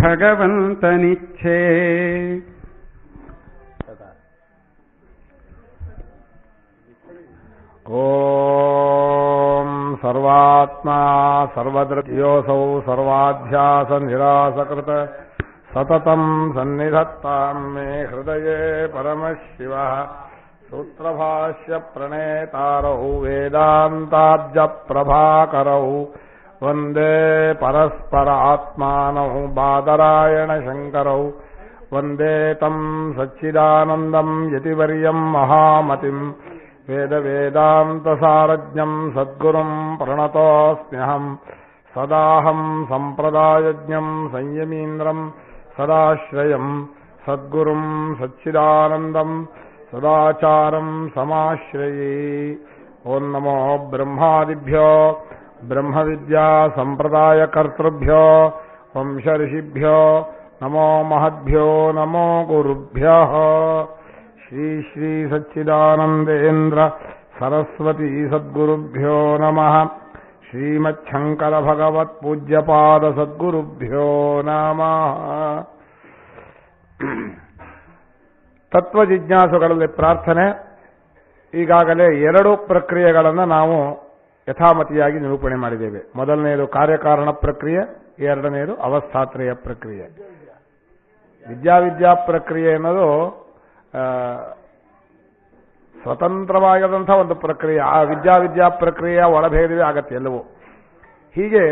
ಭಗವಂತನಿಚ್ಛೆ. ಓಂ ಸರ್ವಾತ್ಮಾ ಸರ್ವದೃತಿಯೋಸೌ ಸರ್ವಾಧ್ಯಾಸ ನಿರಾಸಕೃತ ಸತತಂ ಸನ್ನಿಧತ್ತಾಂ ಮೇ ಹೃದಯೇ ಪರಮಶಿವಃ. ಸೂತ್ರಭಾಷ್ಯ ಪ್ರಣೇತಾರೌ ವೇದಾಂತಾಬ್ಜ ಪ್ರಭಾಕರೌ ವಂದೇ ಪರಸ್ಪರ ಆತ್ಮಾನೌ ಬಾದರಾಯಣ ಶಂಕರೌ ವಂದೇ ತಂ ಸಚ್ಚಿದಾನಂದಂ ಯತಿವರ್ಯಂ ಮಹಾಮತಿಂ ವೇದ ವೇದಾಂತ ಸಾರಜ್ಞಂ ಸದ್ಗುರುಂ ಪ್ರಣತೋಸ್ಮ್ಯಹಂ. ಸದಾಹಂ ಸಂಪ್ರದಾಯಜ್ಞಂ ಸಂಯಮೀಂದ್ರಂ ಸದಾಶ್ರಯಂ ಸದ್ಗುರುಂ ಸಚ್ಚಿದಾನಂದಂ ಸದಾಚಾರಂ ಸಮಾಶ್ರಯೇ. ಓಂ ನಮೋ ಬ್ರಹ್ಮಾದಿಭ್ಯೋ ಬ್ರಹ್ಮವಿದ್ಯಾ ಸಂಪ್ರದಾಯ ಕರ್ತೃಭ್ಯೋ ವಂಶ ಋಷಿಭ್ಯೋ ನಮೋ ಮಹದ್ಭ್ಯೋ ನಮೋ ಗುರುಭ್ಯಃ. ಶ್ರೀ ಶ್ರೀ ಸಚ್ಚಿದಾನಂದೇಂದ್ರ ಸರಸ್ವತಿ ಸದ್ಗುರುಭ್ಯೋ ನಮಃ. ಶ್ರೀಮಚ್ಛಂಕರ ಭಗವತ್ ಪೂಜ್ಯಪಾದ ಸದ್ಗುರುಭ್ಯೋ ನಮಃ. ತತ್ವಜಿಜ್ಞಾಸುಗಳಲ್ಲಿ ಪ್ರಾರ್ಥನೆ. ಈಗಾಗಲೇ 2 ಪ್ರಕ್ರಿಯೆಗಳನ್ನು ನಾವು ಯಥಾಮತಿಯಾಗಿ ನಿರೂಪಣೆ ಮಾಡಿದ್ದೇವೆ. ಮೊದಲನೆಯದು ಕಾರ್ಯಕಾರಣ ಪ್ರಕ್ರಿಯೆ, ಎರಡನೆಯದು ಅವಸ್ಥಾತ್ರಯ ಪ್ರಕ್ರಿಯೆ. ವಿದ್ಯಾ ಪ್ರಕ್ರಿಯೆ ಅನ್ನೋದು ಸ್ವತಂತ್ರವಾಗಿರುವಂಥ ಒಂದು ಪ್ರಕ್ರಿಯೆ. ಆ ವಿದ್ಯಾ ಪ್ರಕ್ರಿಯೆಯ ಒಳಭೇದವೇ ಆಗತ್ತೆ ಎಲ್ಲವೂ. ಹೀಗೆ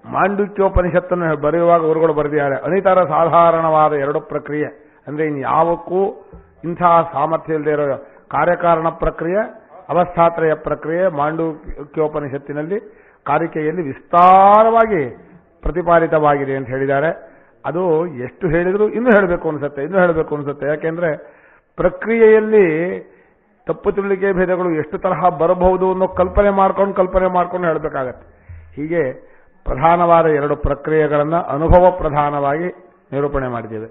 ಮಾಂಡುಕ್ಯೋಪನಿಷತ್ತನ್ನು ಬರೆಯುವಾಗ ಗುರುಗಳು ಬರೆದಿದ್ದಾರೆ, ಅನಿತರ ಸಾಧಾರಣವಾದ 2 ಪ್ರಕ್ರಿಯೆ ಅಂದರೆ ಇನ್ಯಾವಕ್ಕೂ ಇಂತಹ ಸಾಮರ್ಥ್ಯ ಇಲ್ಲದೆ ಇರೋ ಕಾರ್ಯಕಾರಣ ಪ್ರಕ್ರಿಯೆ, ಅವಸ್ಥಾತ್ರಯ ಪ್ರಕ್ರಿಯೆ ಮಾಂಡುಕ್ಯೋಪನಿಷತ್ತಿನಲ್ಲಿ ಕಾರಿಕೆಯಲ್ಲಿ ವಿಸ್ತಾರವಾಗಿ ಪ್ರತಿಪಾದಿತವಾಗಿದೆ ಅಂತ ಹೇಳಿದ್ದಾರೆ. ಅದು ಎಷ್ಟು ಹೇಳಿದರೂ ಇನ್ನೂ ಹೇಳಬೇಕು ಅನಿಸುತ್ತೆ. ಯಾಕೆಂದ್ರೆ ಪ್ರಕ್ರಿಯೆಯಲ್ಲಿ ತಪ್ಪು ತಿಳುವಳಿಕೆ ಭೇದಗಳು ಎಷ್ಟು ತರಹ ಬರಬಹುದು ಅನ್ನೋ ಕಲ್ಪನೆ ಮಾಡ್ಕೊಂಡು ಹೇಳಬೇಕಾಗತ್ತೆ. ಹೀಗೆ ಪ್ರಧಾನವಾದ 2 ಪ್ರಕ್ರಿಯೆಗಳನ್ನು ಅನುಭವ ಪ್ರಧಾನವಾಗಿ ನಿರೂಪಣೆ ಮಾಡಿದ್ದೇವೆ.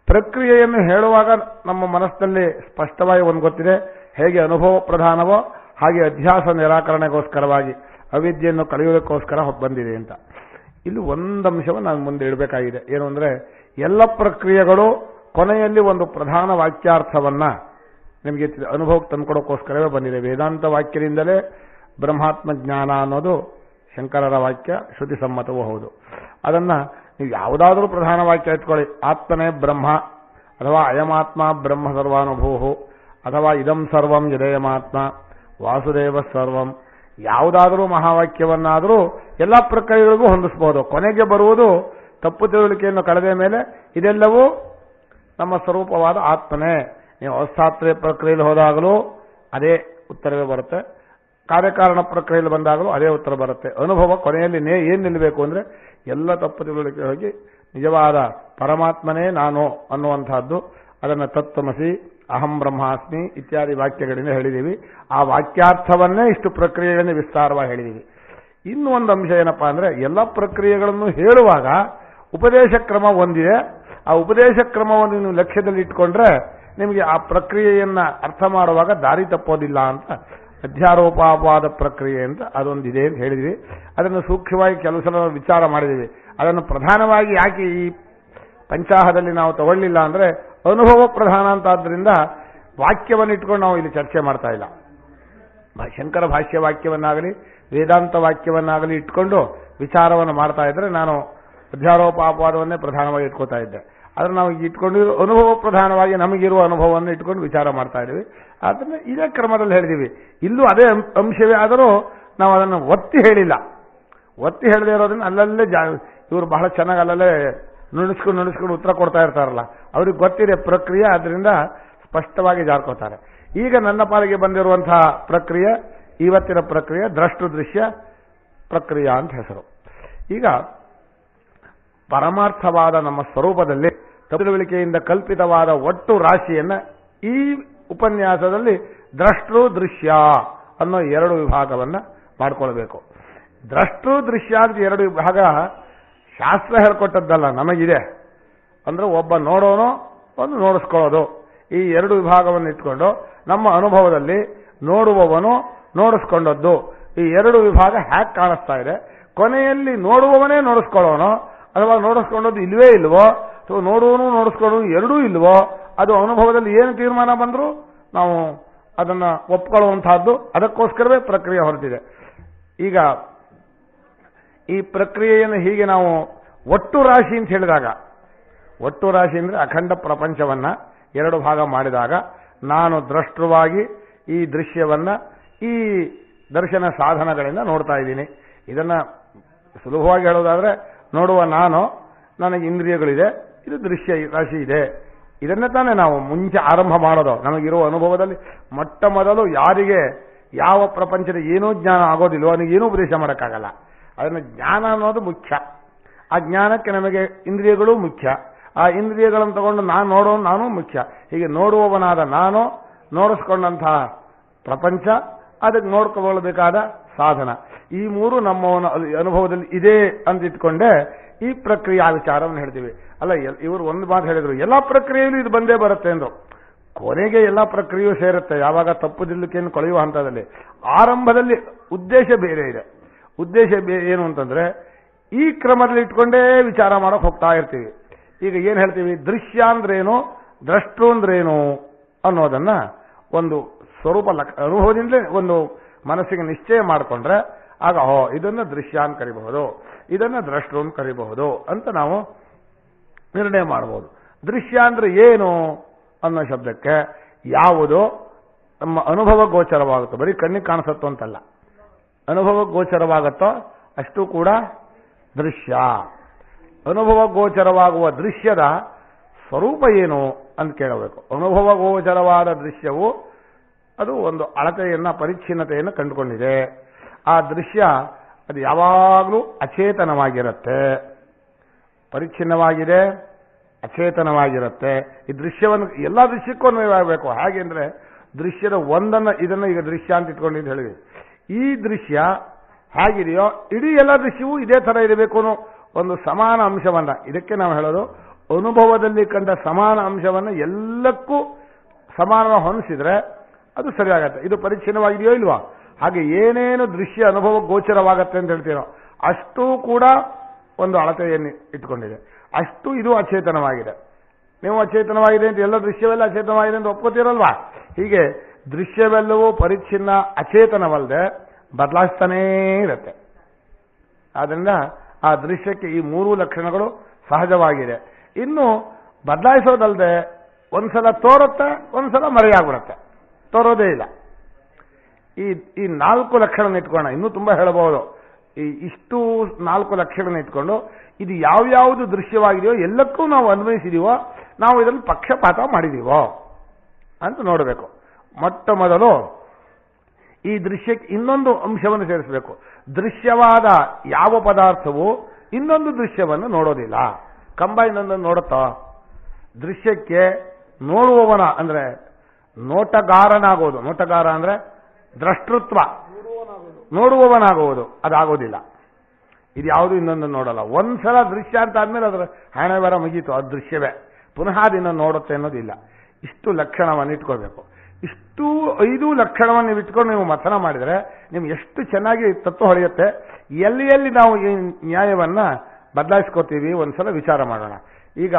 ಪ್ರಕ್ರಿಯೆಯನ್ನು ಹೇಳುವಾಗ ನಮ್ಮ ಮನಸ್ಸಿನಲ್ಲಿ ಸ್ಪಷ್ಟವಾಗಿ ಒಂದು ಗೊತ್ತಿದೆ, ಹೇಗೆ ಅನುಭವ ಪ್ರಧಾನವೋ ಹಾಗೆ ಅಧ್ಯಾಸ ನಿರಾಕರಣೆಗೋಸ್ಕರವಾಗಿ ಅವಿದ್ಯೆಯನ್ನು ಕಳೆಯುವುದಕ್ಕೋಸ್ಕರ ಬಂದಿದೆ ಅಂತ. ಇಲ್ಲಿ ಒಂದು ಅಂಶವನ್ನು ನಾನು ಮುಂದೆ ಇಡಬೇಕಾಗಿದೆ. ಏನು ಅಂದರೆ, ಎಲ್ಲ ಪ್ರಕ್ರಿಯೆಗಳು ಕೊನೆಯಲ್ಲಿ ಒಂದು ಪ್ರಧಾನ ವಾಕ್ಯಾರ್ಥವನ್ನ ನಿಮಗೆ ಅನುಭವಕ್ಕೆ ತಂದುಕೊಡೋಕ್ಕೋಸ್ಕರವೇ ಬಂದಿದೆ. ವೇದಾಂತ ವಾಕ್ಯದಿಂದಲೇ ಬ್ರಹ್ಮಾತ್ಮ ಜ್ಞಾನ ಅನ್ನೋದು ಶಂಕರರ ವಾಕ್ಯ, ಶ್ರುತಿ ಸಮ್ಮತವೂ ಹೌದು. ಅದನ್ನ ನೀವು ಯಾವುದಾದ್ರೂ ಪ್ರಧಾನ ವಾಕ್ಯ ಇಟ್ಕೊಳ್ಳಿ, ಆತ್ಮನೇ ಬ್ರಹ್ಮ, ಅಥವಾ ಅಯಮಾತ್ಮ ಬ್ರಹ್ಮ ಸರ್ವಾನುಭೂಹು, ಅಥವಾ ಇದಂ ಸರ್ವಂ ಯದೇಯಮಾತ್ಮ ವಾಸುದೇವ ಸರ್ವಂ, ಯಾವುದಾದರೂ ಮಹಾವಾಕ್ಯವನ್ನಾದರೂ ಎಲ್ಲ ಪ್ರಕ್ರಿಯೆಗಳಿಗೂ ಹೊಂದಿಸಬಹುದು. ಕೊನೆಗೆ ಬರುವುದು ತಪ್ಪು ತಿಳುವಳಿಕೆಯನ್ನು ಕಳೆದ ಮೇಲೆ ಇದೆಲ್ಲವೂ ನಮ್ಮ ಸ್ವರೂಪವಾದ ಆತ್ಮನೇ. ನೀವು ಅವಸ್ಥಾತ್ರಯ ಪ್ರಕ್ರಿಯೆಯಲ್ಲಿ ಹೋದಾಗಲೂ ಅದೇ ಉತ್ತರವೇ ಬರುತ್ತೆ, ಕಾರ್ಯಕಾರಣ ಪ್ರಕ್ರಿಯೆಯಲ್ಲಿ ಬಂದಾಗಲೂ ಅದೇ ಉತ್ತರ ಬರುತ್ತೆ. ಅನುಭವ ಕೊನೆಯಲ್ಲಿ ಏನು ನಿಲ್ಲಬೇಕು ಅಂದರೆ ಎಲ್ಲ ತಪ್ಪು ತಿಳುವಳಿಕೆ ಹೋಗಿ ನಿಜವಾದ ಪರಮಾತ್ಮನೇ ನಾನು ಅನ್ನುವಂತಹದ್ದು. ಅದನ್ನು ತತ್ವಮಸಿ, ಅಹಂ ಬ್ರಹ್ಮಾಸ್ಮಿ ಇತ್ಯಾದಿ ವಾಕ್ಯಗಳಿಂದ ಹೇಳಿದ್ದೀವಿ. ಆ ವಾಕ್ಯಾರ್ಥವನ್ನೇ ಇಷ್ಟು ಪ್ರಕ್ರಿಯೆಗಳನ್ನು ವಿಸ್ತಾರವಾಗಿ ಹೇಳಿದ್ದೀವಿ. ಇನ್ನು ಒಂದು ಅಂಶ ಏನಪ್ಪಾ ಅಂದರೆ, ಎಲ್ಲ ಪ್ರಕ್ರಿಯೆಗಳನ್ನು ಹೇಳುವಾಗ ಉಪದೇಶ ಕ್ರಮ ಒಂದಿದೆ. ಆ ಉಪದೇಶ ಕ್ರಮವನ್ನು ನೀವು ಲಕ್ಷ್ಯದಲ್ಲಿ ಇಟ್ಕೊಂಡ್ರೆ ನಿಮಗೆ ಆ ಪ್ರಕ್ರಿಯೆಯನ್ನ ಅರ್ಥ ಮಾಡುವಾಗ ದಾರಿ ತಪ್ಪೋದಿಲ್ಲ ಅಂತ. ಅಧ್ಯಾರೋಪಾಪವಾದ ಪ್ರಕ್ರಿಯೆ ಅಂತ ಅದೊಂದಿದೆ ಅಂತ ಹೇಳಿದ್ವಿ. ಅದನ್ನು ಸೂಕ್ಷ್ಮವಾಗಿ ಕೆಲವು ಸಲ ವಿಚಾರ ಮಾಡಿದ್ದೀವಿ. ಅದನ್ನು ಪ್ರಧಾನವಾಗಿ ಯಾಕೆ ಈ ಪಂಚಾಹದಲ್ಲಿ ನಾವು ತಗೊಳ್ಳಿಲ್ಲ ಅಂದರೆ, ಅನುಭವ ಪ್ರಧಾನ ಅಂತಾದ್ರಿಂದ ವಾಕ್ಯವನ್ನು ಇಟ್ಕೊಂಡು ನಾವು ಇಲ್ಲಿ ಚರ್ಚೆ ಮಾಡ್ತಾ ಇಲ್ಲ. ಶಂಕರ ಭಾಷ್ಯ ವಾಕ್ಯವನ್ನಾಗಲಿ ವೇದಾಂತ ವಾಕ್ಯವನ್ನಾಗಲಿ ಇಟ್ಕೊಂಡು ವಿಚಾರವನ್ನು ಮಾಡ್ತಾ ಇದ್ರೆ ನಾನು ಅಧ್ಯಾರೋಪಾಪವಾದವನ್ನೇ ಪ್ರಧಾನವಾಗಿ ಇಟ್ಕೋತಾ ಇದ್ದೆ. ಆದರೆ ನಾವು ಇಟ್ಕೊಂಡು ಅನುಭವ ಪ್ರಧಾನವಾಗಿ ನಮಗಿರುವ ಅನುಭವವನ್ನು ಇಟ್ಕೊಂಡು ವಿಚಾರ ಮಾಡ್ತಾ ಇದ್ದೀವಿ. ಆದ್ದರಿಂದ ಇದೇ ಕ್ರಮದಲ್ಲಿ ಹೇಳಿದ್ದೀವಿ. ಇಲ್ಲೂ ಅದೇ ಅಂಶವೇ ಆದರೂ ನಾವು ಅದನ್ನು ಒತ್ತಿ ಹೇಳಿಲ್ಲ. ಒತ್ತಿ ಹೇಳದೇ ಇರೋದನ್ನ ಅಲ್ಲಲ್ಲೇ ಇವರು ಬಹಳ ಚೆನ್ನಾಗಿ ಅಲ್ಲಲ್ಲೇ ನುಣಿಸ್ಕೊಂಡು ಉತ್ತರ ಕೊಡ್ತಾ ಇರ್ತಾರಲ್ಲ, ಅವ್ರಿಗೆ ಗೊತ್ತಿದೆ ಪ್ರಕ್ರಿಯೆ, ಅದರಿಂದ ಸ್ಪಷ್ಟವಾಗಿ ಜಾರ್ಕೋತಾರೆ. ಈಗ ನನ್ನ ಪಾಲಿಗೆ ಬಂದಿರುವಂತಹ ಪ್ರಕ್ರಿಯೆ, ಇವತ್ತಿನ ಪ್ರಕ್ರಿಯೆ ದ್ರಷ್ಟು ದೃಶ್ಯ ಪ್ರಕ್ರಿಯೆ ಅಂತ ಹೆಸರು. ಈಗ ಪರಮಾರ್ಥವಾದ ನಮ್ಮ ಸ್ವರೂಪದಲ್ಲಿ ತಿಳುವಳಿಕೆಯಿಂದ ಕಲ್ಪಿತವಾದ ಒಟ್ಟು ರಾಶಿಯನ್ನ ಈ ಉಪನ್ಯಾಸದಲ್ಲಿ ದ್ರಷ್ಟೃ ದೃಶ್ಯ ಅನ್ನೋ 2 ವಿಭಾಗವನ್ನ ಮಾಡಿಕೊಳ್ಬೇಕು. ದ್ರಷ್ಟೃ ದೃಶ್ಯ ಅಂತ 2 ವಿಭಾಗ ಶಾಸ್ತ್ರ ಹೇಳ್ಕೊಟ್ಟದ್ದಲ್ಲ, ನಮಗಿದೆ. ಅಂದ್ರೆ ಒಬ್ಬ ನೋಡೋನು, ಒಂದು ನೋಡಿಸ್ಕೊಳ್ಳೋದು. ಈ 2 ವಿಭಾಗವನ್ನು ಇಟ್ಕೊಂಡು ನಮ್ಮ ಅನುಭವದಲ್ಲಿ ನೋಡುವವನು, ನೋಡಿಸ್ಕೊಂಡದ್ದು, ಈ 2 ವಿಭಾಗ ಹ್ಯಾಕ್ ಕಾಣಿಸ್ತಾ ಇದೆ. ಕೊನೆಯಲ್ಲಿ ನೋಡುವವನೇ ನೋಡಿಸ್ಕೊಳ್ಳೋನು, ಅಥವಾ ನೋಡಿಸ್ಕೊಂಡದ್ದು ಇಲ್ವೇ ಇಲ್ವೋ, ಅಥವಾ ನೋಡುವನು ನೋಡಿಸ್ಕೊಳ್ಳೋನು ಎರಡೂ ಇಲ್ವೋ, ಅದು ಅನುಭವದಲ್ಲಿ ಏನು ತೀರ್ಮಾನ ಬಂದರೂ ನಾವು ಅದನ್ನು ಒಪ್ಕೊಳ್ಳುವಂತಹದ್ದು. ಅದಕ್ಕೋಸ್ಕರವೇ ಪ್ರಕ್ರಿಯೆ ಹೊರಟಿದೆ. ಈಗ ಈ ಪ್ರಕ್ರಿಯೆಯನ್ನು ಹೀಗೆ ನಾವು ಒಟ್ಟು ರಾಶಿ ಅಂತ ಹೇಳಿದಾಗ, ಒಟ್ಟು ರಾಶಿ ಅಂದರೆ ಅಖಂಡ ಪ್ರಪಂಚವನ್ನ ಎರಡು ಭಾಗ ಮಾಡಿದಾಗ, ನಾನು ದ್ರಷ್ಟೃವಾಗಿ ಈ ದೃಶ್ಯವನ್ನ ಈ ದರ್ಶನ ಸಾಧನಗಳಿಂದ ನೋಡ್ತಾ ಇದ್ದೀನಿ. ಇದನ್ನ ಸುಲಭವಾಗಿ ಹೇಳೋದಾದ್ರೆ, ನೋಡುವ ನನಗೆ ಇಂದ್ರಿಯಗಳಿದೆ, ಇದು ದೃಶ್ಯ ರಾಶಿ ಇದೆ. ಇದನ್ನೇ ತಾನೇ ನಾವು ಮುಂಚೆ ಆರಂಭ ಮಾಡೋದು. ನಮಗಿರುವ ಅನುಭವದಲ್ಲಿ ಮೊಟ್ಟ ಮೊದಲು ಯಾರಿಗೆ ಯಾವ ಪ್ರಪಂಚದ ಏನೂ ಜ್ಞಾನ ಆಗೋದಿಲ್ವೋ ಅವನಿಗೆ ಏನೂ ಉಪದೇಶ ಮಾಡೋಕ್ಕಾಗಲ್ಲ. ಅದನ್ನು ಜ್ಞಾನ ಅನ್ನೋದು ಮುಖ್ಯ. ಆ ಜ್ಞಾನಕ್ಕೆ ನಮಗೆ ಇಂದ್ರಿಯಗಳು ಮುಖ್ಯ. ಆ ಇಂದ್ರಿಯಗಳನ್ನು ತಗೊಂಡು ನಾನು ಮುಖ್ಯ. ಹೀಗೆ ನೋಡುವವನಾದ ನಾನು, ನೋಡಿಸ್ಕೊಂಡಂತಹ ಪ್ರಪಂಚ, ಅದಕ್ಕೆ ನೋಡ್ಕೊಳ್ಳಬೇಕಾದ ಸಾಧನ, ಈ ಮೂರು ನಮ್ಮ ಅನುಭವದಲ್ಲಿ ಇದೆ ಅಂತ ಇಟ್ಕೊಂಡೆ ಈ ಪ್ರಕ್ರಿಯೆ ವಿಚಾರವನ್ನು ಹೇಳ್ತೀವಿ. ಅಲ್ಲ, ಇವರು ಒಂದು ಮಾತು ಹೇಳಿದ್ರು, ಎಲ್ಲ ಪ್ರಕ್ರಿಯೆಯಲ್ಲೂ ಇದು ಬಂದೇ ಬರುತ್ತೆ ಎಂದು. ಕೊನೆಗೆ ಎಲ್ಲ ಪ್ರಕ್ರಿಯೆಯೂ ಸೇರುತ್ತೆ, ಯಾವಾಗ ತಪ್ಪುದಿಲ್ಲಕ್ಕೇನು ಕೊಳೆಯುವ ಹಂತದಲ್ಲಿ. ಆರಂಭದಲ್ಲಿ ಉದ್ದೇಶ ಬೇರೆ ಇದೆ. ಉದ್ದೇಶ ಏನು ಅಂತಂದ್ರೆ, ಈ ಕ್ರಮದಲ್ಲಿ ಇಟ್ಕೊಂಡೇ ವಿಚಾರ ಮಾಡೋಕೆ ಹೋಗ್ತಾ ಇರ್ತೀವಿ. ಈಗ ಏನು ಹೇಳ್ತೀವಿ, ದೃಶ್ಯ ಅಂದ್ರೇನು, ದ್ರಷ್ಟೃ ಅಂದ್ರೇನು ಅನ್ನೋದನ್ನ ಒಂದು ಸ್ವರೂಪ ಅನುಭವದಿಂದಲೇ ಒಂದು ಮನಸ್ಸಿಗೆ ನಿಶ್ಚಯ ಮಾಡಿಕೊಂಡ್ರೆ ಆಗ ಇದನ್ನ ದೃಶ್ಯ ಅಂತ ಕರಿಬಹುದು, ಇದನ್ನ ದ್ರಷ್ಟೃ ಅಂತ ಕರಿಬಹುದು ಅಂತ ನಾವು ನಿರ್ಣಯ ಮಾಡಬಹುದು. ದೃಶ್ಯ ಅಂದ್ರೆ ಏನು ಅನ್ನೋ ಶಬ್ದಕ್ಕೆ ಯಾವುದು ನಮ್ಮ ಅನುಭವ ಗೋಚರವಾಗುತ್ತೋ, ಬರೀ ಕಣ್ಣಿಗೆ ಕಾಣಿಸುತ್ತೋ ಅಂತಲ್ಲ, ಅನುಭವ ಗೋಚರವಾಗುತ್ತೋ ಅಷ್ಟು ಕೂಡ ದೃಶ್ಯ. ಅನುಭವ ಗೋಚರವಾಗುವ ದೃಶ್ಯದ ಸ್ವರೂಪ ಏನು ಅಂತ ಕೇಳಬೇಕು. ಅನುಭವ ಗೋಚರವಾದ ದೃಶ್ಯವು ಅದು ಒಂದು ಅಳತೆಯನ್ನ, ಪರಿಚ್ಛಿನ್ನತೆಯನ್ನು ಕಂಡುಕೊಂಡಿದೆ. ಆ ದೃಶ್ಯ ಅದು ಯಾವಾಗಲೂ ಅಚೇತನವಾಗಿರುತ್ತೆ, ಪರಿಚ್ಛಿನ್ನವಾಗಿದೆ, ಅಚೇತನವಾಗಿರುತ್ತೆ. ಈ ದೃಶ್ಯವನ್ನು ಎಲ್ಲ ದೃಶ್ಯಕ್ಕೂ ಅನ್ವಯವಾಗಬೇಕು. ಹಾಗೆ ಅಂದ್ರೆ ದೃಶ್ಯದ ಇದನ್ನ ಈಗ ದೃಶ್ಯ ಅಂತ ಇಟ್ಕೊಂಡಿದ್ದು ಹೇಳಿದ್ವಿ. ಈ ದೃಶ್ಯ ಹೇಗಿದೆಯೋ ಇಡೀ ಎಲ್ಲ ದೃಶ್ಯವೂ ಇದೇ ತರ ಇರಬೇಕು ಅನ್ನೋ ಒಂದು ಸಮಾನ ಅಂಶವನ್ನ, ಇದಕ್ಕೆ ನಾವು ಹೇಳೋದು ಅನುಭವದಲ್ಲಿ ಕಂಡ ಸಮಾನ ಅಂಶವನ್ನ ಎಲ್ಲಕ್ಕೂ ಸಮಾನ ಹೊಂದಿಸಿದ್ರೆ ಅದು ಸರಿಯಾಗತ್ತೆ. ಇದು ಪರಿಚ್ಛಿನ್ನವಾಗಿದೆಯೋ ಇಲ್ವಾ? ಹಾಗೆ ಏನೇನು ದೃಶ್ಯ ಅನುಭವ ಗೋಚರವಾಗತ್ತೆ ಅಂತ ಹೇಳ್ತೀನೋ ಅಷ್ಟೂ ಕೂಡ ಒಂದು ಅಳತೆಯನ್ನು ಇಟ್ಕೊಂಡಿದೆ. ಅಷ್ಟು ಇದು ಅಚೇತನವಾಗಿದೆ. ನೀವು ಅಚೇತನವಾಗಿದೆ ಅಂತ, ಎಲ್ಲ ದೃಶ್ಯವೆಲ್ಲ ಅಚೇತನವಾಗಿದೆ ಅಂತ ಒಪ್ಕೋತೀರಲ್ವಾ? ಹೀಗೆ ದೃಶ್ಯವೆಲ್ಲವೂ ಪರಿಚ್ಛಿನ್ನ ಅಚೇತನವಲ್ಲದೆ ಬದಲಾಯಿಸ್ತಾನೇ ಇರುತ್ತೆ. ಆದ್ರಿಂದ ಆ ದೃಶ್ಯಕ್ಕೆ ಈ ಮೂರು ಲಕ್ಷಣಗಳು ಸಹಜವಾಗಿದೆ. ಇನ್ನು ಬದಲಾಯಿಸೋದಲ್ಲದೆ ಒಂದ್ಸಲ ತೋರುತ್ತೆ, ಒಂದ್ಸಲ ಮರೆಯಾಗ್ಬಿಡುತ್ತೆ, ತೋರೋದೇ ಇಲ್ಲ. ಈ ನಾಲ್ಕು ಲಕ್ಷಣ ಇಟ್ಕೋಣ, ಇನ್ನೂ ತುಂಬಾ ಹೇಳಬಹುದು. ಇಷ್ಟು ನಾಲ್ಕು ಲಕ್ಷಣ ಇಟ್ಕೊಂಡು ಇದು ಯಾವ್ಯಾವುದು ದೃಶ್ಯವಾಗಿದೆಯೋ ಎಲ್ಲಕ್ಕೂ ನಾವು ಅನ್ವಯಿಸಿದೀವೋ, ನಾವು ಇದನ್ನು ಪಕ್ಷಪಾತ ಮಾಡಿದೀವೋ ಅಂತ ನೋಡಬೇಕು. ಮೊಟ್ಟ ಮೊದಲು ಈ ದೃಶ್ಯಕ್ಕೆ ಇನ್ನೊಂದು ಅಂಶವನ್ನು ಸೇರಿಸಬೇಕು. ದೃಶ್ಯವಾದ ಯಾವ ಪದಾರ್ಥವು ಇನ್ನೊಂದು ದೃಶ್ಯವನ್ನು ನೋಡೋದಿಲ್ಲ. ಕಂಬ ಇನ್ನೊಂದನ್ನು ನೋಡುತ್ತಾ? ದೃಶ್ಯಕ್ಕೆ ನೋಡುವವನ ಅಂದ್ರೆ ನೋಟಗಾರನಾಗೋದು, ನೋಟಗಾರ ಅಂದ್ರೆ ದ್ರಷ್ಟೃತ್ವ, ನೋಡುವವನಾಗುವುದು, ಅದಾಗೋದಿಲ್ಲ. ಇದು ಯಾವುದು ಇನ್ನೊಂದು ನೋಡಲ್ಲ. ಒಂದ್ಸಲ ದೃಶ್ಯ ಅಂತ ಆದ್ಮೇಲೆ ಅದರ ಹಣೆ ಬರ ಮುಗೀತು, ಅದು ದೃಶ್ಯವೇ. ಪುನಃ ಅದನ್ನು ನೋಡುತ್ತೆ ಅನ್ನೋದಿಲ್ಲ. ಇಷ್ಟು ಲಕ್ಷಣವನ್ನು ಇಟ್ಕೋಬೇಕು. ಇಷ್ಟು 5 ಲಕ್ಷಣವನ್ನು ನೀವು ಇಟ್ಕೊಂಡು ನೀವು ಮಥನ ಮಾಡಿದರೆ ನಿಮ್ಗೆ ಎಷ್ಟು ಚೆನ್ನಾಗಿ ತತ್ವ ಹೊಳೆಯುತ್ತೆ. ಎಲ್ಲಿ ಎಲ್ಲಿ ನಾವು ಈ ನ್ಯಾಯವನ್ನ ಬದಲಾಯಿಸ್ಕೋತೀವಿ ಒಂದ್ಸಲ ವಿಚಾರ ಮಾಡೋಣ. ಈಗ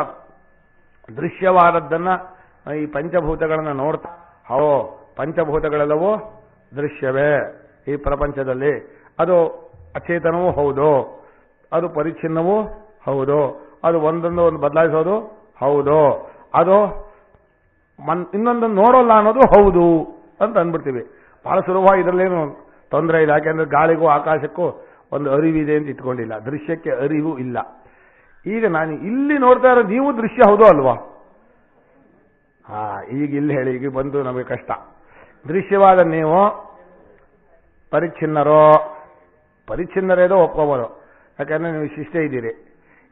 ದೃಶ್ಯವಾದದ್ದನ್ನ ಈ ಪಂಚಭೂತಗಳನ್ನ ನೋಡ್ತಾ, ಪಂಚಭೂತಗಳೆಲ್ಲವೂ ದೃಶ್ಯವೇ ಈ ಪ್ರಪಂಚದಲ್ಲಿ. ಅದು ಅಚೇತನವೂ ಹೌದು, ಅದು ಪರಿಚ್ಛಿನ್ನವೂ ಹೌದು, ಅದು ಒಂದೊಂದು ಬದಲಾಯಿಸೋದು ಹೌದು, ಅದು ಇನ್ನೊಂದನ್ನು ನೋಡೋಲ್ಲ ಅನ್ನೋದು ಹೌದು ಅಂತ ಅಂದ್ಬಿಡ್ತೀವಿ. ಬಹಳ ಸುಲಭವಾಗಿ ಇದರಲ್ಲೇನು ತೊಂದರೆ ಇಲ್ಲ. ಯಾಕೆಂದ್ರೆ ಗಾಳಿಗೂ ಆಕಾಶಕ್ಕೂ ಒಂದು ಅರಿವಿದೆ ಅಂತ ಇಟ್ಕೊಂಡಿಲ್ಲ, ದೃಶ್ಯಕ್ಕೆ ಅರಿವು ಇಲ್ಲ. ಈಗ ನಾನು ಇಲ್ಲಿ ನೋಡ್ತಾ ಇರೋ ನೀವು ದೃಶ್ಯ ಹೌದು ಅಲ್ವಾ? ಈಗ ಇಲ್ಲಿ ಹೇಳಿ, ಈಗ ಬಂದು ನಮಗೆ ಕಷ್ಟ. ದೃಶ್ಯವಾದ ನೀವು ಪರಿಚ್ಛಿನ್ನರೇದೋ ಒಪ್ಕೋಬೋದು, ಯಾಕಂದ್ರೆ ನೀವು ಶಿಷ್ಟೇ ಇದ್ದೀರಿ.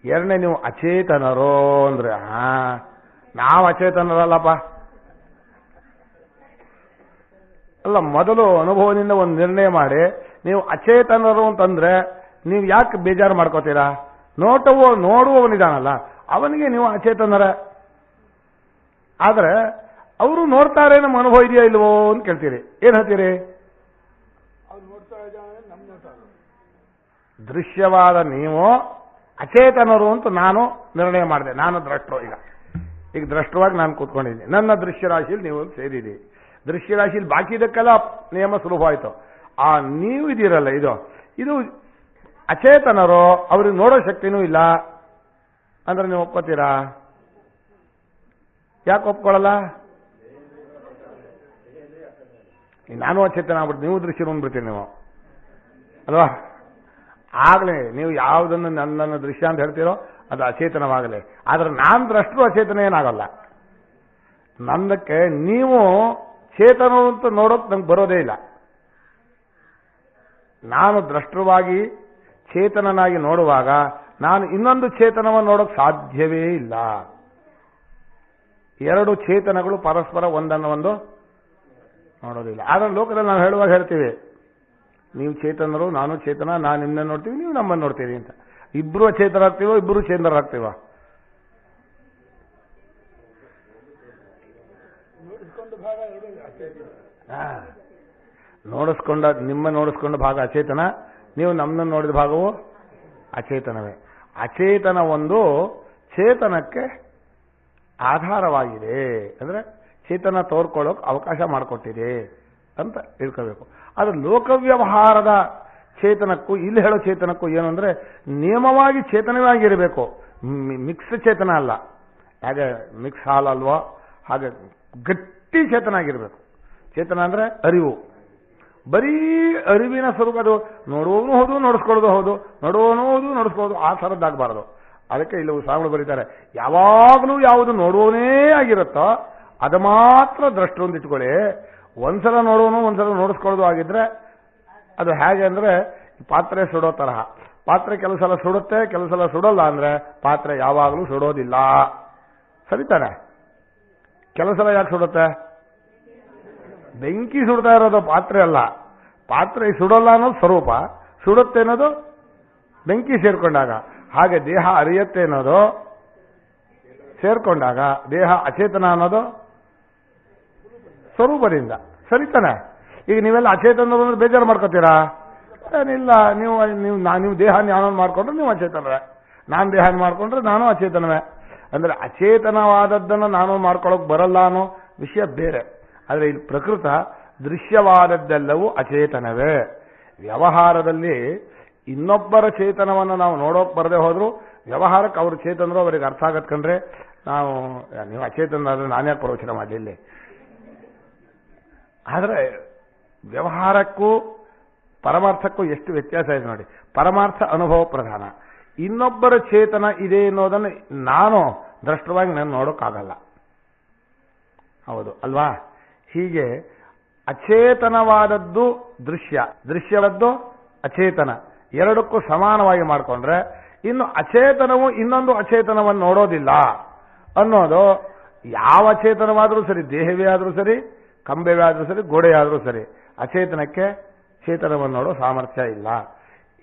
ಎರಡನೇ, ನೀವು ಅಚೇತನರೋ ಅಂದ್ರೆ ನಾವು ಅಚೇತನರಲ್ಲಪ್ಪ ಅಲ್ಲ. ಮೊದಲು ಅನುಭವದಿಂದ ಒಂದು ನಿರ್ಣಯ ಮಾಡಿ ನೀವು ಅಚೇತನರು ಅಂತಂದ್ರೆ ನೀವು ಯಾಕೆ ಬೇಜಾರು ಮಾಡ್ಕೋತೀರಾ? ನೋಡುವವನಿದಾನಲ್ಲ ಅವನಿಗೆ ನೀವು ಅಚೇತನರ. ಆದ್ರೆ ಅವರು ನೋಡ್ತಾರೆ, ನಮ್ಮ ಅನುಭವ ಇದೆಯಾ ಇಲ್ವೋ ಅಂತ ಕೇಳ್ತೀರಿ. ಏನ್ ಹೇಳ್ತೀರಿ? ದೃಶ್ಯವಾದ ನೀವು ಅಚೇತನರು ಅಂತ ನಾನು ನಿರ್ಣಯ ಮಾಡಿದೆ. ನಾನು ದ್ರಷ್ಟರು. ಈಗ ದ್ರಷ್ಟವಾಗಿ ನಾನು ಕೂತ್ಕೊಂಡಿದ್ದೀನಿ. ನನ್ನ ದೃಶ್ಯರಾಶಿಯಲ್ಲಿ ನೀವು ಸೇರಿದ್ದೀರಿ. ದೃಶ್ಯರಾಶಿಯಲ್ಲಿ ಬಾಕಿ ಇದಕ್ಕೆಲ್ಲ ನಿಯಮ ಸುಲಭ ಆಯಿತು. ಆ ನೀವು ಇದೀರಲ್ಲ, ಇದು ಅಚೇತನರು, ಅವ್ರಿಗೆ ನೋಡೋ ಶಕ್ತಿನೂ ಇಲ್ಲ ಅಂದ್ರೆ ನೀವು ಒಪ್ಕೋತೀರಾ? ಯಾಕೆ ಒಪ್ಕೊಳ್ಳಲ್ಲ? ನಾನು ಅಚೇತನ ಆಗ್ಬಿಡ್ತೀನಿ, ನೀವು ದೃಶ್ಯ ಬಂದ್ಬಿಡ್ತೀರಿ ನೀವು ಅಲ್ವಾ? ಆಗಲೇ ನೀವು ಯಾವುದನ್ನು ನನ್ನ ದೃಶ್ಯ ಅಂತ ಹೇಳ್ತೀರೋ ಅದು ಅಚೇತನವಾಗಲಿ. ಆದ್ರೆ ನಾನು ದ್ರಷ್ಟರು ಅಚೇತನ ಏನಾಗಲ್ಲ. ನನ್ನಕ್ಕೆ ನೀವು ಚೇತನ ಅಂತ ನೋಡೋಕೆ ನಂಗೆ ಬರೋದೇ ಇಲ್ಲ. ನಾನು ದ್ರಷ್ಟವಾಗಿ ಚೇತನನಾಗಿ ನೋಡುವಾಗ ನಾನು ಇನ್ನೊಂದು ಚೇತನವನ್ನು ನೋಡೋಕೆ ಸಾಧ್ಯವೇ ಇಲ್ಲ. ಎರಡು ಚೇತನಗಳು ಪರಸ್ಪರ ಒಂದನ್ನು ಒಂದು ನೋಡೋದಿಲ್ಲ. ಆದ್ರೆ ಲೋಕದಲ್ಲಿ ನಾವು ಹೇಳುವಾಗ ಹೇಳ್ತೀವಿ, ನೀವು ಚೇತನರು, ನಾನು ಚೇತನ, ನಾನು ನಿಮ್ಮನ್ನ ನೋಡ್ತೀವಿ, ನೀವು ನಮ್ಮನ್ನು ನೋಡ್ತೀರಿ ಅಂತ. ಇಬ್ರು ಅಚೇತರಾಗ್ತೀವೋ, ಇಬ್ರು ಚೇತನರಾಗ್ತೀವ? ನಿಮ್ಮ ನೋಡಿಸ್ಕೊಂಡ ಭಾಗ ಅಚೇತನ, ನೀವು ನಮ್ಮನ್ನು ನೋಡಿದ ಭಾಗವು ಅಚೇತನವೇ. ಅಚೇತನ ಒಂದು ಚೇತನಕ್ಕೆ ಆಧಾರವಾಗಿದೆ, ಅಂದ್ರೆ ಚೇತನ ತೋರ್ಕೊಳ್ಳೋಕೆ ಅವಕಾಶ ಮಾಡಿಕೊಟ್ಟಿದೆ ಅಂತ ತಿಳ್ಕೋಬೇಕು. ಆದ್ರೆ ಲೋಕವ್ಯವಹಾರದ ಚೇತನಕ್ಕೂ ಇಲ್ಲಿ ಹೇಳೋ ಚೇತನಕ್ಕೂ ಏನು ಅಂದ್ರೆ, ನಿಯಮವಾಗಿ ಚೇತನವಾಗಿರಬೇಕು, ಮಿಕ್ಸ್ ಚೇತನ ಅಲ್ಲ. ಹಾಗೆ ಮಿಕ್ಸ್ ಹಾಲ್ ಅಲ್ವಾ, ಹಾಗೆ ಗಟ್ಟಿ ಚೇತನ ಆಗಿರಬೇಕು. ಚೇತನ ಅಂದ್ರೆ ಅರಿವು, ಬರೀ ಅರಿವಿನ ಸ್ವರೂಪ. ಅದು ನೋಡುವವನು ಹೌದು, ನೋಡಿಸ್ಕೊಳ್ಳೋದು ಹೌದು, ನೋಡುವವನು ಹೌದು, ನೋಡಿಸ್ಕೊಳ್ಳೋದು, ಆ ಥರದ್ದಾಗಬಾರದು. ಅದಕ್ಕೆ ಇಲ್ಲಿ ಸ್ವಾಮಿಗಳು ಬರೀತಾರೆ, ಯಾವಾಗಲೂ ಯಾವುದು ನೋಡುವವನೇ ಆಗಿರುತ್ತೋ ಅದು ಮಾತ್ರ ದ್ರಷ್ಟರು ಅಂತ ಇಟ್ಕೊಳ್ಳಿ. ಒಂದ್ಸಲ ನೋಡುವನು ಒಂದ್ಸಲ ನೋಡಿಸ್ಕೊಳ್ಳೋದು ಆಗಿದ್ರೆ ಅದು ಹೇಗೆ ಅಂದ್ರೆ ಪಾತ್ರೆ ಸುಡೋ ತರಹ. ಪಾತ್ರೆ ಕೆಲವು ಸಲ ಸುಡುತ್ತೆ, ಕೆಲವು ಸಲ ಸುಡೋಲ್ಲ. ಅಂದ್ರೆ ಪಾತ್ರೆ ಯಾವಾಗಲೂ ಸುಡೋದಿಲ್ಲ, ಸರಿತಾನೆ? ಕೆಲವು ಸಲ ಯಾಕೆ ಸುಡುತ್ತೆ? ಬೆಂಕಿ ಸುಡ್ತಾ ಇರೋದು ಪಾತ್ರೆ ಅಲ್ಲ. ಪಾತ್ರೆ ಸುಡೋಲ್ಲ ಅನ್ನೋದು ಸ್ವರೂಪ, ಸುಡುತ್ತೆ ಅನ್ನೋದು ಬೆಂಕಿ ಸೇರ್ಕೊಂಡಾಗ. ಹಾಗೆ ದೇಹ ಅರಿಯತ್ತೆ ಅನ್ನೋದು ಸೇರ್ಕೊಂಡಾಗ, ದೇಹ ಅಚೇತನ ಅನ್ನೋದು ಸ್ವರೂಪದಿಂದ, ಸರಿತಾನೆ? ಈಗ ನೀವೆಲ್ಲ ಅಚೇತನರು ಅಂದ್ರೆ ಬೇಜಾರು ಮಾಡ್ಕೋತೀರಾ? ಏನಿಲ್ಲ, ನೀವು ದೇಹ ಜ್ಞಾನ ಮಾಡ್ಕೊಂಡ್ರೆ ನೀವು ಅಚೇತನವೇ, ನಾನು ದೇಹ ಮಾಡ್ಕೊಂಡ್ರೆ ನಾನು ಅಚೇತನವೇ. ಅಂದ್ರೆ ಅಚೇತನವಾದದ್ದನ್ನು ನಾನು ಮಾಡ್ಕೊಳ್ಳೋಕೆ ಬರಲ್ಲ ಅನ್ನೋ ವಿಷಯ ಬೇರೆ. ಆದರೆ ಇಲ್ಲಿ ಪ್ರಕೃತ ದೃಶ್ಯವಾದದ್ದೆಲ್ಲವೂ ಅಚೇತನವೇ. ವ್ಯವಹಾರದಲ್ಲಿ ಇನ್ನೊಬ್ಬರ ಚೇತನವನ್ನು ನಾವು ನೋಡೋಕೆ ಬರದೆ ಹೋದ್ರು ವ್ಯವಹಾರಕ್ಕೆ ಅವರು ಚೇತನರು ಅವರಿಗೆ ಅರ್ಥ ಆಗತ್ ಕಂಡ್ರೆ, ನೀವು ಅಚೇತನರಾದ್ರೆ ನಾನ್ಯಾಕೆ ಪ್ರವಚನ ಮಾಡಲಿ? ಆದರೆ ವ್ಯವಹಾರಕ್ಕೂ ಪರಮಾರ್ಥಕ್ಕೂ ಎಷ್ಟು ವ್ಯತ್ಯಾಸ ಇದೆ ನೋಡಿ. ಪರಮಾರ್ಥ ಅನುಭವ ಪ್ರಧಾನ. ಇನ್ನೊಬ್ಬರ ಚೇತನ ಇದೆ ಅನ್ನೋದನ್ನು ನಾನು ದ್ರಷ್ಟವಾಗಿ ನಾನು ನೋಡೋಕ್ಕಾಗಲ್ಲ, ಹೌದು ಅಲ್ವಾ? ಹೀಗೆ ಅಚೇತನವಾದದ್ದು ದೃಶ್ಯ, ದೃಶ್ಯವಾದದ್ದು ಅಚೇತನ, ಎರಡಕ್ಕೂ ಸಮಾನವಾಗಿ ಮಾಡಿಕೊಂಡ್ರೆ ಇನ್ನು ಅಚೇತನವು ಇನ್ನೊಂದು ಅಚೇತನವನ್ನು ನೋಡೋದಿಲ್ಲ ಅನ್ನೋದು ಯಾವ ಅಚೇತನವಾದರೂ ಸರಿ, ದೇಹವೇ ಆದರೂ ಸರಿ, ಕಂಬವೇ ಆದರೂ ಸರಿ, ಗೋಡೆ ಆದರೂ ಸರಿ, ಅಚೇತನಕ್ಕೆ ಚೇತನವನ್ನು ನೋಡೋ ಸಾಮರ್ಥ್ಯ ಇಲ್ಲ.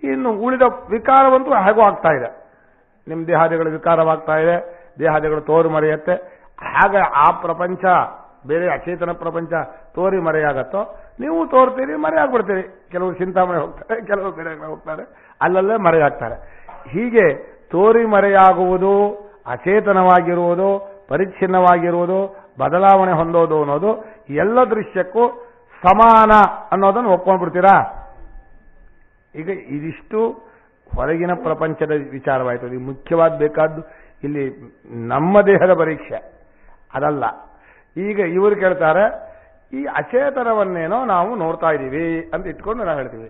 ಇನ್ನು ಉಳಿದ ವಿಕಾರವಂತೂ ಹೇಗೂ ಆಗ್ತಾ ಇದೆ. ನಿಮ್ಮ ದೇಹಾದಿಗಳು ವಿಕಾರವಾಗ್ತಾ ಇದೆ, ದೇಹಾದಿಗಳು ತೋರು ಮರೆಯುತ್ತೆ. ಹಾಗೆ ಆ ಪ್ರಪಂಚ ಬೇರೆ ಅಚೇತನ ಪ್ರಪಂಚ ತೋರಿ ಮರೆಯಾಗತ್ತೋ, ನೀವು ತೋರ್ತೀರಿ, ಮರೆಯಾಗ್ಬಿಡ್ತೀರಿ. ಕೆಲವರು ಚಿಂತಾಮಣಿ ಹೋಗ್ತಾರೆ, ಕೆಲವರು ಬೇರೆ ಹೋಗ್ತಾರೆ, ಅಲ್ಲಲ್ಲೇ ಮರೆಯಾಗ್ತಾರೆ. ಹೀಗೆ ತೋರಿ ಮರೆಯಾಗುವುದು, ಅಚೇತನವಾಗಿರುವುದು, ಪರಿಚ್ಛಿನ್ನವಾಗಿರುವುದು, ಬದಲಾವಣೆ ಹೊಂದೋದು ಅನ್ನೋದು ಎಲ್ಲ ದೃಶ್ಯಕ್ಕೂ ಸಮಾನ ಅನ್ನೋದನ್ನು ಒಪ್ಕೊಂಡ್ಬಿಡ್ತೀರಾ? ಈಗ ಇದಿಷ್ಟು ಹೊರಗಿನ ಪ್ರಪಂಚದ ವಿಚಾರವಾಯಿತು. ಇದು ಮುಖ್ಯವಾದ ಬೇಕಾದ್ದು ಇಲ್ಲಿ ನಮ್ಮ ದೇಹದ ಪರೀಕ್ಷೆ ಅದಲ್ಲ. ಈಗ ಇವರು ಕೇಳ್ತಾರೆ, ಈ ಅಚೇತನವನ್ನೇನೋ ನಾವು ನೋಡ್ತಾ ಇದ್ದೀವಿ ಅಂತ ಇಟ್ಕೊಂಡು ನಾವು ಹೇಳ್ತೀವಿ.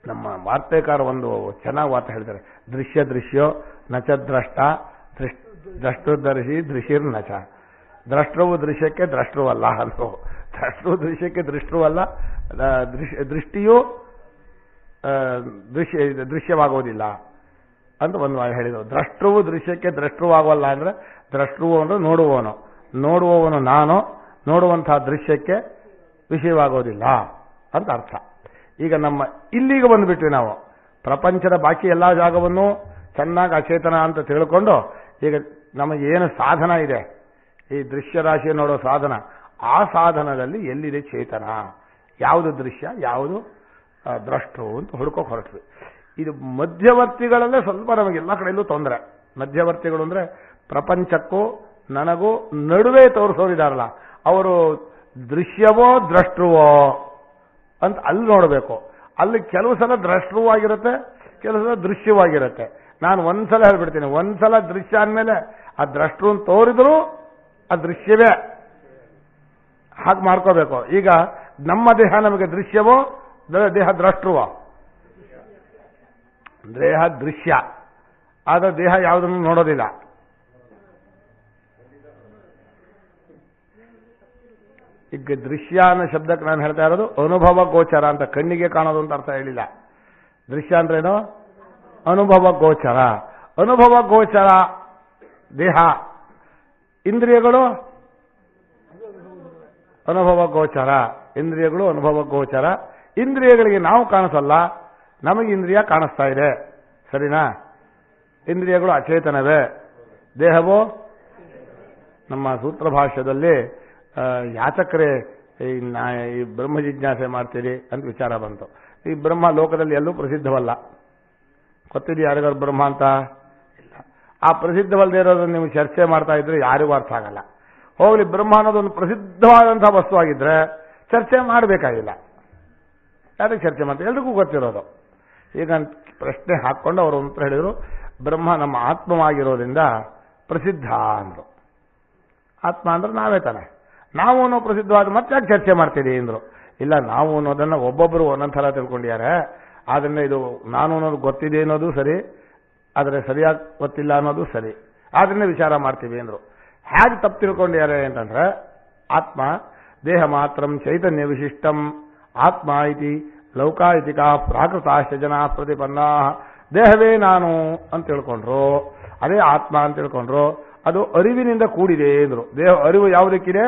ನಮ್ಮ ವಾರ್ತೆಕಾರ ಒಂದು ಚೆನ್ನಾಗಿ ವಾರ್ತೆ ಹೇಳ್ತಾರೆ, ದೃಶ್ಯ ದೃಶ್ಯೋ ನಚ ದ್ರಷ್ಟ, ದ್ರಷ್ಟುದರ್ಶಿ ದೃಶಿರ್ ನಚ. ದ್ರಷ್ಟವು ದೃಶ್ಯಕ್ಕೆ ದ್ರಷ್ಟವಲ್ಲ ಅಲ್ಲೋ, ದ್ರಷ್ಟವು ದೃಶ್ಯಕ್ಕೆ ದೃಷ್ಟವಲ್ಲ, ದೃಷ್ಟಿಯು ದೃಶ್ಯವಾಗೋದಿಲ್ಲ ಅಂತ ಒಂದು ಹೇಳಿದ್ರು. ದ್ರಷ್ಟವು ದೃಶ್ಯಕ್ಕೆ ದ್ರಷ್ಟವಾಗಲ್ಲ ಅಂದ್ರೆ, ದ್ರಷ್ಟವು ಅಂದ್ರೆ ನೋಡುವವನು, ನೋಡುವವನು ನಾನು, ನೋಡುವಂತಹ ದೃಶ್ಯಕ್ಕೆ ವಿಷಯವಾಗೋದಿಲ್ಲ ಅಂತ ಅರ್ಥ. ಈಗ ನಮ್ಮ ಇಲ್ಲಿಗೆ ಬಂದುಬಿಟ್ವಿ ನಾವು. ಪ್ರಪಂಚದ ಬಾಕಿ ಎಲ್ಲ ಜಾಗವನ್ನು ಚೆನ್ನಾಗಿ ಅಚೇತನ ಅಂತ ತಿಳ್ಕೊಂಡು, ಈಗ ನಮಗೇನು ಸಾಧನ ಇದೆ, ಈ ದೃಶ್ಯ ರಾಶಿ ನೋಡೋ ಸಾಧನ, ಆ ಸಾಧನದಲ್ಲಿ ಎಲ್ಲಿದೆ ಚೇತನ, ಯಾವುದು ದೃಶ್ಯ, ಯಾವುದು ದ್ರಷ್ಟು ಅಂತ ಹುಡುಕೋಕೆ ಹೊರಟ್ವಿ. ಇದು ಮಧ್ಯವರ್ತಿಗಳಲ್ಲೇ ಸ್ವಲ್ಪ ನಮಗೆಲ್ಲ ಕಡೆಯಲ್ಲೂ ತೊಂದರೆ. ಮಧ್ಯವರ್ತಿಗಳು ಅಂದ್ರೆ ಪ್ರಪಂಚಕ್ಕೂ ನನಗೂ ನಡುವೆ ತೋರಿಸೋರಿದಾರಲ್ಲ, ಅವರು ದೃಶ್ಯವೋ ದ್ರಷ್ಟೃವೋ ಅಂತ ಅಲ್ಲಿ ನೋಡಬೇಕು. ಅಲ್ಲಿ ಕೆಲವು ಸಲ ದ್ರಷ್ಟೃವಾಗಿರುತ್ತೆ, ಕೆಲವು ಸಲ ದೃಶ್ಯವಾಗಿರುತ್ತೆ. ನಾನು ಒಂದ್ಸಲ ಹೇಳ್ಬಿಡ್ತೀನಿ, ಒಂದ್ಸಲ ದೃಶ್ಯ ಅಂದಮೇಲೆ ಆ ದ್ರಷ್ಟೃ ತೋರಿದ್ರು ಆ ದೃಶ್ಯವೇ, ಹಾಗೆ ಮಾಡ್ಕೋಬೇಕು. ಈಗ ನಮ್ಮ ದೇಹ ನಮಗೆ ದೃಶ್ಯವೋ ದೇಹ ದ್ರಷ್ಟೃವೋ? ದೇಹ ದೃಶ್ಯ, ಆದ್ರೆ ದೇಹ ಯಾವುದನ್ನು ನೋಡೋದಿಲ್ಲ. ಈಗ ದೃಶ್ಯ ಅನ್ನೋ ಶಬ್ದಕ್ಕೆ ನಾನು ಹೇಳ್ತಾ ಇರೋದು ಅನುಭವ ಗೋಚರ ಅಂತ, ಕಣ್ಣಿಗೆ ಕಾಣೋದು ಅಂತ ಅರ್ಥ ಹೇಳಿಲ್ಲ. ದೃಶ್ಯ ಅಂದ್ರೇನು? ಅನುಭವ ಗೋಚರ. ಅನುಭವ ಗೋಚರ ದೇಹ, ಇಂದ್ರಿಯಗಳು ಅನುಭವ ಗೋಚರ. ಇಂದ್ರಿಯಗಳು ಅನುಭವ ಗೋಚರ. ಇಂದ್ರಿಯಗಳಿಗೆ ನಾವು ಕಾಣಿಸಲ್ಲ, ನಮಗೆ ಇಂದ್ರಿಯ ಕಾಣಿಸ್ತಾ ಇದೆ, ಸರಿನಾ? ಇಂದ್ರಿಯಗಳು ಅಚೇತನವೇ, ದೇಹವು ನಮ್ಮ ಸೂತ್ರ ಭಾಷ್ಯದಲ್ಲಿ ಯಾಚಕರೇ ಈ ಬ್ರಹ್ಮ ಜಿಜ್ಞಾಸೆ ಮಾಡ್ತೀರಿ ಅಂತ ವಿಚಾರ ಬಂತು. ಈ ಬ್ರಹ್ಮ ಲೋಕದಲ್ಲಿ ಎಲ್ಲೂ ಪ್ರಸಿದ್ಧವಲ್ಲ. ಗೊತ್ತಿದೆ ಯಾರಿಗಾರು ಬ್ರಹ್ಮ ಅಂತ? ಇಲ್ಲ. ಆ ಪ್ರಸಿದ್ಧವಲ್ಲದೆ ಇರೋದನ್ನು ನೀವು ಚರ್ಚೆ ಮಾಡ್ತಾ ಇದ್ರೆ ಯಾರಿಗೂ ಅರ್ಥ ಆಗಲ್ಲ. ಹೋಗ್ಲಿ, ಬ್ರಹ್ಮ ಅನ್ನೋದೊಂದು ಪ್ರಸಿದ್ಧವಾದಂತಹ ವಸ್ತು ಆಗಿದ್ರೆ ಚರ್ಚೆ ಮಾಡಬೇಕಾಗಿಲ್ಲ. ಯಾರಿಗೆ ಚರ್ಚೆ ಮಾಡ್ತಾರೆ? ಎಲ್ರಿಗೂ ಗೊತ್ತಿರೋದು. ಈಗ ಪ್ರಶ್ನೆ ಹಾಕ್ಕೊಂಡು ಅವರು ಉತ್ತರ ಹೇಳಿದ್ರು, ಬ್ರಹ್ಮ ನಮ್ಮ ಆತ್ಮವಾಗಿರೋದ್ರಿಂದ ಪ್ರಸಿದ್ಧ ಅಂದ್ರು. ಆತ್ಮ ಅಂದ್ರೆ ನಾವೇ ತಾನೆ, ನಾವು ಅನ್ನೋ ಪ್ರಸಿದ್ಧವಾದ ಮತ್ತೆ ಯಾಕೆ ಚರ್ಚೆ ಮಾಡ್ತೀರಿ ಅಂದ್ರು. ಇಲ್ಲ, ನಾವು ಅನ್ನೋದನ್ನ ಒಬ್ಬೊಬ್ಬರು ಒಂದೊಂದ್ಸಲ ತಿಳ್ಕೊಂಡಿದ್ದಾರೆ. ಆದ್ರಿಂದ ಇದು ನಾನು ಅನ್ನೋದು ಗೊತ್ತಿದೆ ಅನ್ನೋದು ಸರಿ, ಆದರೆ ಸರಿಯಾಗಿ ಗೊತ್ತಿಲ್ಲ ಅನ್ನೋದು ಸರಿ, ಆದ್ರಿಂದ ವಿಚಾರ ಮಾಡ್ತೀವಿ ಅಂದ್ರು. ಹೇಗೆ ತಪ್ಪು ತಿಳ್ಕೊಂಡಿದ್ದಾರೆ ಅಂತಂದ್ರೆ, ಆತ್ಮ ದೇಹ ಮಾತ್ರಂ ಚೈತನ್ಯ ವಿಶಿಷ್ಟಂ ಆತ್ಮ ಇತಿ ಲೌಕಾಯಿತಿಕ ಪ್ರಾಕೃತಾಶ್ಚ ಜನ ಪ್ರತಿಪನ್ನ. ದೇಹವೇ ನಾನು ಅಂತ ತಿಳ್ಕೊಂಡ್ರು, ಅದೇ ಆತ್ಮ ಅಂತ ತಿಳ್ಕೊಂಡ್ರು. ಅದು ಅರಿವಿನಿಂದ ಕೂಡಿದೆ ಅಂದ್ರು. ದೇಹ ಅರಿವು ಯಾವುದಕ್ಕಿದೆ?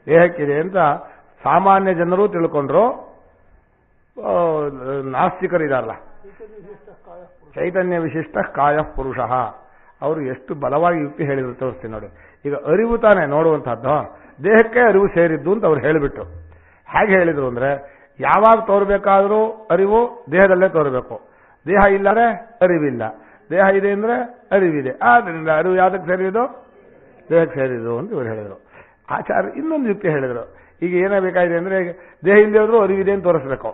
ದೇಹಕ್ಕಿದೆ ಅಂತ ಸಾಮಾನ್ಯ ಜನರು ತಿಳ್ಕೊಂಡ್ರು. ನಾಸ್ತಿಕರಿದಾರಲ್ಲ, ಚೈತನ್ಯ ವಿಶಿಷ್ಟ ಕಾಯ ಪುರುಷ, ಅವರು ಎಷ್ಟು ಬಲವಾಗಿ ಯುಕ್ತಿ ಹೇಳಿದ್ರು ತೋರಿಸ್ತೀನಿ ನೋಡಿ. ಈಗ ಅರಿವು ತಾನೇ ನೋಡುವಂತಹದ್ದು, ದೇಹಕ್ಕೆ ಅರಿವು ಸೇರಿದ್ದು ಅಂತ ಅವ್ರು ಹೇಳಿಬಿಟ್ರು. ಹೇಗೆ ಹೇಳಿದ್ರು ಅಂದ್ರೆ, ಯಾವಾಗ ತೋರ್ಬೇಕಾದ್ರೂ ಅರಿವು ದೇಹದಲ್ಲೇ ತೋರಬೇಕು. ದೇಹ ಇಲ್ಲರೆ ಅರಿವಿಲ್ಲ, ದೇಹ ಇದೆ ಅಂದ್ರೆ ಅರಿವಿದೆ. ಆದ್ರಿಂದ ಅರಿವು ಯಾವ್ದಕ್ಕೆ ಸೇರಿದ್ದು? ದೇಹಕ್ಕೆ ಸೇರಿದ್ದು ಅಂತ ಇವರು ಹೇಳಿದ್ರು. ಆಚಾರ್ಯ ಇನ್ನೊಂದು ಯುಕ್ತಿ ಹೇಳಿದ್ರು. ಈಗ ಏನೇ ಬೇಕಾಗಿದೆ ಅಂದ್ರೆ, ದೇಹ ಇಲ್ಲದೆ ಹೋದ್ರೂ ಅರಿವಿದೆ ಅಂತ ತೋರಿಸ್ಬೇಕು.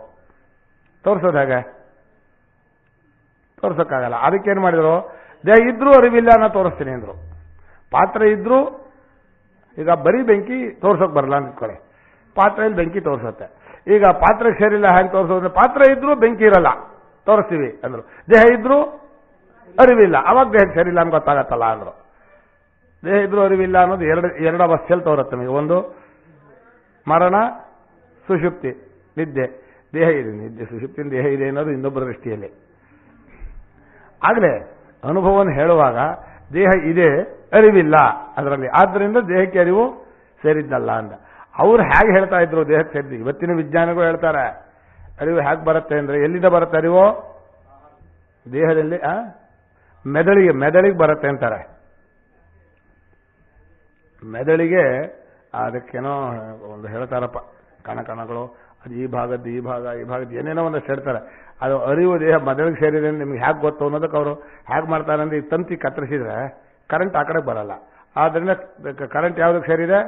ತೋರಿಸೋದು ಹೇಗೆ? ತೋರ್ಸೋಕ್ಕಾಗಲ್ಲ. ಅದಕ್ಕೇನು ಮಾಡಿದ್ರು? ದೇಹ ಇದ್ರೂ ಅರಿವಿಲ್ಲ ಅನ್ನೋ ತೋರಿಸ್ತೀನಿ ಅಂದ್ರು. ಪಾತ್ರೆ ಇದ್ರೂ, ಈಗ ಬರೀ ಬೆಂಕಿ ತೋರ್ಸೋಕ್ ಬರಲ್ಲ ಅಂದ್ಕೊಳ್ಳಿ, ಪಾತ್ರೆಯಲ್ಲಿ ಬೆಂಕಿ ತೋರಿಸುತ್ತೆ. ಈಗ ಪಾತ್ರೆಗೆ ಸೇರಿಲ್ಲ ಹೇಗೆ ತೋರಿಸೋದ್ರೆ? ಪಾತ್ರೆ ಇದ್ರೂ ಬೆಂಕಿ ಇರಲ್ಲ, ತೋರಿಸ್ತೀವಿ ಅಂದ್ರು. ದೇಹ ಇದ್ರೂ ಅರಿವಿಲ್ಲ, ಅವಾಗ ದೇಹಕ್ಕೆ ಸೇರಿಲ್ಲ ಅಂತ ಗೊತ್ತಾಗತ್ತಲ್ಲ ಅಂದ್ರು. ದೇಹ ಇದ್ರೂ ಅರಿವಿಲ್ಲ ಅನ್ನೋದು ಎರಡು ಅವಸ್ಥೆಯಲ್ಲಿ ತೋರುತ್ತೆ ನಮಗೆ. ಒಂದು ಮರಣ, ಸುಷುಪ್ತಿ, ನಿದ್ದೆ. ದೇಹ ಇದೆ, ನಿದ್ದೆ ಸುಷುಪ್ತಿ ದೇಹ ಇದೆ ಅನ್ನೋದು ಇನ್ನೊಬ್ಬರ ದೃಷ್ಟಿಯಲ್ಲಿ. ಆಗಲೇ ಅನುಭವವನ್ನು ಹೇಳುವಾಗ ದೇಹ ಇದೆ, ಅರಿವಿಲ್ಲ ಅದರಲ್ಲಿ, ಆದ್ದರಿಂದ ದೇಹಕ್ಕೆ ಅರಿವು ಸೇರಿದ್ದಲ್ಲ ಅಂತ. ಅವ್ರು ಹೇಗೆ ಹೇಳ್ತಾ ಇದ್ರು ದೇಹಕ್ಕೆ ಸೇರಿದ್ದು? ಇವತ್ತಿನ ವಿಜ್ಞಾನಿಗಳು ಹೇಳ್ತಾರೆ ಅರಿವು ಹೇಗೆ ಬರುತ್ತೆ ಅಂದ್ರೆ, ಎಲ್ಲಿಂದ ಬರುತ್ತೆ ಅರಿವು? ದೇಹದಲ್ಲಿ ಮೆದುಳಿಗೆ ಬರುತ್ತೆ ಅಂತಾರೆ. ಮೆದುಳಿಗೆ ಅದಕ್ಕೇನೋ ಒಂದು ಹೇಳ್ತಾರಪ್ಪ, ಕಣಕಣಗಳು, ಅದು ಈ ಭಾಗದ್ದು ಈ ಭಾಗದ್ದು ಏನೇನೋ ಒಂದಷ್ಟು ಹೇಳ್ತಾರೆ. ಅದು ಅರಿವು ದೇಹ ಮೆದುಳಿಗೆ ಸೇರಿದೆ ಅಂತ ನಿಮ್ಗೆ ಹೇಗೆ ಗೊತ್ತು ಅನ್ನೋದಕ್ಕೆ ಅವರು ಹೇಗೆ ಮಾಡ್ತಾರೆ ಅಂದ್ರೆ, ಈ ತಂತಿ ಕತ್ತರಿಸಿದ್ರೆ ಕರೆಂಟ್ ಆ ಕಡೆ ಬರಲ್ಲ. ಆದ್ದರಿಂದ ಕರೆಂಟ್ ಯಾವುದಕ್ಕೆ ಸೇರಿದೆ?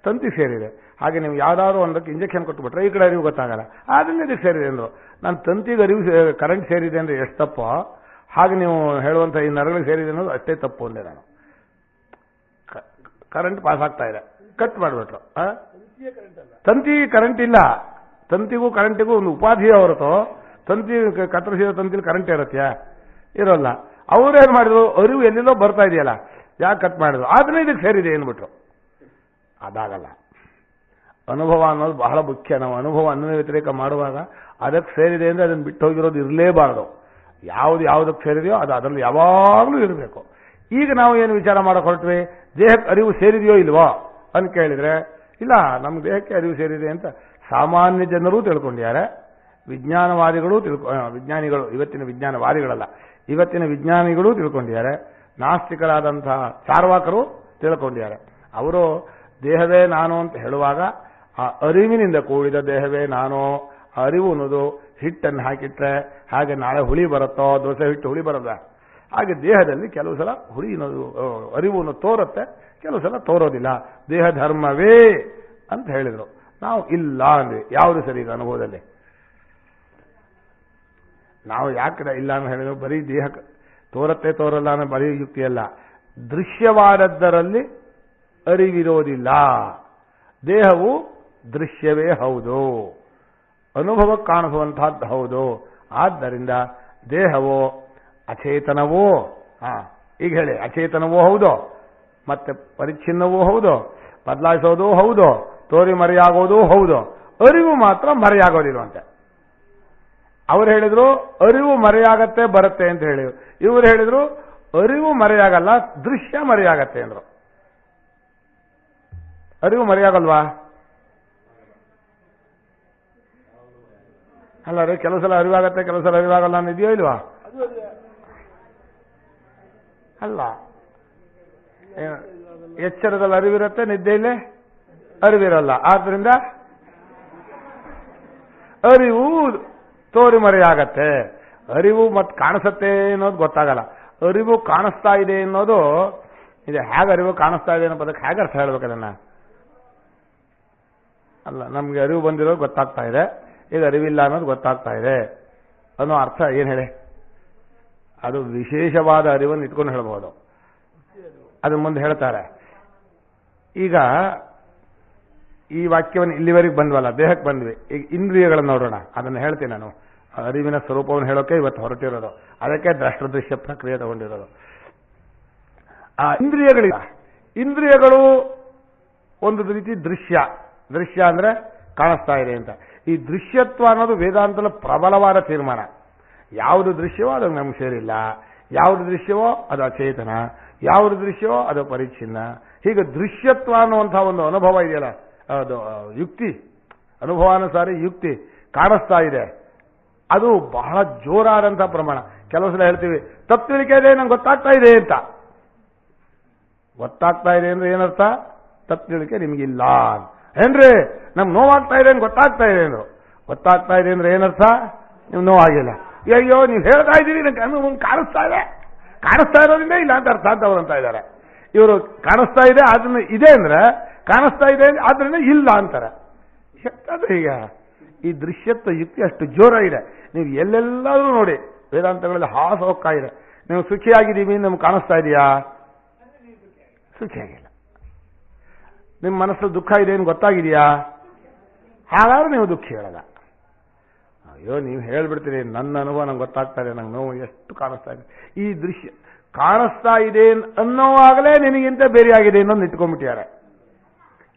ತಂತಿಗೆ ಸೇರಿದೆ. ಹಾಗೆ ನೀವು ಯಾವ್ದಾದ್ರು ಒಂದಕ್ಕೆ ಇಂಜೆಕ್ಷನ್ ಕೊಟ್ಟುಬಿಟ್ರೆ ಈ ಕಡೆ ಅರಿವು ಗೊತ್ತಾಗಲ್ಲ, ಆದ್ರಿಂದ ಇದಕ್ಕೆ ಸೇರಿದೆ ಅಂದ್ರು. ನಾನು ತಂತಿಗೆ ಅರಿವು ಕರೆಂಟ್ ಸೇರಿದೆ ಅಂದ್ರೆ ಎಷ್ಟು ತಪ್ಪು, ಹಾಗೆ ನೀವು ಹೇಳುವಂಥ ಈ ನರಗಳಿಗೆ ಸೇರಿದೆ ಅನ್ನೋದು ಅಷ್ಟೇ ತಪ್ಪು ಅಂದೆ ನಾನು. ಕರೆಂಟ್ ಪಾಸ್ ಆಗ್ತಾ ಇದೆ, ಕಟ್ ಮಾಡಿಬಿಟ್ರು. ತಂತಿ ಕರೆಂಟ್ ಇಲ್ಲ, ತಂತಿಗೂ ಕರೆಂಟಿಗೂ ಒಂದು ಉಪಾಧಿಯ ಹೊರತು ತಂತಿ ಕತ್ತರಿಸಿದ ತಂತಿಲಿ ಕರೆಂಟ್ ಇರತ್ಯಾ? ಇರೋಲ್ಲ. ಅವ್ರೇನ್ ಮಾಡಿದ್ರು, ಅರಿವು ಎಲ್ಲೆಲ್ಲೋ ಬರ್ತಾ ಇದೆಯಲ್ಲ, ಯಾಕೆ ಕಟ್ ಮಾಡಿದ್ರು? ಆದ್ರೆ ಇದಕ್ಕೆ ಸೇರಿದೆ ಏನ್ಬಿಟ್ರು. ಅದಾಗಲ್ಲ. ಅನುಭವ ಅನ್ನೋದು ಬಹಳ ಮುಖ್ಯ. ನಾವು ಅನುಭವ ಅನ್ವಯ ವ್ಯತಿರೇಕ ಮಾಡುವಾಗ ಅದಕ್ಕೆ ಸೇರಿದೆ ಅಂದ್ರೆ ಅದನ್ನು ಬಿಟ್ಟು ಹೋಗಿರೋದು ಇರಲೇಬಾರದು. ಯಾವುದಕ್ಕೆ ಸೇರಿದೆಯೋ ಅದು ಅದರಲ್ಲಿ ಯಾವಾಗಲೂ ಇರಬೇಕು. ಈಗ ನಾವು ಏನು ವಿಚಾರ ಮಾಡಕ್ ಹೊರಟ್ವಿ? ದೇಹಕ್ಕೆ ಅರಿವು ಸೇರಿದೆಯೋ ಇಲ್ವೋ ಅಂತ ಕೇಳಿದ್ರೆ, ಇಲ್ಲ, ನಮ್ಮ ದೇಹಕ್ಕೆ ಅರಿವು ಸೇರಿದೆ ಅಂತ ಸಾಮಾನ್ಯ ಜನರು ತಿಳ್ಕೊಂಡಿದ್ದಾರೆ. ವಿಜ್ಞಾನವಾದಿಗಳು ವಿಜ್ಞಾನಿಗಳು, ಇವತ್ತಿನ ವಿಜ್ಞಾನವಾದಿಗಳಲ್ಲ, ಇವತ್ತಿನ ವಿಜ್ಞಾನಿಗಳು ತಿಳ್ಕೊಂಡಿದ್ದಾರೆ. ನಾಸ್ತಿಕರಾದಂತಹ ಚಾರ್ವಾಕರು ತಿಳ್ಕೊಂಡಿದ್ದಾರೆ. ಅವರು ದೇಹವೇ ನಾನು ಅಂತ ಹೇಳುವಾಗ ಆ ಅರಿವಿನಿಂದ ಕೂಡಿದ ದೇಹವೇ ನಾನು, ಅರಿವು ಅನ್ನೋದು ಹಿಟ್ಟನ್ನು ಹಾಕಿಟ್ರೆ ಹಾಗೆ ನಾಳೆ ಹುಳಿ ಬರುತ್ತೋ, ದೋಸೆ ಹಿಟ್ಟು ಹುಳಿ ಬರೋದ, ಹಾಗೆ ದೇಹದಲ್ಲಿ ಕೆಲವು ಸಲ ಹುಳಿ ಅರಿವನ್ನು ತೋರುತ್ತೆ, ಕೆಲವು ಸಲ ತೋರೋದಿಲ್ಲ. ದೇಹ ಧರ್ಮವೇ ಅಂತ ಹೇಳಿದರು. ನಾವು ಇಲ್ಲ ಅಂದ್ವಿ. ಯಾವುದು ಸರಿ ಈಗ ಅನುಭವದಲ್ಲಿ? ನಾವು ಯಾಕೆ ಇಲ್ಲ ಅಂತ ಹೇಳಿದ್ರು? ಬರೀ ದೇಹ ತೋರತ್ತೆ ತೋರಲ್ಲ ಅನ್ನೋ ಬರೀ ಯುಕ್ತಿಯಲ್ಲ. ದೃಶ್ಯವಾದದ್ದರಲ್ಲಿ ಅರಿವಿರೋದಿಲ್ಲ. ದೇಹವು ದೃಶ್ಯವೇ ಹೌದು, ಅನುಭವಕ್ಕೆ ಕಾಣಿಸುವಂತಹದ್ದು ಹೌದು. ಆದ್ದರಿಂದ ದೇಹವೋ ಅಚೇತನವೋ, ಈಗ ಹೇಳಿ, ಅಚೇತನವೂ ಹೌದು, ಮತ್ತೆ ಪರಿಚ್ಛಿನ್ನವೂ ಹೌದು, ಬದಲಾಯಿಸೋದು ಹೌದು, ತೋರಿ ಮರೆಯಾಗೋದು ಹೌದು. ಅರಿವು ಮಾತ್ರ ಮರೆಯಾಗೋದಿಲ್ವಂತೆ. ಅವ್ರು ಹೇಳಿದ್ರು ಅರಿವು ಮರೆಯಾಗತ್ತೆ ಬರುತ್ತೆ ಅಂತ ಹೇಳಿದ್ರು. ಇವರು ಹೇಳಿದ್ರು ಅರಿವು ಮರೆಯಾಗಲ್ಲ, ದೃಶ್ಯ ಮರೆಯಾಗತ್ತೆ ಅಂದ್ರು. ಅರಿವು ಮರೆಯಾಗಲ್ವಾ? ಅಲ್ಲ ರೀ, ಕೆಲವು ಸಲ ಅರಿವಾಗತ್ತೆ, ಕೆಲವು ಸಲ ಅರಿವಾಗಲ್ಲ ಅನ್ನಿದೆಯೋ ಇಲ್ವಾ? ಅಲ್ಲ, ಎಚ್ಚರದಲ್ಲಿ ಅರಿವಿರುತ್ತೆ, ನಿದ್ದೆಯಲ್ಲೇ ಅರಿವಿರಲ್ಲ. ಆದ್ರಿಂದ ಅರಿವು ತೋರಿ ಮರೆಯಾಗತ್ತೆ. ಅರಿವು ಮತ್ತೆ ಕಾಣಿಸುತ್ತೆ ಅನ್ನೋದು ಗೊತ್ತಾಗಲ್ಲ. ಅರಿವು ಕಾಣಿಸ್ತಾ ಇದೆ ಅನ್ನೋದು ಇದೆ. ಹೇಗೆ ಅರಿವು ಕಾಣಿಸ್ತಾ ಇದೆ ಅನ್ನೋ ಪದಕ್ಕೆ ಹೇಗೆ ಅರ್ಥ ಹೇಳ್ಬೇಕು ಅದನ್ನ? ಅಲ್ಲ, ನಮ್ಗೆ ಅರಿವು ಬಂದಿರೋದು ಗೊತ್ತಾಗ್ತಾ ಇದೆ, ಈಗ ಅರಿವಿಲ್ಲ ಅನ್ನೋದು ಗೊತ್ತಾಗ್ತಾ ಇದೆ ಅನ್ನೋ ಅರ್ಥ ಏನು ಹೇಳಿ? ಅದು ವಿಶೇಷವಾದ ಅರಿವನ್ನು ಇಟ್ಕೊಂಡು ಹೇಳ್ಬೋದು. ಅದು ಮುಂದೆ ಹೇಳ್ತಾರೆ. ಈಗ ಈ ವಾಕ್ಯವನ್ನು ಇಲ್ಲಿವರೆಗೆ ಬಂದ್ವಲ್ಲ, ದೇಹಕ್ಕೆ ಬಂದ್ವಿ. ಈಗ ಇಂದ್ರಿಯಗಳನ್ನು ನೋಡೋಣ. ಅದನ್ನು ಹೇಳ್ತೀನಿ ನಾನು. ಅರಿವಿನ ಸ್ವರೂಪವನ್ನು ಹೇಳೋಕೆ ಇವತ್ತು ಹೊರಟಿರೋದು. ಅದಕ್ಕೆ ದೃಶ್ಯ ಪ್ರಕ್ರಿಯೆ ತಗೊಂಡಿರೋದು. ಆ ಇಂದ್ರಿಯಗಳು ಒಂದು ರೀತಿ ದೃಶ್ಯ ಅಂದ್ರೆ ಕಾಣಿಸ್ತಾ ಇದೆ ಅಂತ. ಈ ದೃಶ್ಯತ್ವ ಅನ್ನೋದು ವೇದಾಂತದ ಪ್ರಬಲವಾದ ತೀರ್ಮಾನ. ಯಾವುದು ದೃಶ್ಯವೋ ಅದು ನಮ್ಗೆ ಸೇರಿಲ್ಲ, ಯಾವುದು ದೃಶ್ಯವೋ ಅದು ಅಚೇತನ, ಯಾವುದು ದೃಶ್ಯವೋ ಅದು ಪರಿಚ್ಛಿನ್ನ. ಹೀಗೆ ದೃಶ್ಯತ್ವ ಅನ್ನುವಂತಹ ಒಂದು ಅನುಭವ ಇದೆಯಲ್ಲ, ಅದು ಯುಕ್ತಿ, ಅನುಭವಾನುಸಾರಿ ಯುಕ್ತಿ ಕಾಣಿಸ್ತಾ ಇದೆ. ಅದು ಬಹಳ ಜೋರಾದಂತಹ ಪ್ರಮಾಣ. ಕೆಲವು ಸಲ ಹೇಳ್ತೀವಿ ತಪ್ಪು ತಿಳಿಕೆ ಇದೆ, ನಂಗೆ ಗೊತ್ತಾಗ್ತಾ ಇದೆ ಅಂತ. ಗೊತ್ತಾಗ್ತಾ ಇದೆ ಅಂದ್ರೆ ಏನರ್ಥ? ತಪ್ಪು ತಿಳಿಕೆ ನಿಮ್ಗಿಲ್ಲ ಏನ್ರಿ? ನಮ್ಗೆ ನೋವಾಗ್ತಾ ಇದೆ ಅಂತ ಗೊತ್ತಾಗ್ತಾ ಇದೆ ಅಂದ್ರು. ಗೊತ್ತಾಗ್ತಾ ಇದೆ ಅಂದ್ರೆ ಏನರ್ಥ? ನೀವು ನೋವಾಗಿಲ್ಲ. ಅಯ್ಯೋ ನೀವು ಹೇಳ್ತಾ ಇದ್ದೀರಿ, ನಂಗೆ ಕಾಣಿಸ್ತಾ ಇರೋದ್ರಿಂದ ಇಲ್ಲ ಅಂತ ಅರ್ಥ ಅಂತ ಅವ್ರು ಅಂತ ಇದ್ದಾರೆ. ಇವರು ಕಾಣಿಸ್ತಾ ಇದೆ ಅದನ್ನ ಇದೆ ಅಂದ್ರೆ ಕಾಣಿಸ್ತಾ ಇದೆ ಆದ್ರಿಂದ ಇಲ್ಲ ಅಂತಾರೆ. ಯಾಕಂದ್ರೆ ಈಗ ಈ ದೃಶ್ಯತ್ವ ಯುಕ್ತಿ ಅಷ್ಟು ಜೋರ ಇದೆ. ನೀವು ಎಲ್ಲೆಲ್ಲಾದ್ರೂ ನೋಡಿ ವೇದಾಂತಗಳಲ್ಲಿ ಹಾಸ ಹೋಗ್ತಾ ಇದೆ. ನೀವು ಸುಖಿಯಾಗಿದ್ದೀವಿ, ನಮ್ಗೆ ಕಾಣಿಸ್ತಾ ಇದೆಯಾ? ಸುಖಿಯಾಗಿಲ್ಲ. ನಿಮ್ಮ ಮನಸ್ಸಲ್ಲಿ ದುಃಖ ಇದೆ ಏನು ಗೊತ್ತಾಗಿದೆಯಾ? ಹಾಗಾದ್ರೆ ನೀವು ದುಃಖ ಹೇಳಲ್ಲ. ಅಯ್ಯೋ ನೀವು ಹೇಳ್ಬಿಡ್ತೀರಿ, ನನ್ನ ಅನುಭವ ನಂಗೆ ಗೊತ್ತಾಗ್ತಾ ಇದೆ, ನಂಗೆ ನೋವು ಎಷ್ಟು ಕಾಣಿಸ್ತಾ ಇದೆ. ಈ ದೃಶ್ಯ ಕಾಣಿಸ್ತಾ ಇದೆ ಅನ್ನೋವಾಗಲೇ ನಿನಗಿಂತ ಬೇರೆ ಆಗಿದೆ ಇನ್ನೊಂದು ಇಟ್ಕೊಂಡ್ಬಿಟ್ಟಿದ್ದಾರೆ.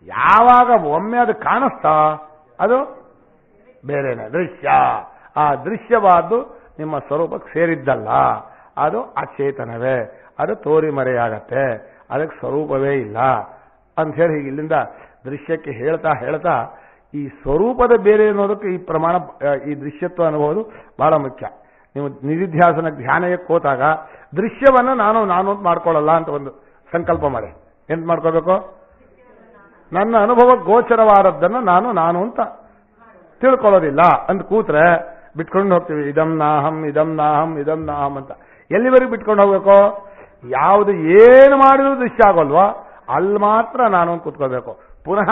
ಯಾವಾಗ ಒಮ್ಮೆ ಅದು ಕಾಣಿಸ್ತಾ ಅದು ಬೇರೆನೆ ದೃಶ್ಯ. ಆ ದೃಶ್ಯವಾದ್ದು ನಿಮ್ಮ ಸ್ವರೂಪಕ್ಕೆ ಸೇರಿದ್ದಲ್ಲ, ಅದು ಅಚೇತನವೇ, ಅದು ತೋರಿ ಮರೆಯಾಗತ್ತೆ, ಅದಕ್ಕೆ ಸ್ವರೂಪವೇ ಇಲ್ಲ ಅಂತ ಹೇಳಿ ಹೀಗೆ ಇಲ್ಲಿಂದ ದೃಶ್ಯಕ್ಕೆ ಹೇಳ್ತಾ ಈ ಸ್ವರೂಪದ ಬೇರೆ ಅನ್ನೋದಕ್ಕೆ ಈ ಪ್ರಮಾಣ, ಈ ದೃಶ್ಯತ್ವ ಅನುಭವದು ಬಹಳ ಮುಖ್ಯ. ನೀವು ನಿಧಿಧ್ಯಾಸನ ಧ್ಯಾನಕ್ಕೆ ಹೋದಾಗ ದೃಶ್ಯವನ್ನು ನಾನು ಅಂತ ಮಾಡ್ಕೊಳ್ಳಲ್ಲ ಅಂತ ಒಂದು ಸಂಕಲ್ಪ ಮಾಡಿ. ಎಂತ ಮಾಡ್ಕೋಬೇಕು? ನನ್ನ ಅನುಭವ ಗೋಚರವಾದದ್ದನ್ನು ನಾನು ಅಂತ ತಿಳ್ಕೊಳ್ಳೋದಿಲ್ಲ ಅಂತ ಕೂತ್ರೆ ಬಿಟ್ಕೊಂಡು ಹೋಗ್ತೀವಿ. ಇದಂ ನಾಹಂ ಅಂತ. ಎಲ್ಲಿವರೆಗೂ ಬಿಟ್ಕೊಂಡು ಹೋಗ್ಬೇಕು? ಯಾವುದು ಏನು ಮಾಡಿದ್ರು ದೃಶ್ಯ ಆಗೋಲ್ವೋ ಅಲ್ಲಿ ಮಾತ್ರ ನಾನು ಅಂತ ಕೂತ್ಕೋಬೇಕು. ಪುನಃ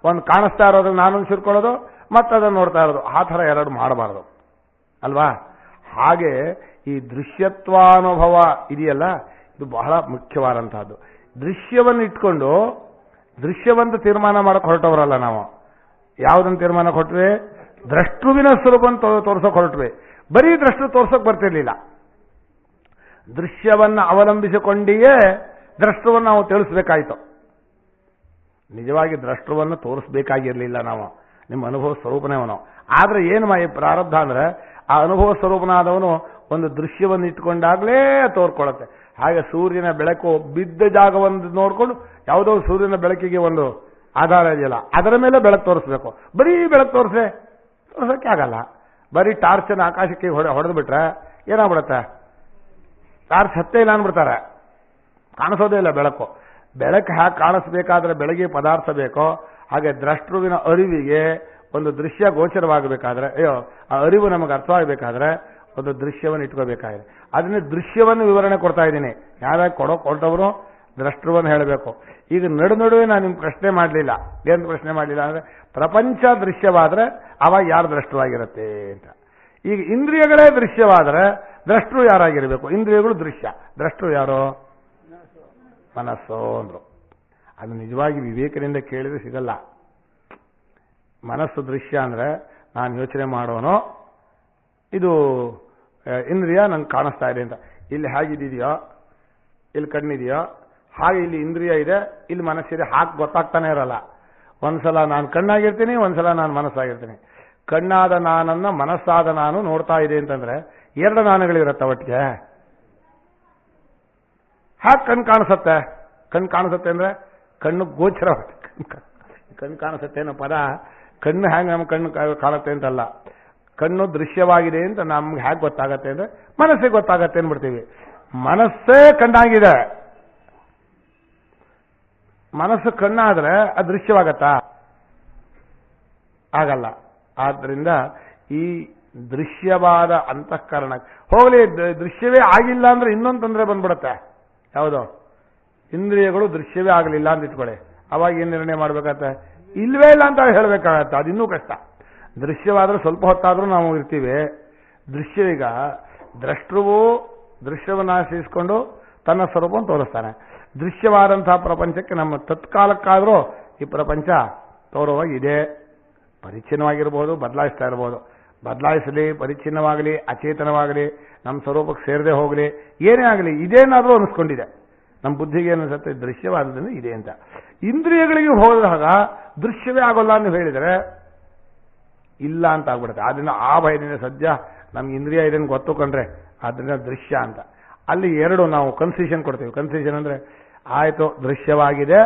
ಒಂದು ಕಾಣಿಸ್ತಾ ಇರೋದು ನಾನು ಸೇರ್ಕೊಳ್ಳೋದು, ಮತ್ತದನ್ನು ನೋಡ್ತಾ ಇರೋದು, ಆ ಥರ ಎರಡು ಮಾಡಬಾರ್ದು ಅಲ್ವಾ? ಹಾಗೆ ಈ ದೃಶ್ಯತ್ವಾನುಭವ ಇದೆಯಲ್ಲ, ಇದು ಬಹಳ ಮುಖ್ಯವಾದಂತಹದ್ದು. ದೃಶ್ಯವನ್ನು ಇಟ್ಕೊಂಡು ದೃಶ್ಯವಂತ ತೀರ್ಮಾನ ಮಾಡಕ್ಕೆ ಹೊರಟವರಲ್ಲ ನಾವು. ಯಾವುದನ್ನು ತೀರ್ಮಾನ ಕೊಟ್ವಿ? ದ್ರಷ್ಟುವಿನ ಸ್ವರೂಪವನ್ನು ತೋರ್ಸೋಕೆ ಹೊರಟ್ವಿ. ಬರೀ ದ್ರಷ್ಟು ತೋರ್ಸೋಕೆ ಬರ್ತಿರ್ಲಿಲ್ಲ. ದೃಶ್ಯವನ್ನು ಅವಲಂಬಿಸಿಕೊಂಡಿಯೇ ದ್ರಷ್ಟುವನ್ನು ನಾವು ತಿಳಿಸ್ಬೇಕಾಯ್ತು. ನಿಜವಾಗಿ ದ್ರಷ್ಟುವನ್ನು ತೋರಿಸ್ಬೇಕಾಗಿರ್ಲಿಲ್ಲ ನಾವು. ನಿಮ್ಮ ಅನುಭವ ಸ್ವರೂಪನೇವನು. ಆದ್ರೆ ಏನು ಪ್ರಾರಬ್ಧ ಅಂದ್ರೆ ಆ ಅನುಭವ ಸ್ವರೂಪನಾದವನು ಒಂದು ದೃಶ್ಯವನ್ನು ಇಟ್ಕೊಂಡಾಗಲೇ ತೋರ್ಕೊಳ್ಳುತ್ತೆ. ಹಾಗೆ ಸೂರ್ಯನ ಬೆಳಕು ಬಿದ್ದ ಜಾಗವನ್ನು ನೋಡ್ಕೊಂಡು ಯಾವುದೋ ಸೂರ್ಯನ ಬೆಳಕಿಗೆ ಒಂದು ಆಧಾರ ಇದೆಯಲ್ಲ, ಅದರ ಮೇಲೆ ಬೆಳಕು ತೋರಿಸ್ಬೇಕು. ಬರೀ ಬೆಳಕು ತೋರ್ಸೋಕ್ಕೆ ಆಗಲ್ಲ. ಬರೀ ಟಾರ್ಚನ್ನು ಆಕಾಶಕ್ಕೆ ಹೊಡೆದು ಬಿಟ್ರೆ ಏನಾಗ್ಬಿಡುತ್ತೆ? ಟಾರ್ಚ್ ಹತ್ತೇ ಇಲ್ಲ ಅಂದ್ಬಿಡ್ತಾರೆ, ಕಾಣಿಸೋದೇ ಇಲ್ಲ ಬೆಳಕು. ಬೆಳಕು ಹ್ಯಾಕೆ ಕಾಣಿಸ್ಬೇಕಾದ್ರೆ ಬೆಳಗ್ಗೆ ಪದಾರ್ಥ ಬೇಕೋ ಹಾಗೆ ದ್ರಷ್ಟುವಿನ ಅರಿವಿಗೆ ಒಂದು ದೃಶ್ಯ ಗೋಚರವಾಗಬೇಕಾದ್ರೆ, ಆ ಅರಿವು ನಮಗೆ ಅರ್ಥವಾಗಬೇಕಾದ್ರೆ ಒಂದು ದೃಶ್ಯವನ್ನು ಇಟ್ಕೋಬೇಕಾಗಿದೆ. ಅದನ್ನೇ ದೃಶ್ಯವನ್ನು ವಿವರಣೆ ಕೊಡ್ತಾ ಇದ್ದೀನಿ. ಯಾವ್ಯಾವ ಕೊಟ್ಟವರು ದ್ರಷ್ಟೃವನ್ನು ಹೇಳಬೇಕು. ಈಗ ನಡುವೆ ನಾನು ನಿಮ್ಗೆ ಪ್ರಶ್ನೆ ಮಾಡಲಿಲ್ಲ. ಏನು ಪ್ರಶ್ನೆ ಮಾಡಲಿಲ್ಲ ಅಂದ್ರೆ, ಪ್ರಪಂಚ ದೃಶ್ಯವಾದ್ರೆ ಅವಾಗ ಯಾರು ದ್ರಷ್ಟವಾಗಿರುತ್ತೆ ಅಂತ. ಈಗ ಇಂದ್ರಿಯಗಳೇ ದೃಶ್ಯವಾದ್ರೆ ದ್ರಷ್ಟೃ ಯಾರಾಗಿರಬೇಕು? ಇಂದ್ರಿಯಗಳು ದೃಶ್ಯ, ದ್ರಷ್ಟೃ ಯಾರು? ಮನಸ್ಸು ಅಂದ್ರು. ಅದು ನಿಜವಾಗಿ ವಿವೇಕದಿಂದ ಕೇಳಿದ್ರೆ ಸಿಗಲ್ಲ. ಮನಸ್ಸು ದೃಶ್ಯ ಅಂದ್ರೆ ನಾನು ಯೋಚನೆ ಮಾಡೋನು, ಇದು ಇಂದ್ರಿಯ ನಂಗೆ ಕಾಣಿಸ್ತಾ ಇದೆ ಅಂತ. ಇಲ್ಲಿ ಹೇಗಿದೆಯೋ, ಇಲ್ಲಿ ಕಣ್ಣಿದೆಯೋ ಹಾಗೆ ಇಲ್ಲಿ ಇಂದ್ರಿಯ ಇದೆ, ಇಲ್ಲಿ ಮನಸ್ಸಿದೆ, ಹಾಗೆ ಗೊತ್ತಾಗ್ತಾನೆ ಇರಲ್ಲ. ಒಂದ್ಸಲ ನಾನು ಕಣ್ಣಾಗಿರ್ತೀನಿ, ಒಂದ್ಸಲ ನಾನು ಮನಸ್ಸಾಗಿರ್ತೀನಿ. ಕಣ್ಣಾದ ನಾನನ್ನ ಮನಸ್ಸಾದ ನಾನು ನೋಡ್ತಾ ಇದೆ ಅಂತಂದ್ರೆ ಎರಡು ನಾನುಗಳಿರತ್ತೆ ಒಟ್ಟಿಗೆ. ಹಾಗೆ ಕಣ್ಣು ಕಾಣಿಸುತ್ತೆ. ಕಣ್ಣು ಕಾಣಿಸುತ್ತೆ ಅಂದ್ರೆ ಕಣ್ಣು ಗೋಚರ. ಕಣ್ಣು ಕಾಣಿಸುತ್ತೆ ಅನ್ನೋ ಪದ ಕಣ್ಣು ಹ್ಯಾಂಗ ನಮ್ಮ ಕಣ್ಣು ಕಾಣುತ್ತೆ ಅಂತಲ್ಲ. ಕಣ್ಣು ದೃಶ್ಯವಾಗಿದೆ ಅಂತ ನಮ್ಗೆ ಹೇಗೆ ಗೊತ್ತಾಗತ್ತೆ ಅಂದ್ರೆ ಮನಸ್ಸಿಗೆ ಗೊತ್ತಾಗತ್ತೆ ಅಂದ್ಬಿಡ್ತೀವಿ. ಮನಸ್ಸೇ ಕಣ್ಣಾಗಿದೆ. ಮನಸ್ಸು ಕಣ್ಣಾದ್ರೆ ಅದು ದೃಶ್ಯವಾಗತ್ತಾ? ಆಗಲ್ಲ. ಆದ್ರಿಂದ ಈ ದೃಶ್ಯವಾದ ಅಂತಃಕರಣ ಹೋಗಲಿ, ದೃಶ್ಯವೇ ಆಗಿಲ್ಲ ಅಂದ್ರೆ ಇನ್ನೊಂದು ತೊಂದರೆ ಬಂದ್ಬಿಡುತ್ತೆ. ಯಾವುದು? ಇಂದ್ರಿಯಗಳು ದೃಶ್ಯವೇ ಆಗಲಿಲ್ಲ ಅಂತ ಇಟ್ಕೊಳ್ಳಿ. ಅವಾಗ ಏನ್ ನಿರ್ಣಯ ಮಾಡ್ಬೇಕಾಗತ್ತೆ? ಇಲ್ವೇ ಇಲ್ಲ ಅಂತ ಹೇಳ್ಬೇಕಾಗತ್ತೆ. ಅದು ಇನ್ನೂ ಕಷ್ಟ. ದೃಶ್ಯವಾದ್ರೆ ಸ್ವಲ್ಪ ಹೊತ್ತಾದ್ರೂ ನಾವು ಇರ್ತೀವಿ. ದೃಶ್ಯವೀಗ ದ್ರಷ್ಟೃವು ದೃಶ್ಯವನ್ನು ಆಶ್ರಯಿಸಿಕೊಂಡು ತನ್ನ ಸ್ವರೂಪವನ್ನು ತೋರಿಸ್ತಾನೆ. ದೃಶ್ಯವಾದಂತಹ ಪ್ರಪಂಚಕ್ಕೆ ನಮ್ಮ ತತ್ಕಾಲಕ್ಕಾದರೂ ಈ ಪ್ರಪಂಚ ತೋರುವಾಗಿದೆ. ಪರಿಚ್ಛಿನ್ನವಾಗಿರ್ಬೋದು, ಬದಲಾಯಿಸ್ತಾ ಇರ್ಬೋದು. ಬದಲಾಯಿಸಲಿ, ಪರಿಚ್ಛಿನ್ನವಾಗಲಿ, ಅಚೇತನವಾಗಲಿ, ನಮ್ಮ ಸ್ವರೂಪಕ್ಕೆ ಸೇರದೆ ಹೋಗಲಿ, ಏನೇ ಆಗಲಿ, ಇದೇನಾದರೂ ಅನಿಸ್ಕೊಂಡಿದೆ. ನಮ್ಮ ಬುದ್ಧಿಗೆ ಏನಿಸುತ್ತೆ? ದೃಶ್ಯವಾದದ್ದು ಇದೆ ಅಂತ. ಇಂದ್ರಿಯಗಳಿಗೆ ಹೋದಾಗ ದೃಶ್ಯವೇ ಆಗೋಲ್ಲ ಅಂತ ಹೇಳಿದರೆ ಇಲ್ಲ ಅಂತ ಆಗ್ಬಿಡುತ್ತೆ. ಆದ್ರಿಂದ ಆ ಭಯದಿಂದ ಸದ್ಯ ನಮ್ಗೆ ಇಂದ್ರಿಯ ಇದೆ ಗೊತ್ತುಕೊಂಡ್ರೆ ಆದ್ರಿಂದ ದೃಶ್ಯ ಅಂತ. ಅಲ್ಲಿ ಎರಡು ನಾವು ಕನ್ಫ್ಯೂಷನ್ ಕೊಡ್ತೀವಿ. ಕನ್ಫ್ಯೂಷನ್ ಅಂದ್ರೆ ಆಯ್ತು, ದೃಶ್ಯವಾಗಿದೆ,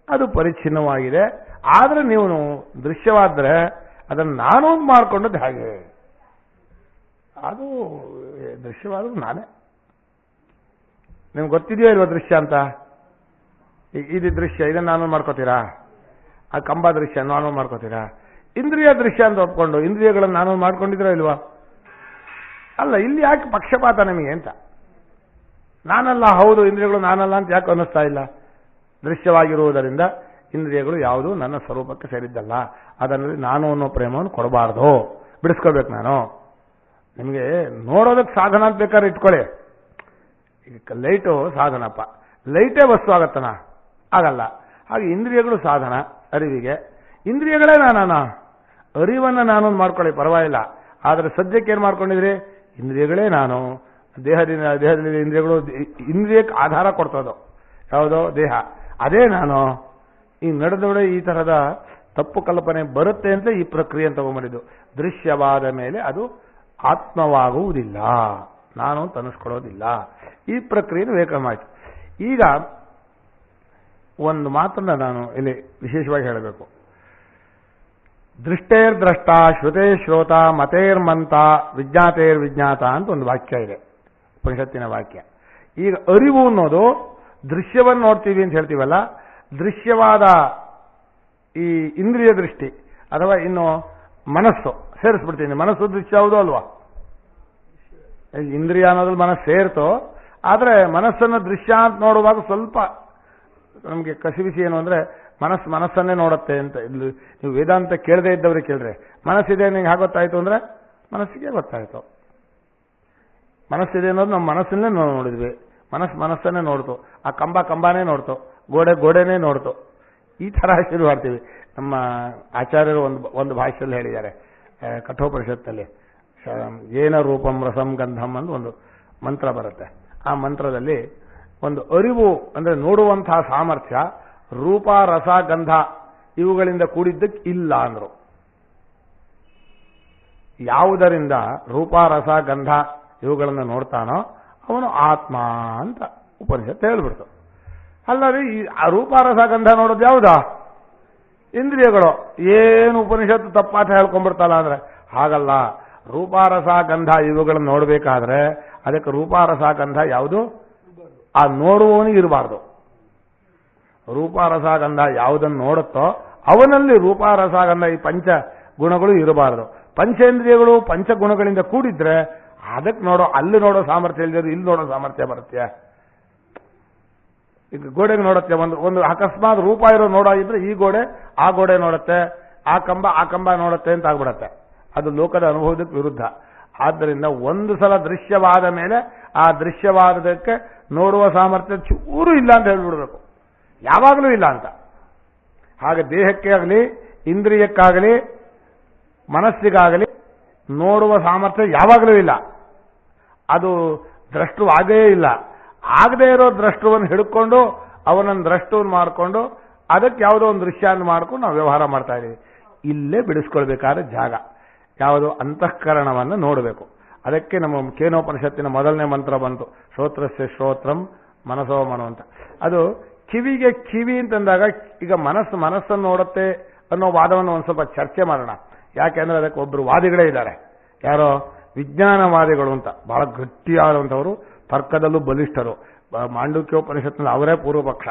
ಅದು ಪರಿಚ್ಛಿನ್ನವಾಗಿದೆ, ಆದ್ರೆ ನೀವು ದೃಶ್ಯವಾದ್ರೆ ಅದನ್ನು ನಾನು ಮಾಡ್ಕೊಂಡದ್ದು ಹಾಗೆ. ಅದು ದೃಶ್ಯವಾದ್ರು ನಾನೇ. ನಿಮ್ಗೆ ಗೊತ್ತಿದೆಯೋ ಇಲ್ವಾ ದೃಶ್ಯ ಅಂತ? ಇದು ದೃಶ್ಯ, ಇದನ್ನು ನಾನು ಮಾಡ್ಕೋತೀರಾ? ಆ ಕಂಬ ದೃಶ್ಯ ನಾನು ಮಾಡ್ಕೋತೀರಾ? ಇಂದ್ರಿಯ ದೃಶ್ಯ ಅಂತ ಒಪ್ಕೊಂಡು ಇಂದ್ರಿಯಗಳನ್ನು ನಾನು ಮಾಡ್ಕೊಂಡಿದ್ರೋ ಇಲ್ವಾ? ಅಲ್ಲ. ಇಲ್ಲಿ ಯಾಕೆ ಪಕ್ಷಪಾತ ನಿಮಗೆ ಅಂತ? ನಾನಲ್ಲ, ಹೌದು ಇಂದ್ರಿಯಗಳು ನಾನಲ್ಲ ಅಂತ ಯಾಕೆ ಅನ್ನಿಸ್ತಾ ಇಲ್ಲ? ದೃಶ್ಯವಾಗಿರುವುದರಿಂದ ಇಂದ್ರಿಯಗಳು ಯಾವುದು ನನ್ನ ಸ್ವರೂಪಕ್ಕೆ ಸೇರಿದ್ದಲ್ಲ. ಅದರಲ್ಲಿ ನಾನು ಅನ್ನೋ ಪ್ರೇಮವನ್ನು ಕೊಡಬಾರ್ದು, ಬಿಡಿಸ್ಕೋಬೇಕು ನಾನು. ನಿಮಗೆ ನೋಡೋದಕ್ಕೆ ಸಾಧನ ಅಂತ ಬೇಕಾದ್ರೆ ಇಟ್ಕೊಳ್ಳಿ. ಈಗ ಲೈಟು ಸಾಧನಪ್ಪ, ಲೈಟೇ ವಸ್ತು ಆಗತ್ತನ? ಆಗಲ್ಲ. ಹಾಗೆ ಇಂದ್ರಿಯಗಳು ಸಾಧನ ಅರಿವಿಗೆ. ಇಂದ್ರಿಯಗಳೇ ನಾನ. ಅರಿವನ್ನು ನಾನೊಂದು ಮಾಡ್ಕೊಳ್ಳಿ, ಪರವಾಗಿಲ್ಲ. ಆದರೆ ಸದ್ಯಕ್ಕೆ ಏನು ಮಾಡ್ಕೊಂಡಿದ್ರಿ? ಇಂದ್ರಿಯಗಳೇ ನಾನು. ದೇಹದಲ್ಲಿ ಇಂದ್ರಿಯಗಳು, ಇಂದ್ರಿಯಕ್ಕೆ ಆಧಾರ ಕೊಡ್ತದೋ ಯಾವುದೋ ದೇಹ, ಅದೇ ನಾನು. ಈ ನಡೆದೊಡೆ ಈ ತರಹದ ತಪ್ಪು ಕಲ್ಪನೆ ಬರುತ್ತೆ ಅಂತ ಈ ಪ್ರಕ್ರಿಯೆ ತಗೊಂಡ್ಬಂದಿದ್ದು. ದೃಶ್ಯವಾದ ಮೇಲೆ ಅದು ಆತ್ಮವಾಗುವುದಿಲ್ಲ, ನಾನು ಅಂತ ಅನಿಸ್ಕೊಳ್ಳೋದಿಲ್ಲ. ಈ ಪ್ರಕ್ರಿಯೆ ವಿವೇಕಮಾಯಿತು. ಈಗ ಒಂದು ಮಾತನ್ನ ನಾನು ಇಲ್ಲಿ ವಿಶೇಷವಾಗಿ ಹೇಳಬೇಕು. ದೃಷ್ಟೇರ್ದ್ರಷ್ಟ, ಶ್ರುತೇ ಶ್ರೋತ, ಮತೇರ್ಮಂತ, ವಿಜ್ಞಾತೇರ್ವಿಜ್ಞಾತ ಅಂತ ಒಂದು ವಾಕ್ಯ ಇದೆ, ಉಪನಿಷತ್ತಿನ ವಾಕ್ಯ. ಈಗ ಅರಿವು ಅನ್ನೋದು ದೃಶ್ಯವನ್ನು ನೋಡ್ತೀವಿ ಅಂತ ಹೇಳ್ತೀವಲ್ಲ, ದೃಶ್ಯವಾದ ಈ ಇಂದ್ರಿಯ ದೃಷ್ಟಿ ಅಥವಾ ಇನ್ನು ಮನಸ್ಸು ಸೇರಿಸ್ಬಿಡ್ತೀನಿ. ಮನಸ್ಸು ದೃಶ್ಯ ಹೌದು ಅಲ್ವಾ? ಇಂದ್ರಿಯ ಅನ್ನೋದ್ರಲ್ಲಿ ಮನಸ್ಸು ಸೇರ್ತೋ. ಆದರೆ ಮನಸ್ಸನ್ನು ದೃಶ್ಯ ಅಂತ ನೋಡುವಾಗ ಸ್ವಲ್ಪ ನಮಗೆ ಕಸಿವಿಸಿ ಏನು ಅಂದ್ರೆ ಮನಸ್ಸನ್ನೇ ನೋಡುತ್ತೆ ಅಂತ. ಇಲ್ಲಿ ನೀವು ವೇದಾಂತ ಕೇಳದೇ ಇದ್ದವ್ರಿಗೆ ಕೇಳ್ರೆ ಮನಸ್ಸಿದೆ ನಿಂಗೆ ಹಾಗೆ ಗೊತ್ತಾಯ್ತು ಅಂದ್ರೆ ಮನಸ್ಸಿಗೆ ಗೊತ್ತಾಯ್ತು. ಮನಸ್ಸಿದೆ ಅನ್ನೋದು ನಮ್ಮ ಮನಸ್ಸನ್ನೇ ನೋಡಿದ್ವಿ. ಮನಸ್ಸನ್ನೇ ನೋಡ್ತು. ಆ ಕಂಬನೇ ನೋಡ್ತು, ಗೋಡೆನೇ ನೋಡ್ತು. ಈ ತರ ಶುರು ಮಾಡ್ತೀವಿ. ನಮ್ಮ ಆಚಾರ್ಯರು ಒಂದು ಭಾಷೆಯಲ್ಲಿ ಹೇಳಿದ್ದಾರೆ, ಕಠೋಪನಿಷತ್ತಲ್ಲಿ ಏನ ರೂಪಂ ರಸಂ ಗಂಧಂ ಅಂತ ಒಂದು ಮಂತ್ರ ಬರುತ್ತೆ. ಆ ಮಂತ್ರದಲ್ಲಿ ಒಂದು ಅರಿವು ಅಂದ್ರೆ ನೋಡುವಂತಹ ಸಾಮರ್ಥ್ಯ ರೂಪ, ರಸ, ಗಂಧ ಇವುಗಳಿಂದ ಕೂಡಿದ್ದಕ್ಕೆ ಇಲ್ಲ ಅಂದ್ರು. ಯಾವುದರಿಂದ ರೂಪ, ರಸ, ಗಂಧ ಇವುಗಳನ್ನು ನೋಡ್ತಾನೋ ಅವನು ಆತ್ಮ ಅಂತ ಉಪನಿಷತ್ತು ಹೇಳ್ಬಿಡ್ತು. ಅಲ್ಲರಿ ಆ ರೂಪ, ರಸ, ಗಂಧ ನೋಡೋದು ಯಾವುದಾ? ಇಂದ್ರಿಯಗಳು. ಏನು ಉಪನಿಷತ್ತು ತಪ್ಪಾತ ಹೇಳ್ಕೊಂಡ್ಬಿಡ್ತಲ್ಲ ಅಂದ್ರೆ ಹಾಗಲ್ಲ. ರೂಪ, ರಸ, ಗಂಧ ಇವುಗಳನ್ನು ನೋಡಬೇಕಾದ್ರೆ ಅದಕ್ಕೆ ರೂಪ, ರಸ, ಗಂಧ ಯಾವುದು? ಆ ನೋಡುವವನಿಗೆ ಇರಬಾರ್ದು. ರೂಪ, ರಸ, ಗಂಧ ಯಾವುದನ್ನು ನೋಡುತ್ತೋ ಅವನಲ್ಲಿ ರೂಪ ರಸ ಗಂಧ ಈ ಪಂಚ ಗುಣಗಳು ಇರಬಾರದು. ಪಂಚೇಂದ್ರಿಯಗಳು ಪಂಚಗುಣಗಳಿಂದ ಕೂಡಿದ್ರೆ ಅದಕ್ಕೆ ಅಲ್ಲಿ ನೋಡೋ ಸಾಮರ್ಥ್ಯ ಇಲ್ಲದೆ ಇಲ್ಲಿ ನೋಡೋ ಸಾಮರ್ಥ್ಯ ಬರುತ್ತೆ. ಈಗ ಗೋಡೆಗೆ ನೋಡುತ್ತೆ, ಒಂದು ಅಕಸ್ಮಾತ್ ರೂಪ ಇರೋ ನೋಡಾಗಿದ್ರೆ ಈ ಗೋಡೆ ಆ ಗೋಡೆ ನೋಡುತ್ತೆ, ಆ ಕಂಬ ನೋಡುತ್ತೆ ಅಂತ ಆಗ್ಬಿಡತ್ತೆ. ಅದು ಲೋಕದ ಅನುಭವಕ್ಕೆ ವಿರುದ್ಧ. ಆದ್ದರಿಂದ ಒಂದು ಸಲ ದೃಶ್ಯವಾದ ಮೇಲೆ ಆ ದೃಶ್ಯವಾದದಕ್ಕೆ ನೋಡುವ ಸಾಮರ್ಥ್ಯ ಚೂರು ಇಲ್ಲ ಅಂತ ಹೇಳ್ಬಿಡ್ಬೇಕು, ಯಾವಾಗಲೂ ಇಲ್ಲ ಅಂತ. ಹಾಗೆ ದೇಹಕ್ಕೆ ಆಗಲಿ ಇಂದ್ರಿಯಕ್ಕಾಗಲಿ ಮನಸ್ಸಿಗಾಗಲಿ ನೋಡುವ ಸಾಮರ್ಥ್ಯ ಯಾವಾಗಲೂ ಇಲ್ಲ. ಅದು ದ್ರಷ್ಟು ಆಗೇ ಇಲ್ಲ. ಆಗದೇ ಇರೋ ದ್ರಷ್ಟುವನ್ನು ಹಿಡ್ಕೊಂಡು ಅವನನ್ನು ದ್ರಷ್ಟುವನ್ನು ಮಾಡಿಕೊಂಡು ಅದಕ್ಕೆ ಯಾವುದೋ ಒಂದು ದೃಶ್ಯ ಮಾಡ್ಕೊಂಡು ನಾವು ವ್ಯವಹಾರ ಮಾಡ್ತಾ ಇದ್ದೀವಿ. ಇಲ್ಲೇ ಬಿಡಿಸ್ಕೊಳ್ಬೇಕಾದ ಜಾಗ ಯಾವುದು? ಅಂತಃಕರಣವನ್ನು ನೋಡಬೇಕು. ಅದಕ್ಕೆ ನಮ್ಮ ಕೇನೋಪನಿಷತ್ತಿನ ಮೊದಲನೇ ಮಂತ್ರ ಬಂತು, ಶ್ರೋತ್ರಸ್ಯ ಶ್ರೋತ್ರಂ ಮನಸೋ ಮನೋ ಅಂತ. ಅದು ಕಿವಿಗೆ ಕಿವಿ ಅಂತಂದಾಗ ಈಗ ಮನಸ್ಸನ್ನು ನೋಡುತ್ತೆ ಅನ್ನೋ ವಾದವನ್ನು ಒಂದು ಸ್ವಲ್ಪ ಚರ್ಚೆ ಮಾಡೋಣ. ಯಾಕೆಂದ್ರೆ ಅದಕ್ಕೆ ಒಬ್ಬರು ವಾದಿಗಳೇ ಇದ್ದಾರೆ. ಯಾರೋ ವಿಜ್ಞಾನವಾದಿಗಳು ಅಂತ, ಬಹಳ ಗಟ್ಟಿಯಾದಂಥವರು, ತರ್ಕದಲ್ಲೂ ಬಲಿಷ್ಠರು. ಮಾಂಡುಕ್ಯೋಪನಿಷತ್ನಲ್ಲಿ ಅವರೇ ಪೂರ್ವ ಪಕ್ಷ.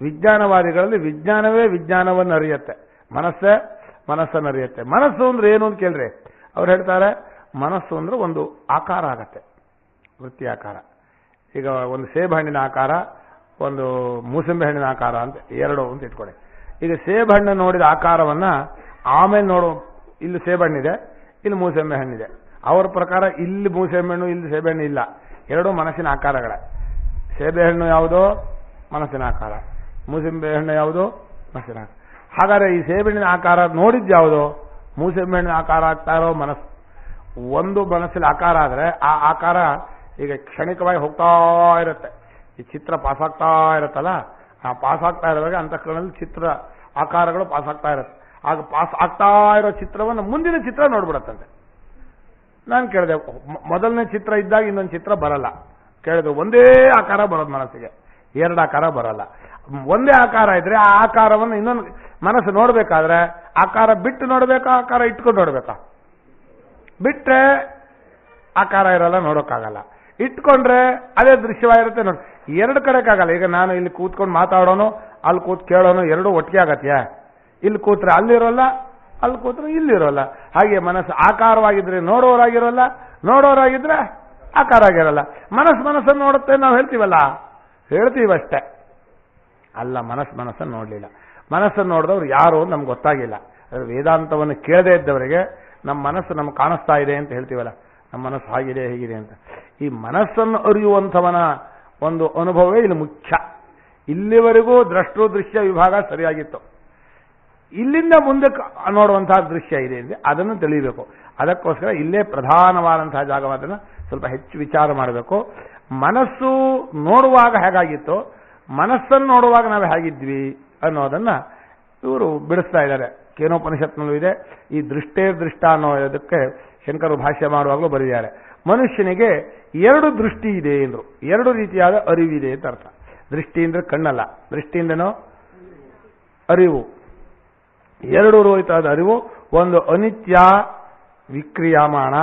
ವಿಜ್ಞಾನವಾದಿಗಳಲ್ಲಿ ವಿಜ್ಞಾನವೇ ವಿಜ್ಞಾನವನ್ನು ಅರಿಯುತ್ತೆ, ಮನಸ್ಸನ್ನು ಅರಿಯುತ್ತೆ. ಮನಸ್ಸು ಅಂದ್ರೆ ಏನು ಅಂತ ಕೇಳ್ರಿ, ಅವ್ರು ಹೇಳ್ತಾರೆ ಮನಸ್ಸು ಅಂದ್ರೆ ಒಂದು ಆಕಾರ ಆಗತ್ತೆ, ವೃತ್ತಿ ಆಕಾರ. ಈಗ ಒಂದು ಸೇಬು ಹಣ್ಣಿನ ಆಕಾರ, ಒಂದು ಮೂಸಂಬಿ ಹಣ್ಣಿನ ಆಕಾರ ಅಂತ ಎರಡು ಅಂತ ಇಟ್ಕೊಳ್ಳಿ. ಈಗ ಸೇಬು ಹಣ್ಣು ನೋಡಿದ ಆಕಾರವನ್ನ ಆಮೇಲೆ ಇಲ್ಲಿ ಸೇಬಣ್ಣಿದೆ, ಇಲ್ಲಿ ಮೂಸಂಬಿ ಹಣ್ಣಿದೆ. ಅವರ ಪ್ರಕಾರ ಇಲ್ಲಿ ಮೂಸಂಬಿ ಹಣ್ಣು, ಇಲ್ಲಿ ಸೇಬೆಹಣ್ಣು ಇಲ್ಲ, ಎರಡೂ ಮನಸ್ಸಿನ ಆಕಾರಗಳೇ. ಸೇಬೆಹಣ್ಣು ಯಾವುದೋ ಮನಸ್ಸಿನ ಆಕಾರ, ಮೂಸಂಬಿ ಹಣ್ಣು ಯಾವುದೋ ಮನಸ್ಸಿನ ಆಕಾರ. ಹಾಗಾದ್ರೆ ಈ ಸೇಬೆಹಣ್ಣಿನ ಆಕಾರ ನೋಡಿದ್ದು ಯಾವುದೋ? ಮೂಸಂಬಿ ಹಣ್ಣಿನ ಆಕಾರ ಆಗ್ತಾ ಇರೋ ಮನಸ್ಸು. ಒಂದು ಮನಸ್ಸಿನ ಆಕಾರ ಆದ್ರೆ ಆ ಆಕಾರ ಈಗ ಕ್ಷಣಿಕವಾಗಿ ಹೋಗ್ತಾ ಇರುತ್ತೆ. ಈ ಚಿತ್ರ ಪಾಸಾಗ್ತಾ ಇರುತ್ತಲ್ಲ, ಆ ಪಾಸಾಗ್ತಾ ಇರುವಾಗ ಅಂತಃಕರಣದಲ್ಲಿ ಚಿತ್ರ ಆಕಾರಗಳು ಪಾಸಾಗ್ತಾ ಇರುತ್ತೆ. ಆಗ ಪಾಸ್ ಆಗ್ತಾ ಇರೋ ಚಿತ್ರವನ್ನು ಮುಂದಿನ ಚಿತ್ರ ನೋಡ್ಬಿಡತ್ತಂತೆ. ನಾನು ಕೇಳಿದೆ, ಮೊದಲನೇ ಚಿತ್ರ ಇದ್ದಾಗ ಇನ್ನೊಂದು ಚಿತ್ರ ಬರಲ್ಲ. ಕೇಳಿದೆ, ಒಂದೇ ಆಕಾರ ಬರೋದು ಮನಸ್ಸಿಗೆ, ಎರಡು ಆಕಾರ ಬರಲ್ಲ. ಒಂದೇ ಆಕಾರ ಇದ್ರೆ ಆ ಆಕಾರವನ್ನು ಇನ್ನೊಂದು ಮನಸ್ಸು ನೋಡ್ಬೇಕಾದ್ರೆ ಆಕಾರ ಬಿಟ್ಟು ನೋಡ್ಬೇಕಾ, ಆಕಾರ ಇಟ್ಕೊಂಡು ನೋಡ್ಬೇಕಾ? ಬಿಟ್ರೆ ಆಕಾರ ಇರಲ್ಲ, ನೋಡೋಕ್ಕಾಗಲ್ಲ. ಇಟ್ಕೊಂಡ್ರೆ ಅದೇ ದೃಶ್ಯವಾಗಿರುತ್ತೆ ನೋಡಿ. ಎರಡು ಕಡೆಕ್ಕಾಗಲ್ಲ. ಈಗ ನಾನು ಇಲ್ಲಿ ಕೂತ್ಕೊಂಡು ಮಾತಾಡೋನು, ಅಲ್ಲಿ ಕೂತ್ ಕೇಳೋನು, ಎರಡೂ ಒಟ್ಟಿಗೆ ಆಗತ್ಯಾ? ಇಲ್ಲಿ ಕೂತ್ರೆ ಅಲ್ಲಿರೋಲ್ಲ, ಅಲ್ಲಿ ಕೂತ್ರೆ ಇಲ್ಲಿರೋಲ್ಲ. ಹಾಗೆ ಮನಸ್ಸು ಆಕಾರವಾಗಿದ್ರೆ ನೋಡೋರಾಗಿರೋಲ್ಲ, ನೋಡೋರಾಗಿದ್ರೆ ಆಕಾರ ಆಗಿರಲ್ಲ. ಮನಸ್ಸನ್ನು ನೋಡುತ್ತೆ ನಾವು ಹೇಳ್ತೀವಷ್ಟೇ. ಅಲ್ಲ, ಮನಸ್ಸನ್ನು ನೋಡಲಿಲ್ಲ. ಮನಸ್ಸನ್ನು ನೋಡಿದವ್ರು ಯಾರು ನಮ್ಗೆ ಗೊತ್ತಾಗಿಲ್ಲ. ವೇದಾಂತವನ್ನು ಕೇಳದೇ ಇದ್ದವರಿಗೆ ನಮ್ಮ ಮನಸ್ಸು ನಮ್ಗೆ ಕಾಣಿಸ್ತಾ ಇದೆ ಅಂತ ಹೇಳ್ತೀವಲ್ಲ, ನಮ್ಮ ಮನಸ್ಸು ಹಾಗಿದೆ ಹೇಗಿದೆ ಅಂತ. ಈ ಮನಸ್ಸನ್ನು ಅರಿಯುವಂಥವನ ಒಂದು ಅನುಭವವೇ ಇಲ್ಲಿ ಮುಖ್ಯ. ಇಲ್ಲಿವರೆಗೂ ದೃಶ್ಯ ವಿಭಾಗ ಸರಿಯಾಗಿತ್ತು. ಇಲ್ಲಿಂದ ಮುಂದೆ ನೋಡುವಂತಹ ದೃಶ್ಯ ಇದೆ ಅಂದರೆ ಅದನ್ನು ತಿಳಿಯಬೇಕು. ಅದಕ್ಕೋಸ್ಕರ ಇಲ್ಲೇ ಪ್ರಧಾನವಾದಂತಹ ಜಾಗವಾದನ್ನು ಸ್ವಲ್ಪ ಹೆಚ್ಚು ವಿಚಾರ ಮಾಡಬೇಕು. ಮನಸ್ಸು ನೋಡುವಾಗ ಹೇಗಾಗಿತ್ತು, ಮನಸ್ಸನ್ನು ನೋಡುವಾಗ ನಾವು ಹೇಗಿದ್ವಿ ಅನ್ನೋದನ್ನ ಇವರು ಬಿಡಿಸ್ತಾ ಇದ್ದಾರೆ. ಕೇನೋಪನಿಷತ್ನಲ್ಲೂ ಇದೆ. ಈ ದೃಷ್ಟ ಅನ್ನೋದಕ್ಕೆ ಶಂಕರರು ಭಾಷ್ಯ ಮಾಡುವಾಗಲೂ ಬರೆದಿದ್ದಾರೆ. ಮನುಷ್ಯನಿಗೆ ಎರಡು ದೃಷ್ಟಿ ಇದೆ ಎಂದ್ರು, ಎರಡು ರೀತಿಯಾದ ಅರಿವಿದೆ ಅಂತ ಅರ್ಥ. ದೃಷ್ಟಿ ಅಂದ್ರೆ ಕಣ್ಣಲ್ಲ, ದೃಷ್ಟಿಯಿಂದನೋ ಅರಿವು. ಎರಡು ರೀತಿಯಾದ ಅರಿವು. ಒಂದು ಅನಿತ್ಯ ವಿಕ್ರಿಯಮಾಣ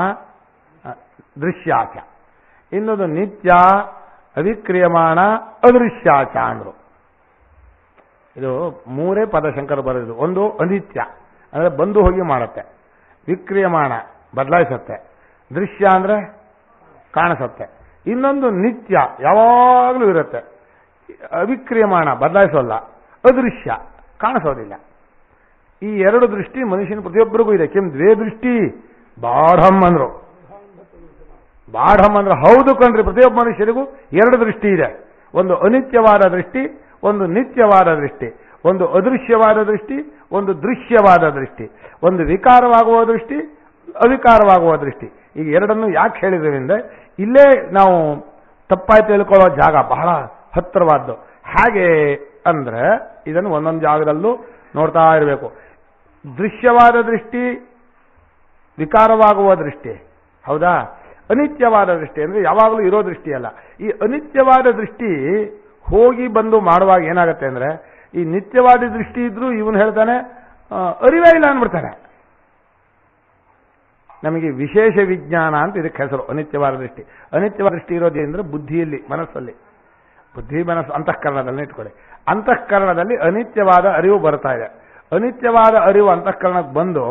ದೃಶ್ಯಾಚ, ಇನ್ನೊಂದು ನಿತ್ಯ ಅವಿಕ್ರಿಯಮಾಣ ಅದೃಶ್ಯಾಚ ಅಂದ್ರು. ಇದು ಮೂರೇ ಪದ ಶಂಕರ ಬರೆದು. ಒಂದು ಅನಿತ್ಯ ಅಂದ್ರೆ ಬಂದು ಹೋಗಿ ಮಾಡುತ್ತೆ, ವಿಕ್ರಿಯಮಾಣ ಬದಲಾಯಿಸುತ್ತೆ, ದೃಶ್ಯ ಅಂದ್ರೆ ಕಾಣಿಸುತ್ತೆ. ಇನ್ನೊಂದು ನಿತ್ಯ ಯಾವಾಗಲೂ ಇರುತ್ತೆ, ಅವಿಕ್ರಿಯಮಾಣ ಬದಲಾಯಿಸೋಲ್ಲ, ಅದೃಶ್ಯ ಕಾಣಿಸೋದಿಲ್ಲ. ಈ ಎರಡು ದೃಷ್ಟಿ ಮನುಷ್ಯನ ಪ್ರತಿಯೊಬ್ಬರಿಗೂ ಇದೆ. ದ್ವೇ ದೃಷ್ಟಿ ಬಾಢಂ ಅಂದ್ರು. ಹೌದು ಕಣ್ರಿ, ಪ್ರತಿಯೊಬ್ಬ ಮನುಷ್ಯರಿಗೂ ಎರಡು ದೃಷ್ಟಿ ಇದೆ. ಒಂದು ಅನಿತ್ಯವಾದ ದೃಷ್ಟಿ, ಒಂದು ನಿತ್ಯವಾದ ದೃಷ್ಟಿ, ಒಂದು ಅದೃಶ್ಯವಾದ ದೃಷ್ಟಿ, ಒಂದು ದೃಶ್ಯವಾದ ದೃಷ್ಟಿ, ಒಂದು ವಿಕಾರವಾಗುವ ದೃಷ್ಟಿ, ಅವಿಕಾರವಾಗುವ ದೃಷ್ಟಿ. ಈಗ ಎರಡನ್ನು ಯಾಕೆ ಹೇಳಿದ್ವಿ ಅಂದ್ರೆ ಇಲ್ಲೇ ನಾವು ತಪ್ಪಾಗಿ ತಿಳ್ಕೊಳ್ಳೋ ಜಾಗ ಬಹಳ ಹತ್ತಿರವಾದ್ದು. ಹಾಗೆ ಅಂದ್ರೆ ಇದನ್ನು ಒಂದೊಂದು ಜಾಗದಲ್ಲೂ ನೋಡ್ತಾ ಇರಬೇಕು. ದೃಶ್ಯವಾದ ದೃಷ್ಟಿ ವಿಕಾರವಾಗುವ ದೃಷ್ಟಿ, ಹೌದಾ? ಅನಿತ್ಯವಾದ ದೃಷ್ಟಿ ಅಂದ್ರೆ ಯಾವಾಗಲೂ ಇರೋ ದೃಷ್ಟಿ ಅಲ್ಲ. ಈ ಅನಿತ್ಯವಾದ ದೃಷ್ಟಿ ಹೋಗಿ ಬಂದು ಮಾಡುವಾಗ ಏನಾಗುತ್ತೆ ಅಂದ್ರೆ, ಈ ನಿತ್ಯವಾದ ದೃಷ್ಟಿ ಇದ್ರೂ ಇವನು ಹೇಳ್ತಾನೆ ಅರಿವೇ ಇಲ್ಲ ಅಂದ್ಬಿಡ್ತಾನೆ. ನಮಗೆ ವಿಶೇಷ ವಿಜ್ಞಾನ ಅಂತ ಇದಕ್ಕೆ ಹೆಸರು, ಅನಿತ್ಯವಾದ ದೃಷ್ಟಿ. ಅನಿತ್ಯವಾದ ದೃಷ್ಟಿ ಇರೋದೇಂದ್ರೆ ಬುದ್ಧಿಯಲ್ಲಿ, ಮನಸ್ಸಲ್ಲಿ. ಬುದ್ಧಿ ಮನಸ್ಸು ಅಂತಃಕರಣದಲ್ಲಿ ಇಟ್ಕೊಳ್ಳಿ. ಅಂತಃಕರಣದಲ್ಲಿ ಅನಿತ್ಯವಾದ ಅರಿವು ಬರ್ತಾ ಇದೆ. ಅನಿತ್ಯವಾದ ಅರಿವು ಅಂತಃಕರಣಕ್ಕೆ ಬಂದು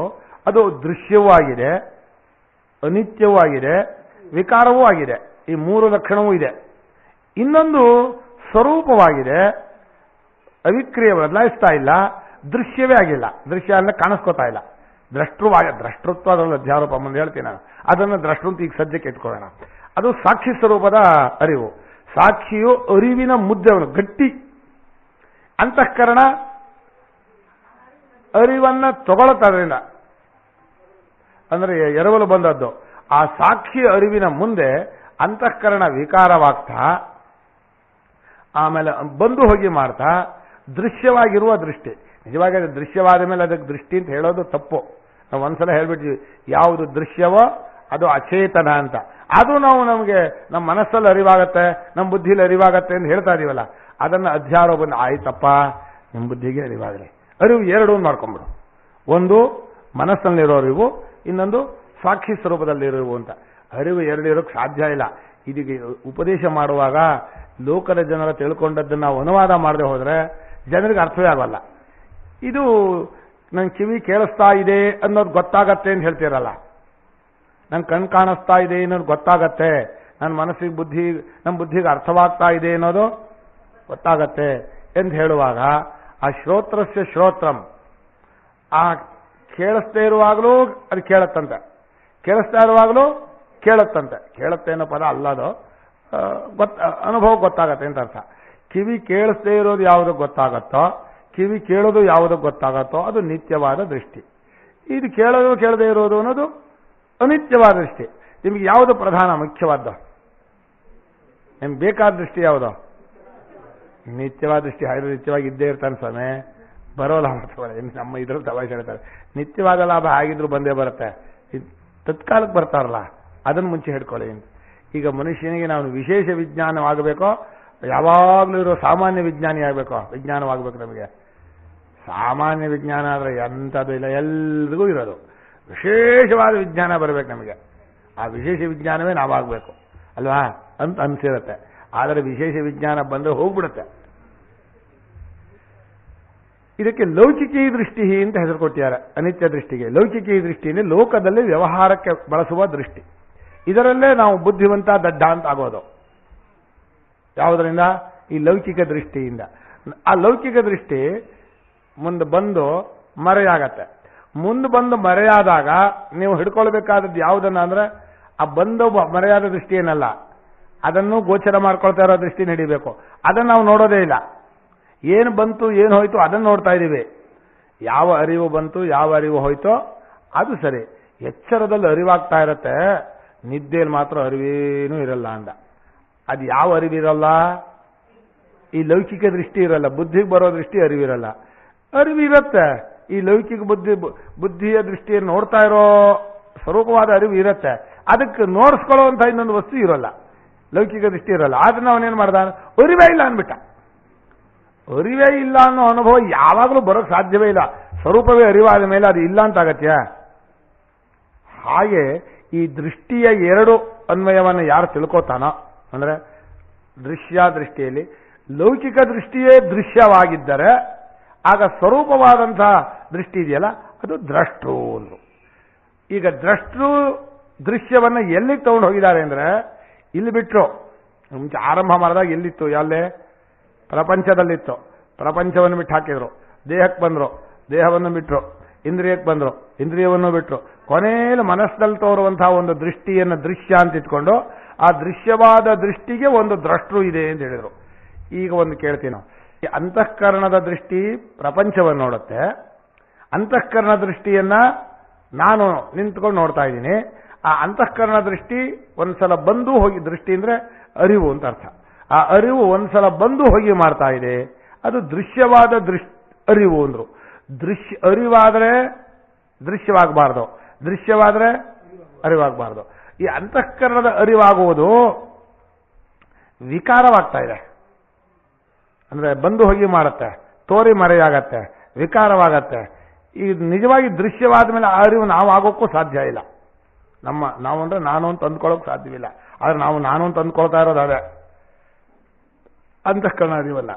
ಅದು ದೃಶ್ಯವೂ ಆಗಿದೆ, ಅನಿತ್ಯವೂ ಆಗಿದೆ, ವಿಕಾರವೂ ಆಗಿದೆ. ಈ ಮೂರು ಲಕ್ಷಣವೂ ಇದೆ. ಇನ್ನೊಂದು ಸ್ವರೂಪವಾಗಿದೆ, ಅವಿಕ್ರಿಯೆ, ಬದಲಾಯಿಸ್ತಾ ಇಲ್ಲ, ದೃಶ್ಯವೇ ಆಗಿಲ್ಲ. ದೃಶ್ಯ ಅಂದ್ರೆ ಕಾಣಿಸ್ಕೋತಾ ಇಲ್ಲ. ದ್ರಷ್ಟೃತ್ವ ಅದರಲ್ಲಿ ಅಧ್ಯಾರೋಪ ಮುಂದೆ ಹೇಳ್ತೀನಿ ನಾನು. ಅದನ್ನು ದ್ರಷ್ಟೃಂತ ಈಗ ಸದ್ಯಕ್ಕೆ ಇಟ್ಕೊಳ್ಳೋಣ. ಅದು ಸಾಕ್ಷಿ ಸ್ವರೂಪದ ಅರಿವು. ಸಾಕ್ಷಿಯು ಅರಿವಿನ ಮುದ್ದೆ, ಅವನು ಗಟ್ಟಿ. ಅಂತಃಕರಣ ಅರಿವನ್ನ ತಗೊಳ್ತದ್ರಿಂದ, ಅಂದ್ರೆ ಎರವಲು ಬಂದದ್ದು. ಆ ಸಾಕ್ಷಿ ಅರಿವಿನ ಮುಂದೆ ಅಂತಃಕರಣ ವಿಕಾರವಾಗ್ತಾ, ಆಮೇಲೆ ಬಂದು ಹೋಗಿ ಮಾಡ್ತಾ ದೃಶ್ಯವಾಗಿರುವ ದೃಷ್ಟಿ. ನಿಜವಾಗಿ ಅದು ದೃಶ್ಯವಾದ ಮೇಲೆ ಅದಕ್ಕೆ ದೃಷ್ಟಿ ಅಂತ ಹೇಳೋದು ತಪ್ಪು. ನಾವು ಒಂದ್ಸಲ ಹೇಳ್ಬಿಟ್ವಿ, ಯಾವುದು ದೃಶ್ಯವೋ ಅದು ಅಚೇತನ ಅಂತ. ಅದು ನಮಗೆ ನಮ್ಮ ಮನಸ್ಸಲ್ಲಿ ಅರಿವಾಗತ್ತೆ, ನಮ್ಮ ಬುದ್ಧಿಯಲ್ಲಿ ಅರಿವಾಗತ್ತೆ ಅಂತ ಹೇಳ್ತಾ ಇದೀವಲ್ಲ, ಅದನ್ನು ಅಧ್ಯಾರೋಪನ ಆಯ್ತಪ್ಪ, ನಿಮ್ಮ ಬುದ್ಧಿಗೆ ಅರಿವಾಗಲಿ. ಅರಿವು ಎರಡು ಮಾಡ್ಕೊಂಡ್ಬಿಡು. ಒಂದು ಮನಸ್ಸಲ್ಲಿರೋ ಅರಿವು, ಇನ್ನೊಂದು ಸಾಕ್ಷಿ ಸ್ವರೂಪದಲ್ಲಿರುವು ಅಂತ. ಅರಿವು ಎರಡು ಇರೋಕ್ಕೆ ಸಾಧ್ಯ ಇಲ್ಲ. ಇದೀಗ ಉಪದೇಶ ಮಾಡುವಾಗ ಲೋಕದ ಜನರ ತಿಳ್ಕೊಂಡದ್ದನ್ನು ನಾವು ಅನುವಾದ ಮಾಡದೆ ಹೋದ್ರೆ ಜನರಿಗೆ ಅರ್ಥವೇ ಆಗಲ್ಲ. ಇದು ನನ್ನ ಕಿವಿ ಕೇಳಿಸ್ತಾ ಇದೆ ಅನ್ನೋದು ಗೊತ್ತಾಗತ್ತೆ ಅಂತ ಹೇಳ್ತೀರಲ್ಲ, ನನ್ನ ಕಣ್ ಕಾಣಿಸ್ತಾ ಇದೆ ಅನ್ನೋದು ಗೊತ್ತಾಗತ್ತೆ, ನನ್ನ ಮನಸ್ಸಿಗೆ ನಮ್ಮ ಬುದ್ಧಿಗೆ ಅರ್ಥವಾಗ್ತಾ ಇದೆ ಅನ್ನೋದು ಗೊತ್ತಾಗತ್ತೆ ಎಂದು ಹೇಳುವಾಗ, ಆ ಶ್ರೋತ್ರಸ್ಯ ಶ್ರೋತ್ರಂ, ಆ ಕೇಳಿಸ್ತಾ ಇರುವಾಗಲೂ ಅದು ಕೇಳತ್ತಂತೆ, ಕೇಳಿಸ್ತಾ ಇರುವಾಗಲೂ ಕೇಳತ್ತಂತೆ. ಕೇಳುತ್ತೆ ಅನ್ನೋ ಪದ ಅಲ್ಲದು, ಅನುಭವ ಗೊತ್ತಾಗತ್ತೆ ಅಂತ ಅರ್ಥ. ಕಿವಿ ಕೇಳಿಸ್ದೇ ಇರೋದು ಯಾವುದು ಗೊತ್ತಾಗತ್ತೋ, ಕಿವಿ ಕೇಳೋದು ಯಾವುದು ಗೊತ್ತಾಗತ್ತೋ ಅದು ನಿತ್ಯವಾದ ದೃಷ್ಟಿ. ಇದು ಕೇಳೋದು ಕೇಳದೇ ಇರೋದು ಅನ್ನೋದು ಅನಿತ್ಯವಾದ ದೃಷ್ಟಿ. ನಿಮಗೆ ಯಾವುದು ಪ್ರಧಾನ, ಮುಖ್ಯವಾದ? ನಿಮ್ಗೆ ಬೇಕಾದ ದೃಷ್ಟಿ ಯಾವುದು? ನಿತ್ಯವಾದ ದೃಷ್ಟಿ. ಹಾಗೆ ನಿತ್ಯವಾಗಿ ಇದ್ದೇ ಇರ್ತಾನೆ ಸ್ವಾಮಿ, ಬರೋ ಲಾಭ ನಮ್ಮ ಇದ್ರಲ್ಲಿ ತಮಾಷೆ ಹೇಳ್ತಾರೆ. ನಿತ್ಯವಾದ ಲಾಭ ಆಗಿದ್ರು ಬಂದೇ ಬರುತ್ತೆ, ತತ್ಕಾಲಕ್ಕೆ ಬರ್ತಾರಲ್ಲ ಅದನ್ನು ಮುಂಚೆ ಹಿಡ್ಕೊಳ್ಳಿ. ಈಗ ಮನುಷ್ಯನಿಗೆ ನಾವು ವಿಶೇಷ ವಿಜ್ಞಾನವಾಗಬೇಕೋ, ಯಾವಾಗಲೂ ಇರೋ ಸಾಮಾನ್ಯ ವಿಜ್ಞಾನಿ ಆಗಬೇಕೋ? ವಿಜ್ಞಾನವಾಗಬೇಕು ನಮಗೆ. ಸಾಮಾನ್ಯ ವಿಜ್ಞಾನ ಆದರೆ ಎಂಥದ್ದು ಇಲ್ಲ, ಎಲ್ರಿಗೂ ಇರೋದು. ವಿಶೇಷವಾದ ವಿಜ್ಞಾನ ಬರಬೇಕು ನಮಗೆ. ಆ ವಿಶೇಷ ವಿಜ್ಞಾನವೇ ನಾವಾಗಬೇಕು ಅಲ್ವಾ ಅಂತ ಅನಿಸಿರುತ್ತೆ. ಆದರೆ ವಿಶೇಷ ವಿಜ್ಞಾನ ಬಂದರೆ ಹೋಗ್ಬಿಡುತ್ತೆ. ಇದಕ್ಕೆ ಲೌಕಿಕೀ ದೃಷ್ಟಿ ಅಂತ ಹೆಸರು ಕೊಟ್ಟಿದ್ದಾರೆ. ಅನಿತ್ಯ ದೃಷ್ಟಿಗೆ ಲೌಕಿಕೀ ದೃಷ್ಟಿಯಲ್ಲಿ ಲೋಕದಲ್ಲಿ ವ್ಯವಹಾರಕ್ಕೆ ಬಳಸುವ ದೃಷ್ಟಿ. ಇದರಲ್ಲೇ ನಾವು ಬುದ್ಧಿವಂತ ದಡ್ಡ ಅಂತ ಆಗೋದು. ಯಾವುದರಿಂದ? ಈ ಲೌಕಿಕ ದೃಷ್ಟಿಯಿಂದ. ಆ ಲೌಕಿಕ ದೃಷ್ಟಿ ಮುಂದೆ ಬಂದು ಮರೆಯಾಗತ್ತೆ. ಮುಂದೆ ಬಂದು ಮರೆಯಾದಾಗ ನೀವು ಹಿಡ್ಕೊಳ್ಬೇಕಾದದ್ದು ಯಾವುದನ್ನ ಅಂದ್ರೆ, ಆ ಬಂದು ಮರೆಯಾದ ದೃಷ್ಟಿ ಏನಲ್ಲ, ಅದನ್ನು ಗೋಚರ ಮಾಡ್ಕೊಳ್ತಾ ಇರೋ ದೃಷ್ಟಿ ನಡಿಬೇಕು. ಅದನ್ನು ನಾವು ನೋಡೋದೇ ಇಲ್ಲ. ಏನು ಬಂತು ಏನು ಹೋಯ್ತು ಅದನ್ನು ನೋಡ್ತಾ ಇದ್ದೀವಿ. ಯಾವ ಅರಿವು ಬಂತು ಯಾವ ಅರಿವು ಹೋಯ್ತೋ ಅದು ಸರಿ. ಎಚ್ಚರದಲ್ಲಿ ಅರಿವಾಗ್ತಾ ಇರತ್ತೆ, ನಿದ್ದೆಯಲ್ಲಿ ಮಾತ್ರ ಅರಿವೇನೂ ಇರಲ್ಲ ಅಂದ. ಅದು ಯಾವ ಅರಿವಿರಲ್ಲ? ಈ ಲೌಕಿಕ ದೃಷ್ಟಿ ಇರಲ್ಲ. ಬುದ್ಧಿಗೆ ಬರೋ ದೃಷ್ಟಿ ಅರಿವಿರಲ್ಲ. ಅರಿವಿರತ್ತೆ, ಈ ಲೌಕಿಕ ಬುದ್ಧಿಯ ದೃಷ್ಟಿಯನ್ನು ನೋಡ್ತಾ ಇರೋ ಸ್ವರೂಪವಾದ ಅರಿವು ಇರತ್ತೆ. ಅದಕ್ಕೆ ನೋಡಿಸ್ಕೊಳ್ಳುವಂಥ ಇನ್ನೊಂದು ವಸ್ತು ಇರೋಲ್ಲ, ಲೌಕಿಕ ದೃಷ್ಟಿ ಇರಲ್ಲ. ಅದನ್ನ ಅವನೇನು ಮಾಡ್ದ? ಅರಿವೇ ಇಲ್ಲ ಅಂದ್ಬಿಟ್ಟ. ಅರಿವೇ ಇಲ್ಲ ಅನ್ನೋ ಅನುಭವ ಯಾವಾಗಲೂ ಬರೋಕ್ಕೆ ಸಾಧ್ಯವೇ ಇಲ್ಲ. ಸ್ವರೂಪವೇ ಅರಿವಾದ ಮೇಲೆ ಅದು ಇಲ್ಲ ಅಂತ ಆಗತ್ಯ? ಹಾಗೆ ಈ ದೃಷ್ಟಿಯ ಎರಡು ಅನ್ವಯವನ್ನು ಯಾರು ತಿಳ್ಕೋತಾನೋ, ಅಂದ್ರೆ ದೃಶ್ಯ ದೃಷ್ಟಿಯಲ್ಲಿ ಲೌಕಿಕ ದೃಷ್ಟಿಯೇ ದೃಶ್ಯವಾಗಿದ್ದರೆ ಆಗ ಸ್ವರೂಪವಾದಂತಹ ದೃಷ್ಟಿ ಇದೆಯಲ್ಲ ಅದು ದ್ರಷ್ಟೃ ಅಂದ್ರು. ಈಗ ದ್ರಷ್ಟೃ ದೃಶ್ಯವನ್ನು ಎಲ್ಲಿಗೆ ತಗೊಂಡು ಹೋಗಿದ್ದಾರೆ ಅಂದ್ರೆ, ಇಲ್ಲಿ ಬಿಟ್ಟರು. ಮುಂಚೆ ಆರಂಭ ಮಾಡಿದಾಗ ಎಲ್ಲಿತ್ತು? ಎಲ್ಲೇ? ಪ್ರಪಂಚದಲ್ಲಿತ್ತು. ಪ್ರಪಂಚವನ್ನು ಬಿಟ್ಟು ಹಾಕಿದ್ರು. ದೇಹಕ್ಕೆ ಬಂದರು, ದೇಹವನ್ನು ಬಿಟ್ಟರು. ಇಂದ್ರಿಯಕ್ಕೆ ಬಂದರು, ಇಂದ್ರಿಯವನ್ನು ಬಿಟ್ಟರು. ಕೊನೆಯಲ್ಲಿ ಮನಸ್ಸಲ್ಲಿ ತೋರುವಂತಹ ಒಂದು ದೃಷ್ಟಿಯನ್ನು ದೃಶ್ಯ ಅಂತ ಇಟ್ಕೊಂಡು ಆ ದೃಶ್ಯವಾದ ದೃಷ್ಟಿಗೆ ಒಂದು ದ್ರಷ್ಟೃ ಇದೆ ಅಂತ ಹೇಳಿದರು. ಈಗ ಒಂದು ಕೇಳ್ತೀವಿ ನಾವು, ಈ ಅಂತಃಕರಣದ ದೃಷ್ಟಿ ಪ್ರಪಂಚವನ್ನು ನೋಡುತ್ತೆ. ಅಂತಃಕರಣ ದೃಷ್ಟಿಯನ್ನ ನಾನು ನಿಂತ್ಕೊಂಡು ನೋಡ್ತಾ ಇದ್ದೀನಿ. ಆ ಅಂತಃಕರಣ ದೃಷ್ಟಿ ಒಂದ್ಸಲ ಬಂದು ಹೋಗಿ, ದೃಷ್ಟಿ ಅಂದ್ರೆ ಅರಿವು ಅಂತ ಅರ್ಥ. ಆ ಅರಿವು ಒಂದ್ಸಲ ಬಂದು ಹೋಗಿ ಮಾಡ್ತಾ ಇದೆ, ಅದು ದೃಶ್ಯವಾದ ಅರಿವು ಅಂದ್ರು. ಅರಿವಾದರೆ ದೃಶ್ಯವಾಗಬಾರ್ದು, ದೃಶ್ಯವಾದರೆ ಅರಿವಾಗಬಾರ್ದು. ಈ ಅಂತಃಕರಣದ ಅರಿವಾಗುವುದು ವಿಕಾರವಾಗ್ತಾ ಇದೆ. ಅಂದ್ರೆ ಬಂದು ಹೋಗಿ ಮಾಡುತ್ತೆ, ತೋರಿ ಮರೆಯಾಗತ್ತೆ, ವಿಕಾರವಾಗತ್ತೆ. ಈ ನಿಜವಾಗಿ ದೃಶ್ಯವಾದ ಮೇಲೆ ಆ ಅರಿವು ನಾವು ಆಗೋಕ್ಕೂ ಸಾಧ್ಯ ಇಲ್ಲ. ನಾವು ಅಂದ್ರೆ ನಾನು ಅಂತ ಅಂದ್ಕೊಳ್ಳೋಕೆ ಸಾಧ್ಯವಿಲ್ಲ. ಆದ್ರೆ ನಾವು ನಾನು ಅಂತ ಅಂದ್ಕೊಳ್ತಾ ಇರೋದು ಅದೇ ಅಂತಃಕರಣ ಅರಿವಲ್ಲ.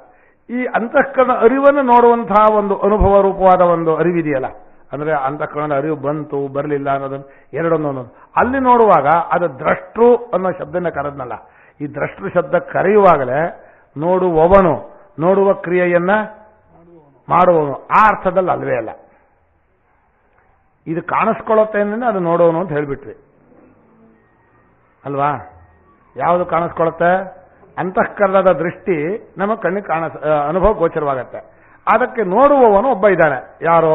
ಈ ಅಂತಃಕರಣ ಅರಿವನ್ನು ನೋಡುವಂತಹ ಒಂದು ಅನುಭವ ರೂಪವಾದ ಒಂದು ಅರಿವಿದೆಯಲ್ಲ, ಅಂದ್ರೆ ಅಂತಃಕರಣದ ಅರಿವು ಬಂತು ಬರಲಿಲ್ಲ ಅನ್ನೋದನ್ನು ಎರಡೊಂದು ಅನ್ನೋದು ಅಲ್ಲಿ ನೋಡುವಾಗ ಅದು ದ್ರಷ್ಟೃ ಅನ್ನೋ ಶಬ್ದನ ಕರೆದ್ನಲ್ಲ, ಈ ದ್ರಷ್ಟೃ ಶಬ್ದ ಕರೆಯುವಾಗಲೇ ನೋಡುವವನು, ನೋಡುವ ಕ್ರಿಯೆಯನ್ನ ಮಾಡುವವನು, ಆ ಅರ್ಥದಲ್ಲಿ ಅಲ್ವೇ ಅಲ್ಲ. ಇದು ಕಾಣಿಸ್ಕೊಳ್ಳುತ್ತೆ ಅಂದ್ರೆ ಅದು ನೋಡೋನು ಅಂತ ಹೇಳ್ಬಿಟ್ವಿ ಅಲ್ವಾ. ಯಾವುದು ಕಾಣಿಸ್ಕೊಳ್ಳುತ್ತೆ? ಅಂತಃಕರಣದ ದೃಷ್ಟಿ ನಮ್ಮ ಕಣ್ಣಿಗೆ ಅನುಭವ ಗೋಚರವಾಗತ್ತೆ. ಅದಕ್ಕೆ ನೋಡುವವನು ಒಬ್ಬ ಇದ್ದಾನೆ, ಯಾರೋ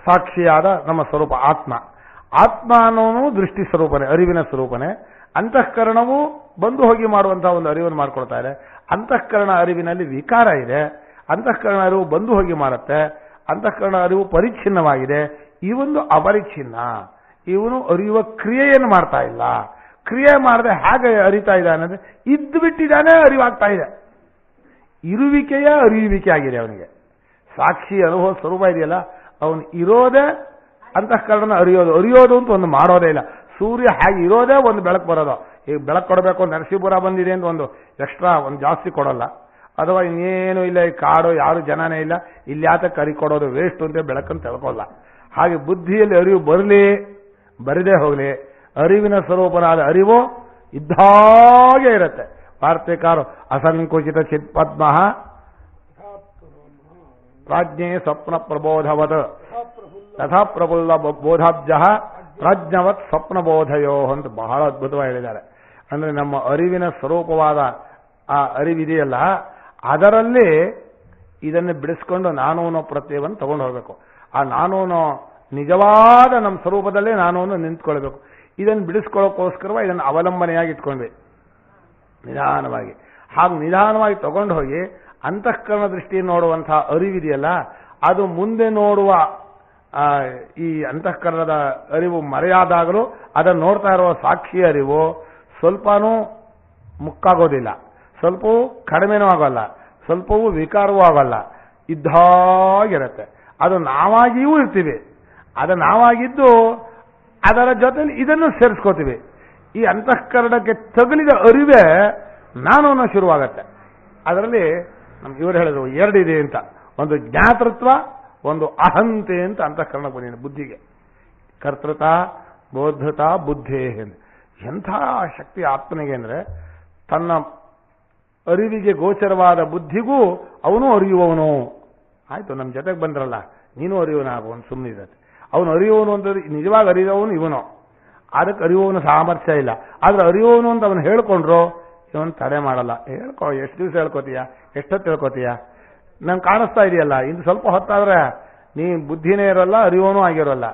ಸಾಕ್ಷಿಯಾದ ನಮ್ಮ ಸ್ವರೂಪ ಆತ್ಮ. ಆತ್ಮ ಅನ್ನೋನು ದೃಷ್ಟಿ ಸ್ವರೂಪನೇ, ಅರಿವಿನ ಸ್ವರೂಪನೇ. ಅಂತಃಕರಣವು ಬಂದು ಹೋಗಿ ಮಾಡುವಂತಹ ಒಂದು ಅರಿವನ್ನು ಮಾಡ್ಕೊಳ್ತಾ ಇದೆ. ಅಂತಃಕರಣ ಅರಿವಿನಲ್ಲಿ ವಿಕಾರ ಇದೆ, ಅಂತಃಕರಣ ಅರಿವು ಬಂದು ಹೋಗಿ ಮಾಡುತ್ತೆ, ಅಂತಃಕರಣ ಅರಿವು ಪರಿಚ್ಛಿನ್ನವಾಗಿದೆ. ಇವೊಂದು ಅಪರಿಚ್ಛಿನ್ನ, ಇವನು ಅರಿಯುವ ಕ್ರಿಯೆಯನ್ನು ಮಾಡ್ತಾ ಇಲ್ಲ. ಕ್ರಿಯೆ ಮಾಡದೆ ಹೇಗೆ ಅರಿತಾ ಇದ್ದಾನೆ ಅಂದ್ರೆ ಇದ್ದು ಬಿಟ್ಟಿದ್ದಾನೆ, ಅರಿವಾಗ್ತಾ ಇದೆ. ಇರುವಿಕೆಯ ಅರಿಯುವಿಕೆ ಆಗಿದೆ ಅವನಿಗೆ. ಸಾಕ್ಷಿ ಅನುಭವ ಸ್ವರೂಪ ಇದೆಯಲ್ಲ, ಅವನು ಇರೋದೇ ಅಂತಃಕರಣ ಅರಿಯೋದು ಅಂತ ಒಂದು ಮಾಡೋದೇ ಇಲ್ಲ. ಸೂರ್ಯ ಹೇಗೆ ಇರೋದೇ ಒಂದು ಬೆಳಕು ಬರೋದು. ಈಗ ಬೆಳಕು ಕೊಡಬೇಕು, ನರಸೀಪುರ ಬಂದಿದೆ ಅಂತ ಒಂದು ಎಕ್ಸ್ಟ್ರಾ ಒಂದು ಜಾಸ್ತಿ ಕೊಡೋಲ್ಲ. ಅಥವಾ ಇನ್ನೇನು ಇಲ್ಲ, ಈ ಕಾಡು ಯಾರು ಜನನೇ ಇಲ್ಲ, ಇಲ್ಲಿ ಯಾತಕ್ಕೆ ಅರಿ ಕೊಡೋದು ವೇಸ್ಟ್ ಅಂತ ಬೆಳಕನ್ನು ತಿಳ್ಕೊಳ್ಳಲ್ಲ. ಹಾಗೆ ಬುದ್ಧಿಯಲ್ಲಿ ಅರಿವು ಬರಲಿ ಬರದೇ ಹೋಗಲಿ, ಅರಿವಿನ ಸ್ವರೂಪನಾದ ಅರಿವು ಇದ್ದಾಗೆ ಇರುತ್ತೆ. ವಾರ್ತೆಕಾರು ಅಸಂಕುಚಿತ ಚಿತ್ಪದ್ಮ ಪ್ರಾಜ್ಞೆ ಸ್ವಪ್ನ ಪ್ರಬೋಧವತ್ ತಥಾ ಪ್ರಫುಲ್ಲ ಬೋಧಾಬ್ಜ ಪ್ರಾಜ್ಞವತ್ ಸ್ವಪ್ನ ಬೋಧಯೋ ಅಂತ ಬಹಳ ಅದ್ಭುತವಾಗಿ ಹೇಳಿದ್ದಾರೆ. ಅಂದ್ರೆ ನಮ್ಮ ಅರಿವಿನ ಸ್ವರೂಪವಾದ ಆ ಅರಿವಿದೆಯಲ್ಲ, ಅದರಲ್ಲಿ ಇದನ್ನು ಬಿಡಿಸ್ಕೊಂಡು ನಾನು ಅನ್ನೋ ಪ್ರತ್ಯಯವನ್ನು ತಗೊಂಡು ಹೋಗಬೇಕು. ಆ ನಾನು ನಿಜವಾದ ನಮ್ಮ ಸ್ವರೂಪದಲ್ಲೇ ನಾನು ನಿಂತ್ಕೊಳ್ಬೇಕು. ಇದನ್ನು ಬಿಡಿಸ್ಕೊಳ್ಳೋಕ್ಕೋಸ್ಕರವ ಇದನ್ನು ಅವಲಂಬನೆಯಾಗಿ ಇಟ್ಕೊಂಡ್ವಿ ನಿಧಾನವಾಗಿ. ಹಾಗೆ ನಿಧಾನವಾಗಿ ತಗೊಂಡು ಹೋಗಿ ಅಂತಃಕರಣ ದೃಷ್ಟಿಯನ್ನು ನೋಡುವಂತಹ ಅರಿವಿದೆಯಲ್ಲ, ಅದು ಮುಂದೆ ನೋಡುವ ಈ ಅಂತಃಕರಣದ ಅರಿವು ಮರೆಯಾದಾಗಲೂ ಅದನ್ನು ನೋಡ್ತಾ ಇರುವ ಸಾಕ್ಷಿ ಅರಿವು ಸ್ವಲ್ಪನೂ ಮುಕ್ಕಾಗೋದಿಲ್ಲ, ಸ್ವಲ್ಪವೂ ಕಡಿಮೆನೂ ಆಗೋಲ್ಲ, ಸ್ವಲ್ಪವೂ ವಿಕಾರವೂ ಆಗೋಲ್ಲ, ಇದ್ದಾಗಿರುತ್ತೆ. ಅದು ನಾವಾಗಿಯೂ ಇರ್ತೀವಿ. ಅದು ನಾವಾಗಿದ್ದು ಅದರ ಜೊತೆಲಿ ಇದನ್ನು ಸೇರಿಸ್ಕೋತೀವಿ. ಈ ಅಂತಃಕರಣಕ್ಕೆ ತಗುಲಿದ ಅರಿವೇ ನಾನು ಅನ್ನೋ ಶುರುವಾಗತ್ತೆ. ಅದರಲ್ಲಿ ಇವರು ಹೇಳಿದ್ರು ಎರಡಿದೆ ಅಂತ, ಒಂದು ಜ್ಞಾತೃತ್ವ, ಒಂದು ಅಹಂತೆ ಅಂತ ಅಂತಃಕರಣ ಬಂದಿದೆ ಬುದ್ಧಿಗೆ. ಕರ್ತೃತ ಬೋಧೃತ ಬುದ್ಧೇ. ಎಂಥ ಶಕ್ತಿ ಆತ್ಮನಿಗೆ ಅಂದ್ರೆ ತನ್ನ ಅರಿವಿಗೆ ಗೋಚರವಾದ ಬುದ್ಧಿಗೂ ಅವನು ಅರಿಯುವವನು. ಆಯ್ತು, ನಮ್ಮ ಜೊತೆಗೆ ಬಂದ್ರಲ್ಲ, ನೀನು ಅರಿಯುವನಾಗು ಅಂತ ಸುಮ್ಮನಿರತ್ತೆ. ಅವನು ಅರಿಯುವವನು ಅಂತ ನಿಜವಾಗಿ ಅರಿಯುವವನು ಇವನು. ಅದಕ್ಕೆ ಅರಿಯುವವನು ಸಾಮರ್ಥ್ಯ ಇಲ್ಲ. ಆದ್ರೆ ಅರಿಯುವವನು ಅಂತ ಅವನು ಹೇಳ್ಕೊಂಡ್ರು ಇವನು ತಡೆ ಮಾಡಲ್ಲ. ಹೇಳ್ಕೊ, ಎಷ್ಟು ದಿವಸ ಹೇಳ್ಕೊತೀಯ, ಎಷ್ಟೊತ್ತು ಹೇಳ್ಕೊತೀಯ, ನಂಗೆ ಕಾಣಿಸ್ತಾ ಇದೆಯಲ್ಲ, ಇನ್ನು ಸ್ವಲ್ಪ ಹೊತ್ತಾದ್ರೆ ನೀ ಬುದ್ಧಿನೇ ಇರೋಲ್ಲ, ಅರಿಯೋನೂ ಆಗಿರೋಲ್ಲ.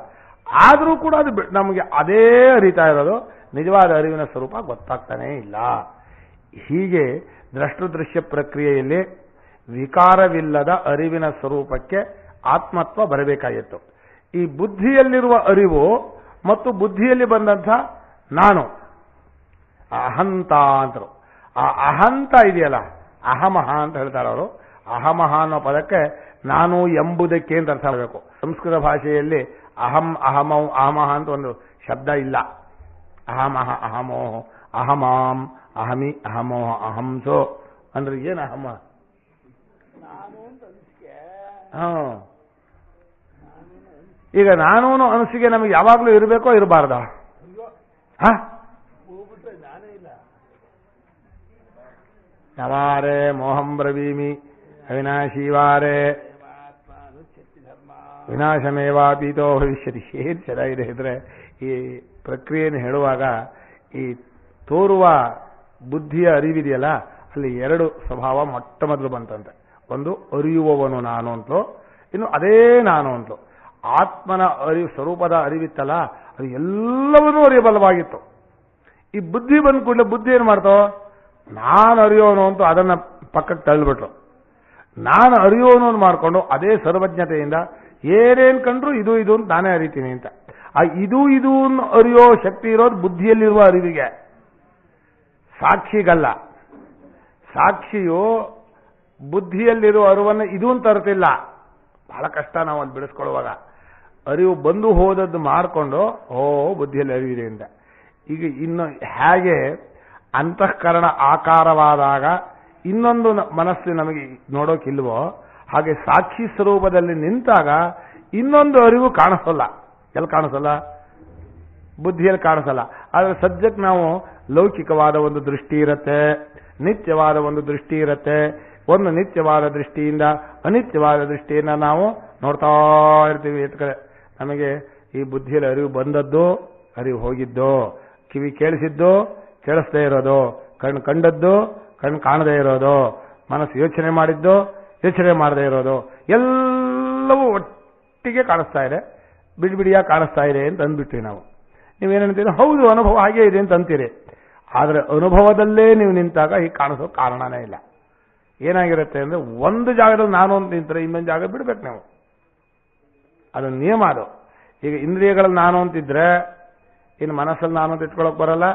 ಆದರೂ ಕೂಡ ಅದು ನಮಗೆ ಅದೇ ಅರಿತಾ ಇರೋದು, ನಿಜವಾದ ಅರಿವಿನ ಸ್ವರೂಪ ಗೊತ್ತಾಗ್ತಾನೇ ಇಲ್ಲ. ಹೀಗೆ ದೃಶ್ಯ ಪ್ರಕ್ರಿಯೆಯಲ್ಲಿ ವಿಕಾರವಿಲ್ಲದ ಅರಿವಿನ ಸ್ವರೂಪಕ್ಕೆ ಆತ್ಮತ್ವ ಬರಬೇಕಾಗಿತ್ತು. ಈ ಬುದ್ಧಿಯಲ್ಲಿರುವ ಅರಿವು ಮತ್ತು ಬುದ್ಧಿಯಲ್ಲಿ ಬಂದಂಥ ನಾನು ಅಹಂತ ಅಂತರು. ಆ ಅಹಂತ ಇದೆಯಲ್ಲ, ಅಹಮಹ ಅಂತ ಹೇಳ್ತಾರೆ ಅವರು. ಅಹಮಹ ಅನ್ನೋ ಪದಕ್ಕೆ ನಾನು ಎಂಬುದಕ್ಕೆ ಅಂತ ಅರ್ಥ ಮಾಡಬೇಕು. ಸಂಸ್ಕೃತ ಭಾಷೆಯಲ್ಲಿ ಅಹಂ ಅಹಮೌ ಅಹಮಹ ಅಂತ ಒಂದು ಶಬ್ದ ಇಲ್ಲ. ಅಹಮಹ ಅಹಮೋಹ ಅಹಮಾಂ ಅಹಮಿ ಅಹಮೋಹ ಅಹಂಸೋ ಅಂದ್ರೆ ಏನು ಅಹಮ? ಈಗ ನಾನು ಅನಿಸಿಕೆ ನಮಗೆ ಯಾವಾಗಲೂ ಇರಬೇಕೋ ಇರಬಾರ್ದ? ನವಾರೆ ಮೋಹಂ ಬ್ರವೀಮಿ ಅವಿನಾಶೀವಾರೆ ವಿನಾಶಮೇವಾಪೀತೋ ಭವಿಷ್ಯತಿ. ಏನ್ ಚೆನ್ನಾಗಿದೆ ಇದ್ರೆ ಈ ಪ್ರಕ್ರಿಯೆಯನ್ನು ಹೇಳುವಾಗ ಈ ತೋರುವ ಬುದ್ಧಿಯ ಅರಿವಿದೆಯಲ್ಲ, ಅಲ್ಲಿ ಎರಡು ಸ್ವಭಾವ ಮೊಟ್ಟ ಮೊದಲು ಬಂತಂತೆ. ಒಂದು ಅರಿಯುವವನು ನಾನು ಅಂತಲೋ, ಇನ್ನು ಅದೇ ನಾನು ಅಂತಲೋ. ಆತ್ಮನ ಅರಿವು ಸ್ವರೂಪದ ಅರಿವಿತ್ತಲ್ಲ, ಅದು ಎಲ್ಲವನ್ನೂ ಅರಿಯಬಲ್ಲವಾಗಿತ್ತು. ಈ ಬುದ್ಧಿ ಬಂದ ಕೂಡಲೇ ಬುದ್ಧಿ ಏನು ಮಾಡ್ತೋ, ನಾನು ಅರಿಯೋನು ಅಂತ ಅದನ್ನ ಪಕ್ಕಕ್ಕೆ ತಳ್ಳಿಬಿಟ್ರು. ನಾನು ಅರಿಯೋನು ಮಾಡಿಕೊಂಡು ಅದೇ ಸರ್ವಜ್ಞತೆಯಿಂದ ಏನೇನು ಕಂಡ್ರು ಇದು ಇದು ಅಂತ ನಾನೇ ಅರಿತೀನಿ ಅಂತ. ಆ ಇದು ಇದು ಅರಿಯೋ ಶಕ್ತಿ ಇರೋದು ಬುದ್ಧಿಯಲ್ಲಿರುವ ಅರಿವಿಗೆ, ಸಾಕ್ಷಿಗಲ್ಲ. ಸಾಕ್ಷಿಯು ಬುದ್ಧಿಯಲ್ಲಿರುವ ಅರಿವನ್ನು ಇದು ಅಂತ ಅರ್ತಿಲ್ಲ. ಬಹಳ ಕಷ್ಟ ನಾವು ಅಲ್ಲಿ ಬಿಡಿಸ್ಕೊಳ್ಳುವಾಗ. ಅರಿವು ಬಂದು ಹೋದದ್ದು ಮಾಡಿಕೊಂಡು ಬುದ್ಧಿಯಲ್ಲಿ ಅರಿವಿದೆ ಅಂತ. ಈಗ ಇನ್ನು ಹೇಗೆ ಅಂತಃಕರಣ ಆಕಾರವಾದಾಗ ಇನ್ನೊಂದು ಮನಸ್ಸು ನಮಗೆ ನೋಡೋಕಿಲ್ವೋ ಹಾಗೆ ಸಾಕ್ಷಿ ಸ್ವರೂಪದಲ್ಲಿ ನಿಂತಾಗ ಇನ್ನೊಂದು ಅರಿವು ಕಾಣಿಸಲ್ಲ. ಎಲ್ಲಿ ಕಾಣಿಸಲ್ಲ? ಬುದ್ಧಿಯಲ್ಲಿ ಕಾಣಿಸಲ್ಲ. ಆದರೆ ಸದ್ಯಕ್ಕೆ ನಾವು ಲೌಕಿಕವಾದ ಒಂದು ದೃಷ್ಟಿ ಇರುತ್ತೆ, ನಿತ್ಯವಾದ ಒಂದು ದೃಷ್ಟಿ ಇರುತ್ತೆ. ಒಂದು ನಿತ್ಯವಾದ ದೃಷ್ಟಿಯಿಂದ ಅನಿತ್ಯವಾದ ದೃಷ್ಟಿಯಿಂದ ನಾವು ನೋಡ್ತಾ ಇರ್ತೀವಿ. ನಮಗೆ ಈ ಬುದ್ಧಿಯಲ್ಲಿ ಅರಿವು ಬಂದದ್ದು, ಅರಿವು ಹೋಗಿದ್ದು, ಕಿವಿ ಕೇಳಿಸಿದ್ದು, ಕೇಳಿಸದೇ ಇರೋದು, ಕಣ್ಣು ಕಂಡದ್ದು, ಕಣ್ಣು ಕಾಣದೇ ಇರೋದು, ಮನಸ್ಸು ಯೋಚನೆ ಮಾಡಿದ್ದು, ಯೋಚನೆ ಮಾಡದೇ ಇರೋದು, ಎಲ್ಲವೂ ಒಟ್ಟಿಗೆ ಕಾಣಿಸ್ತಾ ಇದೆ, ಬಿಡಿಬಿಡಿಯಾಗಿ ಕಾಣಿಸ್ತಾ ಇದೆ ಅಂತ ಅಂದ್ಬಿಟ್ವಿ ನಾವು. ನೀವೇನಂತೀರಿ? ಹೌದು, ಅನುಭವ ಹಾಗೇ ಇದೆ ಅಂತ ಅಂತೀರಿ. ಆದರೆ ಅನುಭವದಲ್ಲೇ ನೀವು ನಿಂತಾಗ ಹೀಗೆ ಕಾಣಿಸೋ ಕಾರಣನೇ ಇಲ್ಲ. ಏನಾಗಿರುತ್ತೆ ಅಂದರೆ, ಒಂದು ಜಾಗದಲ್ಲಿ ನಾನು ಅಂತ ನಿಂತರೆ ಇನ್ನೊಂದು ಜಾಗ ಬಿಡ್ಬೇಕು ನೀವು. ಅದು ನಿಯಮ. ಅದು ಈಗ ಇಂದ್ರಿಯಗಳಲ್ಲಿ ನಾನು ಅಂತಿದ್ರೆ ಇನ್ನು ಮನಸ್ಸಲ್ಲಿ ನಾನು ಅಂತ ಇಟ್ಕೊಳ್ಳೋಕೆ ಬರಲ್ಲ,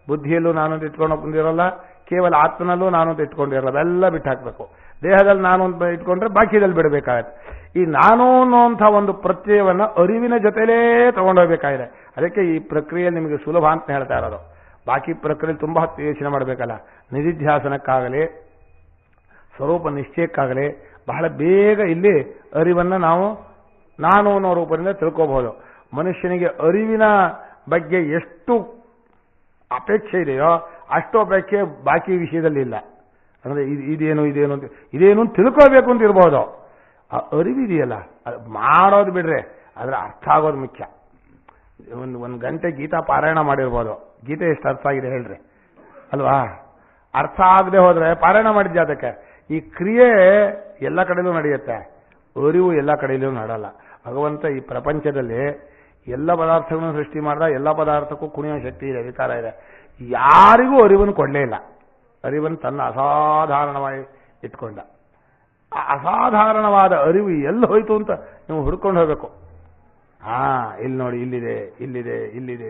ಬುದ್ಧಿಯಲ್ಲೂ ನಾನು ಅಂತ ಇಟ್ಕೊಳ್ಳೋಕೆ ಬಂದಿರಲ್ಲ, ಕೇವಲ ಆತ್ಮನಲ್ಲೂ ನಾನು ಅಂತ ಇಟ್ಕೊಂಡಿರಲ್ಲ. ಅದೆಲ್ಲ ಬಿಟ್ಟು ಹಾಕಬೇಕು. ದೇಹದಲ್ಲಿ ನಾನು ಅಂತ ಇಟ್ಕೊಂಡ್ರೆ ಬಾಕಿದಲ್ಲಿ ಬಿಡಬೇಕಾಗತ್ತೆ. ಈ ನಾನು ಅನ್ನೋಂಥ ಒಂದು ಪ್ರತ್ಯಯವನ್ನು ಅರಿವಿನ ಜೊತೆಲೇ ತಗೊಂಡೋಗ್ಬೇಕಾಗಿದೆ. ಅದಕ್ಕೆ ಈ ಪ್ರಕ್ರಿಯೆ ನಿಮಗೆ ಸುಲಭ ಅಂತ ಹೇಳ್ತಾ ಇರೋದು. ಬಾಕಿ ಪ್ರಕ್ರಿಯೆ ತುಂಬಾ ಹೊತ್ತು ಯೋಚನೆ ಮಾಡಬೇಕಲ್ಲ. ನಿಧಿಧ್ಯಾಸನಕ್ಕಾಗಲಿ ಸ್ವರೂಪ ನಿಶ್ಚಯಕ್ಕಾಗಲಿ ಬಹಳ ಬೇಗ ಇಲ್ಲಿ ಅರಿವನ್ನು ನಾವು ನಾನು ಅನ್ನೋ ರೂಪದಿಂದ ತಿಳ್ಕೋಬಹುದು. ಮನುಷ್ಯನಿಗೆ ಅರಿವಿನ ಬಗ್ಗೆ ಎಷ್ಟು ಅಪೇಕ್ಷೆ ಇದೆಯೋ ಅಷ್ಟು ಅಪೇಕ್ಷೆ ಬಾಕಿ ವಿಷಯದಲ್ಲಿ ಇಲ್ಲ. ಅಂದ್ರೆ ಇದೇನು ಅಂತ ತಿಳ್ಕೋಬೇಕು ಅಂತ ಇರ್ಬೋದು. ಆ ಅರಿವಿದೆಯಲ್ಲ, ಅದು ಮಾಡೋದು ಬಿಡ್ರೆ ಅದರ ಅರ್ಥ ಆಗೋದು ಮುಖ್ಯ. ಒಂದು ಗಂಟೆ ಗೀತಾ ಪಾರಾಯಣ ಮಾಡಿರ್ಬೋದು, ಗೀತೆ ಎಷ್ಟು ಅರ್ಥ ಆಗಿದೆ ಹೇಳ್ರಿ ಅಲ್ವಾ? ಅರ್ಥ ಆಗದೆ ಹೋದ್ರೆ ಪಾರಾಯಣ ಮಾಡಿದ್ದೆ. ಅದಕ್ಕೆ ಈ ಕ್ರಿಯೆ ಎಲ್ಲ ಕಡೆಯಲ್ಲೂ ನಡೆಯುತ್ತೆ, ಅರಿವು ಎಲ್ಲ ಕಡೆಯಲ್ಲೂ ನಡಲ್ಲ. ಭಗವಂತ ಈ ಪ್ರಪಂಚದಲ್ಲಿ ಎಲ್ಲ ಪದಾರ್ಥಗಳನ್ನು ಸೃಷ್ಟಿ ಮಾಡಿದ, ಎಲ್ಲ ಪದಾರ್ಥಕ್ಕೂ ಕುಣಿಯೋ ಶಕ್ತಿ ಇದೆ, ವಿಕಾರ ಇದೆ. ಯಾರಿಗೂ ಅರಿವನ್ನು ಕೊಡಲೇ ಇಲ್ಲ. ಅರಿವನ್ನು ತನ್ನ ಅಸಾಧಾರಣವಾಗಿ ಇಟ್ಕೊಂಡ. ಆ ಅಸಾಧಾರಣವಾದ ಅರಿವು ಎಲ್ಲಿ ಹೋಯ್ತು ಅಂತ ನೀವು ಹುಡ್ಕೊಂಡು ಹೋಗಬೇಕು. ಇಲ್ಲಿ ನೋಡಿ, ಇಲ್ಲಿದೆ.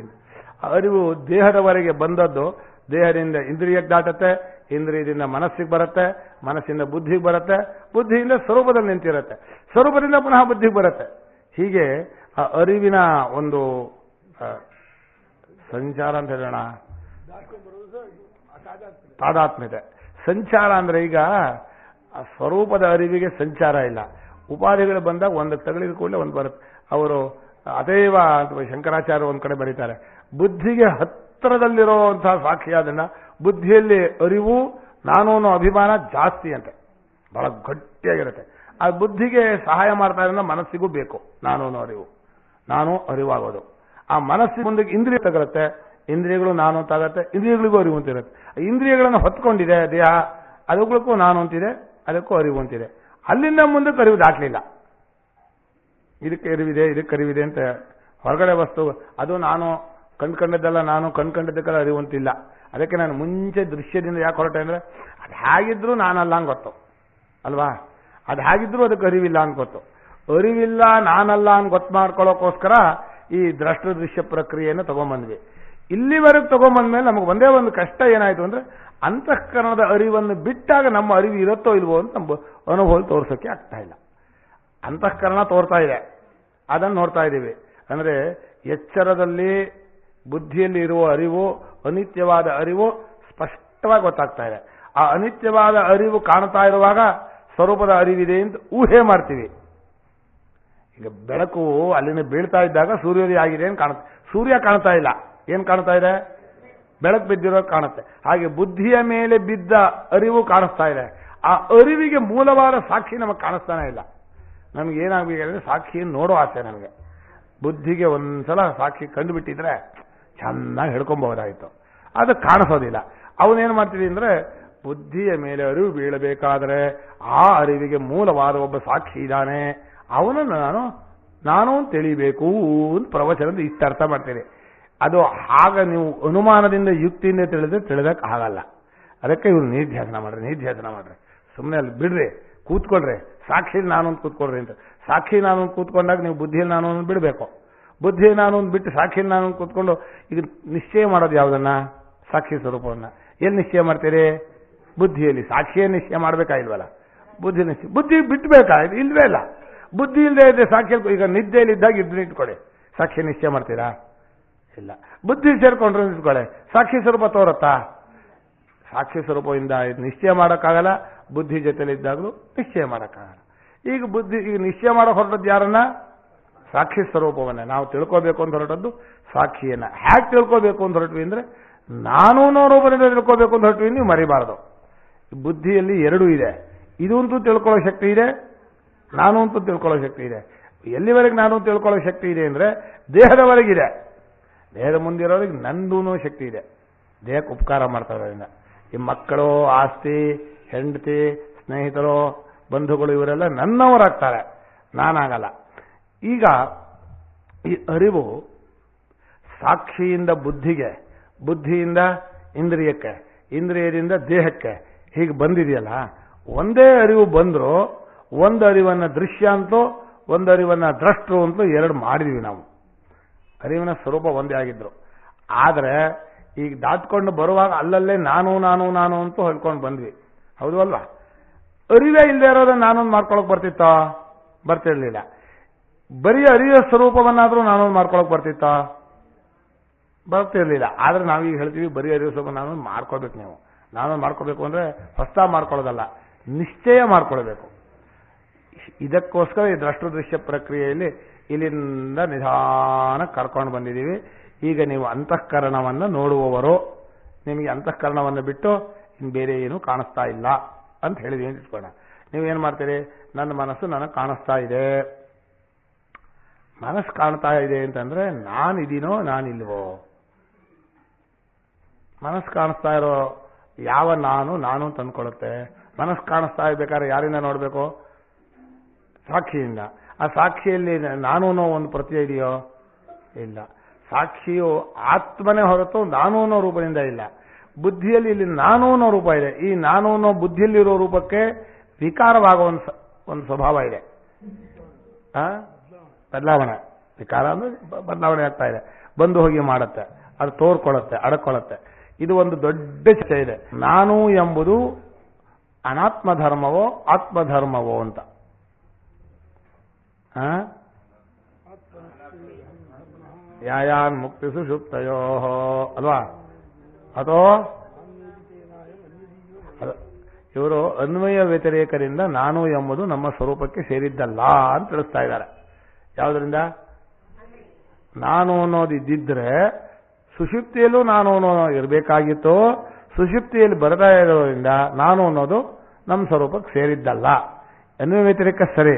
ಅರಿವು ದೇಹದವರೆಗೆ ಬಂದದ್ದು ದೇಹದಿಂದ ಇಂದ್ರಿಯಕ್ಕೆ ದಾಟತ್ತೆ, ಇಂದ್ರಿಯದಿಂದ ಮನಸ್ಸಿಗೆ ಬರುತ್ತೆ, ಮನಸ್ಸಿಂದ ಬುದ್ಧಿಗೆ ಬರುತ್ತೆ, ಬುದ್ಧಿಯಿಂದ ಸ್ವರೂಪದಲ್ಲಿ ನಿಂತಿರುತ್ತೆ, ಸ್ವರೂಪದಿಂದ ಪುನಃ ಬುದ್ಧಿಗೆ ಬರುತ್ತೆ. ಹೀಗೆ ಆ ಅರಿವಿನ ಒಂದು ಸಂಚಾರ ಅಂತ ಹೇಳೋಣ, ತಾದಾತ್ಮ್ಯತೆ. ಸಂಚಾರ ಅಂದ್ರೆ ಈಗ ಸ್ವರೂಪದ ಅರಿವಿಗೆ ಸಂಚಾರ ಇಲ್ಲ. ಉಪಾಧಿಗಳು ಬಂದಾಗ ಒಂದು ತಗಲಿದ ಕೂಡಲೇ ಒಂದು ಬರುತ್ತೆ. ಅವರು ಅದೇವ ಅಥವಾ ಶಂಕರಾಚಾರ್ಯ ಒಂದ್ ಕಡೆ ಬರೀತಾರೆ, ಬುದ್ಧಿಗೆ ಹತ್ತಿರದಲ್ಲಿರುವಂತಹ ಸಾಕ್ಷಿಯಾದನ್ನ ಬುದ್ಧಿಯಲ್ಲಿ ಅರಿವು ನಾನು ಅನ್ನೋ ಅಭಿಮಾನ ಜಾಸ್ತಿ ಅಂತೆ, ಬಹಳ ಗಟ್ಟಿಯಾಗಿರುತ್ತೆ. ಆ ಬುದ್ಧಿಗೆ ಸಹಾಯ ಮಾಡ್ತಾ ಇರೋದ್ರಿಂದ ಮನಸ್ಸಿಗೂ ಬೇಕು ನಾನು ಅನ್ನೋ ಅರಿವು, ನಾನು ಅರಿವಾಗೋದು. ಆ ಮನಸ್ಸಿಗೆ ಮುಂದಕ್ಕೆ ಇಂದ್ರಿಯ ತಗರುತ್ತೆ, ಇಂದ್ರಿಯಗಳು ನಾನು ಅಂತಾಗತ್ತೆ, ಇಂದ್ರಿಯಗಳಿಗೂ ಅರಿವು ಅಂತಿರುತ್ತೆ. ಇಂದ್ರಿಯಗಳನ್ನು ಹೊತ್ಕೊಂಡಿದೆ ದೇಹ, ಅದುಗಳಿಗೂ ನಾನು ಅಂತಿದೆ, ಅದಕ್ಕೂ ಅರಿವು ಅಂತಿದೆ. ಅಲ್ಲಿಂದ ಮುಂದಕ್ಕೆ ಅರಿವು ದಾಟಲಿಲ್ಲ. ಇದಕ್ಕೆ ಅರಿವಿದೆ, ಇದಕ್ಕೆ ಅರಿವಿದೆ ಅಂತ ಹೊರಗಡೆ ವಸ್ತು ಅದು ನಾನು ಕಂಡ್ಕೊಂಡದ್ದೆಲ್ಲ, ನಾನು ಕಂಡ್ಕೊಂಡದ್ದಕ್ಕೆಲ್ಲ ಅರಿವು ಅಂತಿಲ್ಲ. ಅದಕ್ಕೆ ನಾನು ಮುಂಚೆ ದೃಶ್ಯದಿಂದ ಯಾಕೆ ಹೊರಟೆ ಅಂದ್ರೆ, ಅದು ಹೇಗಿದ್ರು ನಾನಲ್ಲ ಅಂತ ಗೊತ್ತು ಅಲ್ವಾ? ಅದು ಹೇಗಿದ್ರು ಅದಕ್ಕೆ ಅರಿವಿಲ್ಲ ಅಂತ ಗೊತ್ತು. ಅರಿವಿಲ್ಲ ನಾನಲ್ಲ ಅಂತ ಗೊತ್ತು ಮಾಡ್ಕೊಳ್ಳೋಕ್ಕೋಸ್ಕರ ಈ ದೃಷ್ಟ ದೃಶ್ಯ ಪ್ರಕ್ರಿಯೆಯನ್ನು ತಗೊಂಡ್ಬಂದ್ವಿ. ಇಲ್ಲಿವರೆಗೆ ತಗೊಂಡ್ಬಂದ್ಮೇಲೆ ನಮಗೆ ಒಂದೇ ಒಂದು ಕಷ್ಟ ಏನಾಯ್ತು ಅಂದ್ರೆ, ಅಂತಃಕರಣದ ಅರಿವನ್ನು ಬಿಟ್ಟಾಗ ನಮ್ಮ ಅರಿವು ಇರುತ್ತೋ ಇಲ್ವೋ ಅಂತ ನಮ್ಮ ಅನುಭವ ತೋರ್ಸೋಕೆ ಆಗ್ತಾ ಇಲ್ಲ. ಅಂತಃಕರಣ ತೋರ್ತಾ ಇದೆ, ಅದನ್ನು ನೋಡ್ತಾ ಇದ್ದೀವಿ. ಅಂದ್ರೆ ಎಚ್ಚರದಲ್ಲಿ ಬುದ್ಧಿಯಲ್ಲಿ ಇರುವ ಅರಿವು, ಅನಿತ್ಯವಾದ ಅರಿವು ಸ್ಪಷ್ಟವಾಗಿ ಗೊತ್ತಾಗ್ತಾ ಇದೆ. ಆ ಅನಿತ್ಯವಾದ ಅರಿವು ಕಾಣ್ತಾ ಇರುವಾಗ ಸ್ವರೂಪದ ಅರಿವಿದೆ ಅಂತ ಊಹೆ ಮಾಡ್ತೀವಿ. ಈಗ ಬೆಳಕು ಅಲ್ಲಿನ ಬೀಳ್ತಾ ಇದ್ದಾಗ ಸೂರ್ಯೋದಯ ಆಗಿದೆ ಅಂತ ಕಾಣುತ್ತೆ, ಸೂರ್ಯ ಕಾಣ್ತಾ ಇಲ್ಲ. ಏನ್ ಕಾಣ್ತಾ ಇದೆ? ಬೆಳಕು ಬಿದ್ದಿರೋದು ಕಾಣುತ್ತೆ. ಹಾಗೆ ಬುದ್ಧಿಯ ಮೇಲೆ ಬಿದ್ದ ಅರಿವು ಕಾಣಿಸ್ತಾ ಇದೆ. ಆ ಅರಿವಿಗೆ ಮೂಲವಾದ ಸಾಕ್ಷಿ ನಮಗೆ ಕಾಣಿಸ್ತಾನೆ ಇಲ್ಲ. ನಮ್ಗೆ ಏನಾಗಬೇಕಂದ್ರೆ ಸಾಕ್ಷಿಯನ್ನು ನೋಡೋ ಆಸೆ ನಮಗೆ. ಬುದ್ಧಿಗೆ ಒಂದ್ಸಲ ಸಾಕ್ಷಿ ಕಂಡುಬಿಟ್ಟಿದ್ರೆ ಚೆನ್ನಾಗಿ ಹಿಡ್ಕೊಂಬಹುದಾಗಿತ್ತು. ಅದು ಕಾಣಿಸೋದಿಲ್ಲ. ಅವನೇನ್ ಮಾಡ್ತೀವಿ ಅಂದ್ರೆ, ಬುದ್ಧಿಯ ಮೇಲೆ ಅರಿವು ಬೀಳಬೇಕಾದ್ರೆ ಆ ಅರಿವಿಗೆ ಮೂಲವಾದ ಒಬ್ಬ ಸಾಕ್ಷಿ ಇದ್ದಾನೆ, ಅವನನ್ನು ನಾನು ತಿಳಿಬೇಕು ಅಂತ ಪ್ರವಚನದ ಇಷ್ಟ ಅರ್ಥ ಮಾಡ್ತೀರಿ. ಅದು ಆಗ ನೀವು ಅನುಮಾನದಿಂದ ಯುಕ್ತಿಯಿಂದ ತಿಳಿದಕ್ಕೆ ಆಗಲ್ಲ. ಅದಕ್ಕೆ ಇವ್ರು ನಿಧ್ಯಾಸನ ಮಾಡ್ರಿ, ಸುಮ್ಮನೆ ಅಲ್ಲಿ ಬಿಡ್ರಿ, ಕೂತ್ಕೊಳ್ರಿ, ಸಾಕ್ಷಿಯಲ್ಲಿ ನಾನು ಅಂತ ಕೂತ್ಕೊಳ್ರಿ ಅಂತ. ಸಾಕ್ಷಿ ನಾನು ಕೂತ್ಕೊಂಡಾಗ ನೀವು ಬುದ್ಧಿಯಲ್ಲಿ ನಾನು ಬಿಡಬೇಕು. ಬುದ್ಧಿಯಲ್ಲಿ ನಾನು ಬಿಟ್ಟು ಸಾಕ್ಷಿಯಲ್ಲಿ ನಾನು ಕೂತ್ಕೊಂಡು ಈಗ ನಿಶ್ಚಯ ಮಾಡೋದು ಯಾವುದನ್ನ? ಸಾಕ್ಷಿ ಸ್ವರೂಪವನ್ನ. ಎಲ್ಲಿ ನಿಶ್ಚಯ ಮಾಡ್ತೀರಿ? ಬುದ್ಧಿಯಲ್ಲಿ. ಸಾಕ್ಷಿಯೇ ನಿಶ್ಚಯ ಮಾಡ್ಬೇಕಾಗಿಲ್ವಲ್ಲ, ಬುದ್ಧಿ ನಿಶ್ಚಯ. ಬುದ್ಧಿ ಬಿಟ್ಟಬೇಕಾ? ಇಲ್ವೇ ಇಲ್ಲ. ಬುದ್ಧಿ ಇಲ್ಲದೆ ಇದೆ ಸಾಕ್ಷಿಯಲ್ಲಿ. ಈಗ ನಿದ್ದೆಯಲ್ಲಿ ಇದ್ದಾಗ ಇದ್ರೆ ಇಟ್ಕೊಳ್ಳಿ, ಸಾಕ್ಷಿ ನಿಶ್ಚಯ ಮಾಡ್ತೀರಾ? ಇಲ್ಲ. ಬುದ್ಧಿ ಸೇರ್ಕೊಂಡ್ರೆ ಇಟ್ಕೊಳ್ಳಿ, ಸಾಕ್ಷಿ ಸ್ವರೂಪ ತೋರುತ್ತಾ? ಸಾಕ್ಷಿ ಸ್ವರೂಪದಿಂದ ನಿಶ್ಚಯ ಮಾಡೋಕ್ಕಾಗಲ್ಲ, ಬುದ್ಧಿ ಜೊತೆಲಿದ್ದಾಗಲೂ ನಿಶ್ಚಯ ಮಾಡೋಕ್ಕಾಗಲ್ಲ. ಈಗ ನಿಶ್ಚಯ ಮಾಡೋ ಹೊರಟದ್ದು ಯಾರನ್ನ? ಸಾಕ್ಷಿ ಸ್ವರೂಪವನ್ನೇ. ನಾವು ತಿಳ್ಕೋಬೇಕು ಅಂತ ಹೊರಟದ್ದು ಸಾಕ್ಷಿಯನ್ನ. ಹ್ಯಾಕ್ ತಿಳ್ಕೋಬೇಕು ಅಂತ ಹೊರಟ್ವಿ ಅಂದ್ರೆ ನಾನು ರೂಪದಿಂದ ತಿಳ್ಕೋಬೇಕು ಅಂತ ಹೊರಟ್ವಿ. ನೀವು ಮರಿಬಾರದು, ಬುದ್ಧಿಯಲ್ಲಿ ಎರಡೂ ಇದೆ. ಇದು ಅಂತೂ ತಿಳ್ಕೊಳ್ಳೋ ಶಕ್ತಿ ಇದೆ, ನಾನು ಅಂತೂ ತಿಳ್ಕೊಳ್ಳೋ ಶಕ್ತಿ ಇದೆ. ಎಲ್ಲಿವರೆಗೆ ನಾನು ತಿಳ್ಕೊಳ್ಳೋ ಶಕ್ತಿ ಇದೆ ಅಂದ್ರೆ ದೇಹದವರೆಗಿದೆ. ದೇಹದ ಮುಂದಿರೋರಿಗೆ ನಂದೂನೂ ಶಕ್ತಿ ಇದೆ. ದೇಹಕ್ಕೆ ಉಪಕಾರ ಮಾಡ್ತಾರೋದ್ರಿಂದ ಈ ಮಕ್ಕಳು, ಆಸ್ತಿ, ಹೆಂಡತಿ, ಸ್ನೇಹಿತರು, ಬಂಧುಗಳು ಇವರೆಲ್ಲ ನನ್ನವರಾಗ್ತಾರೆ, ನಾನಾಗಲ್ಲ. ಈಗ ಈ ಅರಿವು ಸಾಕ್ಷಿಯಿಂದ ಬುದ್ಧಿಗೆ, ಬುದ್ಧಿಯಿಂದ ಇಂದ್ರಿಯಕ್ಕೆ, ಇಂದ್ರಿಯದಿಂದ ದೇಹಕ್ಕೆ ಹೀಗೆ ಬಂದಿದೆಯಲ್ಲ, ಒಂದೇ ಅರಿವು ಬಂದರೂ ಒಂದು ಅರಿವನ್ನ ದೃಶ್ಯ ಅಂತಲೂ ಒಂದು ಅರಿವನ್ನ ದ್ರಷ್ಟರು ಅಂತಲೂ ಎರಡು ಮಾಡಿದ್ವಿ ನಾವು. ಅರಿವಿನ ಸ್ವರೂಪ ಒಂದೇ ಆಗಿದ್ರು. ಆದರೆ ಈಗ ದಾಟ್ಕೊಂಡು ಬರುವಾಗ ಅಲ್ಲಲ್ಲೇ ನಾನು ನಾನು ನಾನು ಅಂತೂ ಹೇಳ್ಕೊಂಡು ಬಂದ್ವಿ, ಹೌದು ಅಲ್ವಾ? ಅರಿವೇ ಇಲ್ಲದೆ ಇರೋದನ್ನ ನಾನೊಂದು ಮಾಡ್ಕೊಳಕ್ ಬರ್ತಿತ್ತೋ? ಬರ್ತಿರ್ಲಿಲ್ಲ. ಬರೀ ಅರಿವಿನ ಸ್ವರೂಪವನ್ನಾದ್ರೂ ನಾನೊಂದು ಮಾಡ್ಕೊಳಕ್ ಬರ್ತಿತ್ತೋ? ಬರ್ತಿರ್ಲಿಲ್ಲ. ಆದ್ರೆ ನಾವೀಗ ಹೇಳ್ತೀವಿ ಬರೀ ಅರಿವು ಸ್ವರೂಪ ನಾನೊಂದು ಮಾಡ್ಕೋಬೇಕು. ನೀವು ನಾನೊಂದು ಮಾಡ್ಕೋಬೇಕು ಅಂದ್ರೆ ಹೊಸ ಮಾಡ್ಕೊಳ್ಳೋದಲ್ಲ, ನಿಶ್ಚಯ ಮಾಡ್ಕೊಳ್ಬೇಕು. ಇದಕ್ಕೋಸ್ಕರ ಈ ದೃಶ್ಯ ಪ್ರಕ್ರಿಯೆಯಲ್ಲಿ ಇಲ್ಲಿಂದ ನಿಧಾನ ಕರ್ಕೊಂಡು ಬಂದಿದ್ದೀವಿ. ಈಗ ನೀವು ಅಂತಃಕರಣವನ್ನು ನೋಡುವವರು, ನಿಮಗೆ ಅಂತಃಕರಣವನ್ನು ಬಿಟ್ಟು ಇನ್ನು ಬೇರೆ ಏನು ಕಾಣಿಸ್ತಾ ಇಲ್ಲ ಅಂತ ಹೇಳಿದ್ವಿ ಅಂತ ಇಟ್ಕೋಣ. ನೀವೇನು ಮಾಡ್ತೀರಿ? ನನ್ನ ಮನಸ್ಸು ನನಗೆ ಕಾಣಿಸ್ತಾ ಇದೆ. ಮನಸ್ಸು ಕಾಣ್ತಾ ಇದೆ ಅಂತಂದ್ರೆ ನಾನಿದ್ದೀನೋ ನಾನಿಲ್ವೋ? ಮನಸ್ಸು ಕಾಣಿಸ್ತಾ ಇರೋ ಯಾವ ನಾನು ತಂದ್ಕೊಳ್ಳುತ್ತೆ. ಮನಸ್ಸು ಕಾಣಿಸ್ತಾ ಇರ್ಬೇಕಾದ್ರೆ ಯಾರಿಂದ ನೋಡಬೇಕು? ಸಾಕ್ಷಿಯಿಂದ. ಆ ಸಾಕ್ಷಿಯಲ್ಲಿ ನಾನು ಒಂದು ಪ್ರತ್ಯಯ ಇದೆಯೋ? ಇಲ್ಲ. ಸಾಕ್ಷಿಯು ಆತ್ಮನೇ ಹೊರತು ನಾನು ಅನ್ನೋ ರೂಪದಿಂದ ಇಲ್ಲ. ಬುದ್ಧಿಯಲ್ಲಿ ಇಲ್ಲಿ ನಾನು ಅನ್ನೋ ರೂಪ ಇದೆ. ಈ ನಾನು ಅನ್ನೋ ಬುದ್ಧಿಯಲ್ಲಿರೋ ರೂಪಕ್ಕೆ ವಿಕಾರವಾಗುವ ಒಂದು ಸ್ವಭಾವ ಇದೆ. ಬದಲಾವಣೆ, ವಿಕಾರ ಅಂದ್ರೆ ಬದಲಾವಣೆ ಆಗ್ತಾ ಇದೆ. ಬಂದು ಹೋಗಿ ಮಾಡುತ್ತೆ, ಅದು ತೋರ್ಕೊಳ್ಳುತ್ತೆ, ಅಡಕೊಳ್ಳುತ್ತೆ. ಇದು ಒಂದು ದೊಡ್ಡ ಚರ್ಚೆ ಇದೆ. ನಾನು ಎಂಬುದು ಅನಾತ್ಮ ಧರ್ಮವೋ ಆತ್ಮಧರ್ಮವೋ ಅಂತ. ಯಾಯಾನ್ ಮುಕ್ತಿ ಸುಷುಪ್ತಯೋ ಅಲ್ವಾ? ಅಥವಾ ಇವರು ಅನ್ವಯ ವ್ಯತಿರೇಕರಿಂದ ನಾನು ಎಂಬುದು ನಮ್ಮ ಸ್ವರೂಪಕ್ಕೆ ಸೇರಿದ್ದಲ್ಲ ಅಂತ ತಿಳಿಸ್ತಾ ಇದ್ದಾರೆ. ಯಾವುದರಿಂದ? ನಾನು ಅನ್ನೋದು ಇದ್ದಿದ್ರೆ ಸುಷುಪ್ತಿಯಲ್ಲೂ ನಾನು ಅನ್ನೋ ಇರಬೇಕಾಗಿತ್ತು. ಸುಷುಪ್ತಿಯಲ್ಲಿ ಬರ್ತಾ ಇರೋದ್ರಿಂದ ನಾನು ಅನ್ನೋದು ನಮ್ಮ ಸ್ವರೂಪಕ್ಕೆ ಸೇರಿದ್ದಲ್ಲ. ಅನ್ವಯ ವ್ಯತಿರೇಕ ಸರಿ.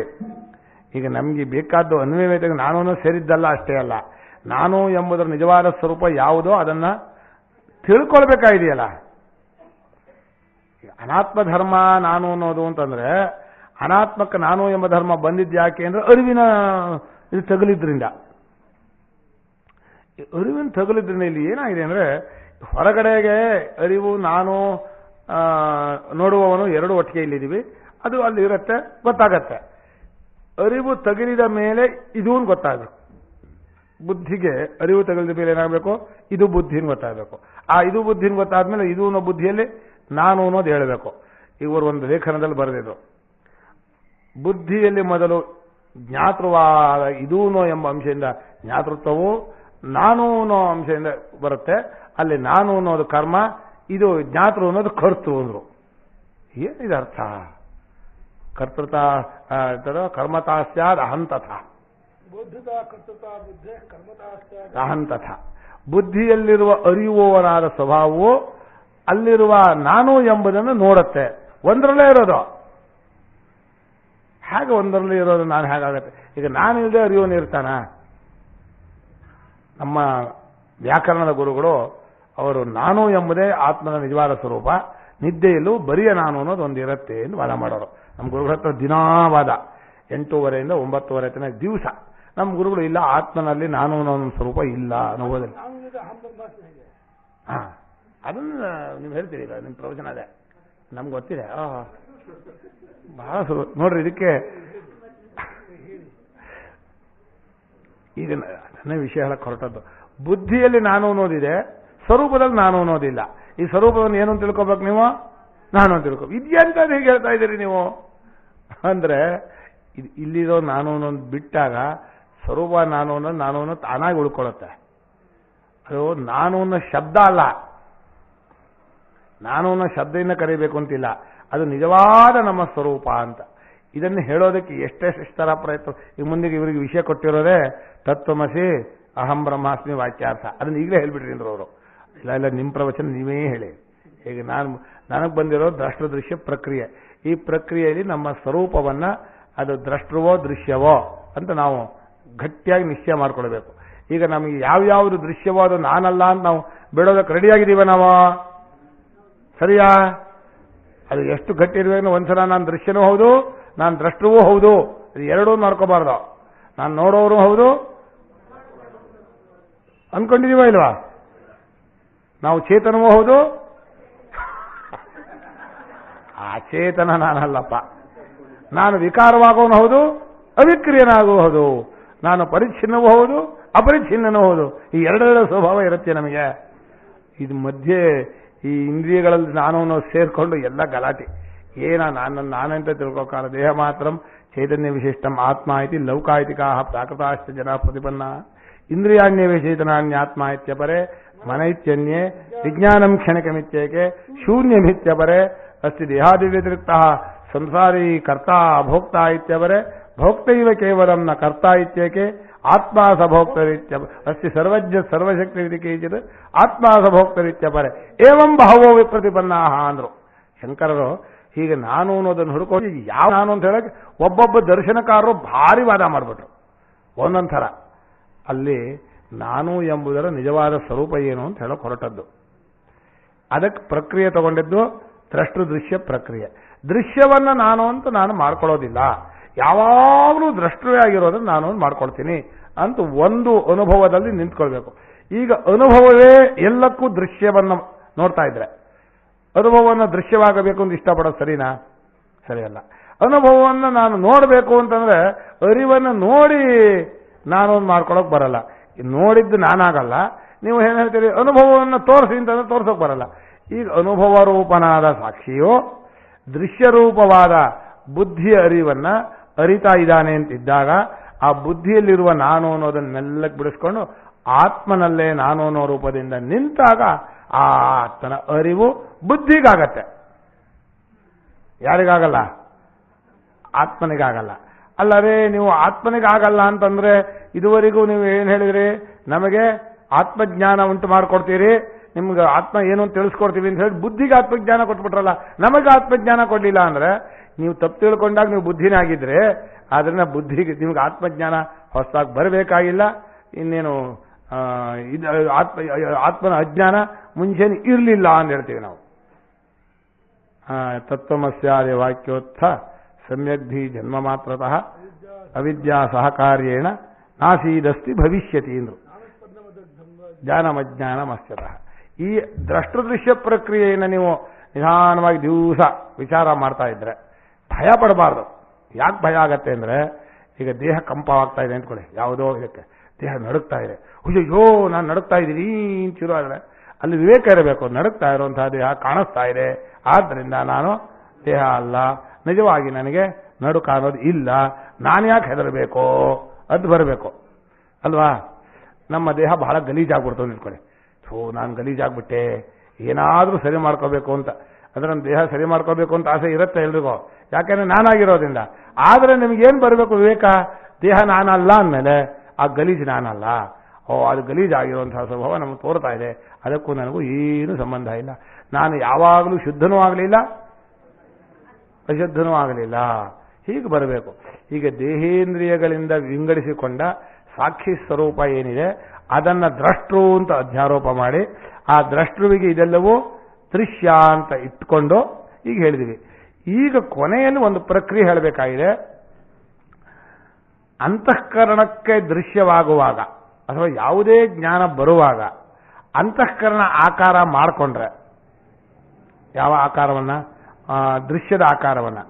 ಈಗ ನಮಗೆ ಬೇಕಾದ್ದು ಅನ್ವಯ ವ್ಯತಿರೇಕ ನಾನು ಅನ್ನೋದು ಸೇರಿದ್ದಲ್ಲ ಅಷ್ಟೇ ಅಲ್ಲ, ನಾನು ಎಂಬುದರ ನಿಜವಾದ ಸ್ವರೂಪ ಯಾವುದೋ ಅದನ್ನ ತಿಳ್ಕೊಳ್ಬೇಕಾಗಿದೆಯಲ್ಲ. ಅನಾತ್ಮ ಧರ್ಮ ನಾನು ಅನ್ನೋದು ಅಂತಂದ್ರೆ ಅನಾತ್ಮಕ್ಕೆ ನಾನು ಎಂಬ ಧರ್ಮ ಬಂದಿದ್ದು ಯಾಕೆ ಅಂದ್ರೆ ಅರಿವಿನ ಇದು ತಗಲಿದ್ರಿಂದ. ಅರಿವಿನ ತಗಲಿದ್ರಿಂದ ಇಲ್ಲಿ ಏನಾಗಿದೆ ಅಂದ್ರೆ ಹೊರಗಡೆಗೆ ಅರಿವು ನಾನು ನೋಡುವವನು ಎರಡು ಒಟ್ಟಿಗೆ ಇಲ್ಲಿದ್ದೀವಿ, ಅದು ಅಲ್ಲಿ ಇರುತ್ತೆ, ಗೊತ್ತಾಗತ್ತೆ. ಅರಿವು ತಗಲಿದ ಮೇಲೆ ಇದೂ ಗೊತ್ತಾಗಬೇಕು. ಬುದ್ಧಿಗೆ ಅರಿವು ತಗಲಿದ ಮೇಲೆ ಏನಾಗಬೇಕು? ಇದು ಬುದ್ಧಿನ ಗೊತ್ತಾಗಬೇಕು. ಆ ಇದು ಬುದ್ಧಿನ ಗೊತ್ತಾದ್ಮೇಲೆ ಇದು ಅನ್ನೋ ಬುದ್ಧಿಯಲ್ಲಿ ನಾನು ಅನ್ನೋದು ಹೇಳಬೇಕು. ಇವರು ಒಂದು ಲೇಖನದಲ್ಲಿ ಬರೆದಿದ್ರು, ಬುದ್ಧಿಯಲ್ಲಿ ಮೊದಲು ಜ್ಞಾತೃವಾದ ಇದೂನೋ ಎಂಬ ಅಂಶದಿಂದ ಜ್ಞಾತೃತ್ವವು, ನಾನು ಅನ್ನೋ ಅಂಶದಿಂದ ಬರುತ್ತೆ. ಅಲ್ಲಿ ನಾನು ಅನ್ನೋದು ಕರ್ಮ, ಇದು ಜ್ಞಾತೃ ಅನ್ನೋದು ಕರ್ತೃ ಅಂದ್ರು. ಏನಿದೆ ಅರ್ಥ? ಕರ್ತೃತ ಕರ್ಮತಾಸ್ಯಾದ ಅಹಂತಥ, ಅಹಂತಥ. ಬುದ್ಧಿಯಲ್ಲಿರುವ ಅರಿಯುವವನಾದ ಸ್ವಭಾವವು ಅಲ್ಲಿರುವ ನಾನು ಎಂಬುದನ್ನು ನೋಡುತ್ತೆ. ಒಂದರಲ್ಲೇ ಇರೋದು. ಹೇಗೆ ಒಂದರಲ್ಲೇ ಇರೋದು? ನಾನು ಹೇಗಾಗತ್ತೆ? ಈಗ ನಾನು ಇಲ್ಲದೆ ಅರಿಯೋನು ಇರ್ತಾನ? ನಮ್ಮ ವ್ಯಾಕರಣದ ಗುರುಗಳು ಅವರು ನಾನು ಎಂಬುದೇ ಆತ್ಮನ ನಿಜವಾದ ಸ್ವರೂಪ, ನಿದ್ದೆಯಲ್ಲೂ ಬರಿಯ ನಾನು ಅನ್ನೋದು ಒಂದು ಇರುತ್ತೆ ಎಂದು ವಾದ ಮಾಡೋರು. ನಮ್ಮ ಗುರುಗಳ ಹತ್ರ ದಿನಾವಾದ 8:30 to 9:30 ತನಕ ದಿವಸ. ನಮ್ಮ ಗುರುಗಳು ಇಲ್ಲ, ಆತ್ಮನಲ್ಲಿ ನಾನು ಅನ್ನೋ ಒಂದು ಸ್ವರೂಪ ಇಲ್ಲ ಅನ್ನೋದಿಲ್ಲ. ಅದನ್ನ ನೀವು ಹೇಳ್ತೀರಿ, ಈಗ ನಿಮ್ಮ ಪ್ರವಚನ ಅದೇ ನಮ್ಗೆ ಗೊತ್ತಿದೆ. ಬಹಳ ನೋಡ್ರಿ, ಇದಕ್ಕೆ ಈಗ ನನ್ನ ವಿಷಯ ಹೇಳಕ್ ಹೊರಟದ್ದು. ಬುದ್ಧಿಯಲ್ಲಿ ನಾನು ಅನ್ನೋದಿದೆ, ಸ್ವರೂಪದಲ್ಲಿ ನಾನು ಅನ್ನೋದಿಲ್ಲ. ಈ ಸ್ವರೂಪವನ್ನು ಏನು ತಿಳ್ಕೊಬೇಕು ನೀವು? ನಾನು ಅಂತ ತಿಳ್ಕೊ. ಇದೆಂತ ಹೇಗೆ ಹೇಳ್ತಾ ಇದ್ದೀರಿ ನೀವು ಅಂದ್ರೆ, ಇಲ್ಲಿರೋ ನಾನು ಅನ್ನೋದು ಬಿಟ್ಟಾಗ ಸ್ವರೂಪ ನಾನು ಅನ್ನೋದು ತಾನಾಗಿ ಉಳ್ಕೊಳ್ಳುತ್ತೆ. ಅದು ನಾನು ಅನ್ನೋ ಶಬ್ದ ಅಲ್ಲ. ನಾನು ಅನ್ನೋ ಶಬ್ದದಿಂದ ಕರೀಬೇಕು ಅಂತಿಲ್ಲ, ಅದು ನಿಜವಾದ ನಮ್ಮ ಸ್ವರೂಪ ಅಂತ. ಇದನ್ನು ಹೇಳೋದಕ್ಕೆ ಎಷ್ಟೆಷ್ಟರ ಪ್ರಯತ್ನ. ಈಗ ಮುಂದೆ ಇವರಿಗೆ ವಿಷಯ ಕೊಟ್ಟಿರೋದೇ ತತ್ವಮಸಿ ಅಹಂ ಬ್ರಹ್ಮಾಸ್ಮಿ ವಾಕ್ಯಾರ್ಥ. ಅದನ್ನು ಈಗಲೇ ಹೇಳ್ಬಿಟ್ರಿ ಅಂದ್ರೆ ಅವರು, ಇಲ್ಲ ನಿಮ್ಮ ಪ್ರವಚನ ನೀವೇ ಹೇಳಿ. ಈಗ ನನಗೆ ಬಂದಿರೋ ದ್ರಷ್ಟ ದೃಶ್ಯ ಪ್ರಕ್ರಿಯೆ, ಈ ಪ್ರಕ್ರಿಯೆಯಲ್ಲಿ ನಮ್ಮ ಸ್ವರೂಪವನ್ನ ಅದು ದ್ರಷ್ಟವೋ ದೃಶ್ಯವೋ ಅಂತ ನಾವು ಗಟ್ಟಿಯಾಗಿ ನಿಶ್ಚಯ ಮಾಡ್ಕೊಳ್ಬೇಕು. ಈಗ ನಮಗೆ ಯಾವ್ಯಾವುದು ದೃಶ್ಯವೋ ಅದು ನಾನಲ್ಲ ಅಂತ ನಾವು ಬಿಡೋದಕ್ಕೆ ರೆಡಿಯಾಗಿದ್ದೀವ ನಾವು, ಸರಿಯಾ? ಅದು ಎಷ್ಟು ಗಟ್ಟಿ ಇರಬೇಕು. ಒಂದ್ಸಲ ನಾನು ದೃಶ್ಯನೂ ಹೌದು, ನಾನು ದ್ರಷ್ಟವೂ ಹೌದು, ಇದು ಎರಡೂ ಮಾಡ್ಕೋಬಾರ್ದು. ನಾನು ನೋಡೋರು ಹೌದು ಅನ್ಕೊಂಡಿದೀವ ಇಲ್ವಾ? ನಾವು ಚೇತನವೂ ಹೌದು, ಆ ಚೇತನ ನಾನಲ್ಲಪ್ಪ. ನಾನು ವಿಕಾರವಾಗೋನು ಹೌದು, ಅವಿಕ್ರಿಯನಾಗುವುದು. ನಾನು ಪರಿಚ್ಛಿನ್ನವೂ ಹೌದು, ಅಪರಿಚ್ಛಿನ್ನನೂ ಹೌದು. ಈ ಎರಡೆರಡು ಸ್ವಭಾವ ಇರುತ್ತೆ ನಮಗೆ. ಇದು ಮಧ್ಯೆ ಈ ಇಂದ್ರಿಯಗಳಲ್ಲಿ ನಾನು ಸೇರ್ಕೊಂಡು ಎಲ್ಲ ಗಲಾಟೆ. ನಾನಂತ ತಿಳ್ಕೊಕಾಲ. ದೇಹ ಮಾತ್ರ ಚೈತನ್ಯ ವಿಶಿಷ್ಟಂ ಆತ್ಮ ಇತಿ ಲೌಕಾಯಿತಿಕಾ ಪ್ರಾಕೃತಾಶ್ಚ ಜನ ಪ್ರತಿಪನ್ನ. ಇಂದ್ರಿಯಾಣ್ಯವೇ ಚೇತನಾನ್ಯಾತ್ಮ ಇತ್ಯಪರೆ ಮನೈತ್ಯನ್ಯೇ ವಿಜ್ಞಾನಂ ಕ್ಷಣಿಕಮಿತ್ಯೇಕೆ ಶೂನ್ಯಮಿತ್ಯಪರೆ ಅಸ್ತಿ ದೇಹಾದಿವ್ಯತಿರಿಕ್ತ ಸಂಸಾರಿ ಕರ್ತಾ ಭೋಕ್ತಾ ಇತ್ಯವರೆ ಭೋಕ್ತೈವ ಕೇವಲಂ ನ ಕರ್ತಾ ಇತ್ಯೇಕೆ ಆತ್ಮ ಸಭೋಕ್ತರಿತ್ಯ ಅಸ್ತಿ ಸರ್ವಜ್ಞ ಸರ್ವಶಕ್ತಿ ಕೇಚಿತ್ ಆತ್ಮ ಸಭೋಕ್ತರಿತ್ಯಪರೆ ಏವಂ ಬಹವೋ ವಿಪ್ರತಿಪನ್ನಾಹ ಅಂದ್ರು ಶಂಕರರು. ಹೀಗೆ ನಾನು ಅನ್ನೋದನ್ನು ಹುಡುಕೊಂಡು ಯಾವ ನಾನು ಅಂತ ಹೇಳಕ್ಕೆ ಒಬ್ಬೊಬ್ಬ ದರ್ಶನಕಾರರು ಭಾರಿ ವಾದ ಮಾಡಿಬಿಟ್ರು ಒಂದೊಂದು ಥರ. ಅಲ್ಲಿ ನಾನು ಎಂಬುದರ ನಿಜವಾದ ಸ್ವರೂಪ ಏನು ಅಂತ ಹೇಳೋಕೆ ಹೊರಟದ್ದು. ಅದಕ್ಕೆ ಪ್ರಕ್ರಿಯೆ ತಗೊಂಡಿದ್ದು ದ್ರಷ್ಟು ದೃಶ್ಯ ಪ್ರಕ್ರಿಯೆ. ದೃಶ್ಯವನ್ನ ನಾನು ಅಂತ ನಾನು ಮಾಡ್ಕೊಳ್ಳೋದಿಲ್ಲ, ಯಾವಾಗಲೂ ದ್ರಷ್ಟವೇ ಆಗಿರೋದನ್ನು ನಾನು ಮಾಡ್ಕೊಳ್ತೀನಿ ಅಂತ ಒಂದು ಅನುಭವದಲ್ಲಿ ನಿಂತ್ಕೊಳ್ಬೇಕು. ಈಗ ಅನುಭವವೇ ಎಲ್ಲಕ್ಕೂ ದೃಶ್ಯವನ್ನು ನೋಡ್ತಾ ಇದ್ರೆ ಅನುಭವವನ್ನು ದೃಶ್ಯವಾಗಬೇಕು ಅಂತ ಇಷ್ಟಪಡೋದು ಸರಿನಾ? ಸರಿಯಲ್ಲ. ಅನುಭವವನ್ನು ನಾನು ನೋಡಬೇಕು ಅಂತಂದ್ರೆ ಅರಿವನ್ನು ನೋಡಿ ನಾನು ಮಾಡ್ಕೊಳಕ್ ಬರಲ್ಲ. ನೋಡಿದ್ದು ನಾನಾಗಲ್ಲ. ನೀವು ಏನ್ ಹೇಳ್ತೀರಿ, ಅನುಭವವನ್ನು ತೋರಿಸಿ ಅಂತಂದ್ರೆ ತೋರ್ಸೋಕ್ ಬರಲ್ಲ. ಈಗ ಅನುಭವ ರೂಪನಾದ ಸಾಕ್ಷಿಯೋ ದೃಶ್ಯರೂಪವಾದ ಬುದ್ಧಿಯ ಅರಿವನ್ನ ಅರಿತಾ ಇದ್ದಾನೆ ಅಂತಿದ್ದಾಗ ಆ ಬುದ್ಧಿಯಲ್ಲಿರುವ ನಾನು ಅನ್ನೋದನ್ನ ಮೆಲ್ಲಕ್ಕೆ ಬಿಡಿಸ್ಕೊಂಡು ಆತ್ಮನಲ್ಲೇ ನಾನು ಅನ್ನೋ ರೂಪದಿಂದ ನಿಂತಾಗ ಆ ಆತ್ಮನ ಅರಿವು ಬುದ್ಧಿಗಾಗತ್ತೆ. ಯಾರಿಗಾಗಲ್ಲ? ಆತ್ಮನಿಗಾಗಲ್ಲ. ಅಲ್ಲವೇ ನೀವು ಆತ್ಮನಿಗಾಗಲ್ಲ ಅಂತಂದ್ರೆ ಇದುವರೆಗೂ ನೀವು ಏನ್ ಹೇಳಿದ್ರಿ, ನಮಗೆ ಆತ್ಮಜ್ಞಾನ ಉಂಟು ಮಾಡ್ಕೊಡ್ತೀರಿ, ನಿಮ್ಗೆ ಆತ್ಮ ಏನು ಅಂತ ತಿಳಿಸ್ಕೊಡ್ತೀವಿ ಅಂತ ಹೇಳಿ ಬುದ್ಧಿಗೆ ಆತ್ಮಜ್ಞಾನ ಕೊಟ್ಬಿಟ್ರಲ್ಲ, ನಮಗೆ ಆತ್ಮಜ್ಞಾನ ಕೊಡ್ಲಿಲ್ಲ ಅಂದ್ರೆ ನೀವು ತಪ್ಪು ತಿಳ್ಕೊಂಡಾಗ ನೀವು ಬುದ್ಧಿನೇ ಆಗಿದ್ರೆ ಆದ್ರಿಂದ ಬುದ್ಧಿಗೆ ನಿಮ್ಗೆ ಆತ್ಮಜ್ಞಾನ ಹೊಸದಾಗಿ ಬರಬೇಕಾಗಿಲ್ಲ. ಇನ್ನೇನು ಆತ್ಮನ ಅಜ್ಞಾನ ಮುಂಚೆನೆ ಇರಲಿಲ್ಲ ಅಂತ ಹೇಳ್ತೀವಿ ನಾವು. ತತ್ವಮಸ್ಯಾದಿ ವಾಕ್ಯೋತ್ಥ ಸಮ್ಯಕ್ಧಿ ಜನ್ಮ ಮಾತ್ರತಃ ಅವಿದ್ಯಾ ಸಹಕಾರ್ಯೇಣ ನಾಸೀದಸ್ತಿ ಭವಿಷ್ಯತಿ ಅಂದ್ರು. ಜ್ಞಾನಮಜ್ಞಾನಮಸ್ಯತಃ. ಈ ದ್ರಷ್ಟದೃಶ್ಯ ಪ್ರಕ್ರಿಯೆಯನ್ನು ನೀವು ನಿಧಾನವಾಗಿ ದಿವಸ ವಿಚಾರ ಮಾಡ್ತಾ ಇದ್ರೆ ಭಯ ಪಡಬಾರ್ದು. ಯಾಕೆ ಭಯ ಆಗತ್ತೆ ಅಂದ್ರೆ, ಈಗ ದೇಹ ಕಂಪವಾಗ್ತಾ ಇದೆ ಅಂದ್ಕೊಳ್ಳಿ, ಯಾವುದೋ ಇದಕ್ಕೆ ದೇಹ ನಡುಗ್ತಾ ಇದೆ, ಅಯ್ಯೋ ನಾನು ನಡುಗ್ತಾ ಇದ್ದೀನಿ ಅಂತಿರೋ ಆದ್ರೆ ಅಲ್ಲಿ ವಿವೇಕ ಇರಬೇಕು. ನಡುಗ್ತಾ ಇರುವಂತಹ ದೇಹ ಕಾಣಿಸ್ತಾ ಇದೆ, ಆದ್ರಿಂದ ನಾನು ದೇಹ ಅಲ್ಲ, ನಿಜವಾಗಿ ನನಗೆ ನಡುಕ ಅನ್ನೋದು ಇಲ್ಲ, ನಾನು ಯಾಕೆ ಹೆದರಬೇಕು ಅದು ಬರಬೇಕು ಅಲ್ವಾ. ನಮ್ಮ ದೇಹ ಬಹಳ ಗಲೀಜಾಗ್ಬಿಡ್ತು ನಿಂತ್ಕೊಳ್ಳಿ, ನಾನು ಗಲೀಜಾಗ್ಬಿಟ್ಟೆ, ಏನಾದ್ರೂ ಸರಿ ಮಾಡ್ಕೋಬೇಕು ಅಂತ. ಅಂದ್ರೆ ನಮ್ಮ ದೇಹ ಸರಿ ಮಾಡ್ಕೋಬೇಕು ಅಂತ ಆಸೆ ಇರುತ್ತೆ ಎಲ್ರಿಗೂ, ಯಾಕೆಂದ್ರೆ ನಾನಾಗಿರೋದ್ರಿಂದ. ಆದ್ರೆ ನಿಮ್ಗೇನ್ ಬರಬೇಕು ವಿವೇಕ, ದೇಹ ನಾನಲ್ಲ ಅಂದಮೇಲೆ ಆ ಗಲೀಜು ನಾನಲ್ಲ, ಅದು ಗಲೀಜಾಗಿರುವಂತಹ ಸ್ವಭಾವ ನಮಗೆ ತೋರ್ತಾ ಇದೆ, ಅದಕ್ಕೂ ನನಗೂ ಏನು ಸಂಬಂಧ ಇಲ್ಲ. ನಾನು ಯಾವಾಗಲೂ ಶುದ್ಧನೂ ಆಗಲಿಲ್ಲ, ಅಶುದ್ಧನೂ ಆಗಲಿಲ್ಲ, ಹೀಗೆ ಬರಬೇಕು. ಈಗ ದೇಹೇಂದ್ರಿಯಗಳಿಂದ ವಿಂಗಡಿಸಿಕೊಂಡ ಸಾಕ್ಷಿ ಸ್ವರೂಪ ಏನಿದೆ ಅದನ್ನ ದ್ರಷ್ಟೃ ಅಂತ ಅಧ್ಯಾರೋಪ ಮಾಡಿ ಆ ದ್ರಷ್ಟೃವಿಗೆ ಇದೆಲ್ಲವೂ ದೃಶ್ಯ ಅಂತ ಇಟ್ಕೊಂಡು ಈಗ ಹೇಳಿದಿವಿ. ಈಗ ಕೊನೆಯಲ್ಲಿ ಒಂದು ಪ್ರಕ್ರಿಯೆ ಹೇಳಬೇಕಾಗಿದೆ. ಅಂತಃಕರಣಕ್ಕೆ ದೃಶ್ಯವಾಗುವಾಗ ಅಥವಾ ಯಾವುದೇ ಜ್ಞಾನ ಬರುವಾಗ ಅಂತಃಕರಣ ಆಕಾರ ಮಾಡಿಕೊಂಡ್ರೆ, ಯಾವ ಆಕಾರವನ್ನ? ದೃಶ್ಯದ ಆಕಾರವನ್ನ.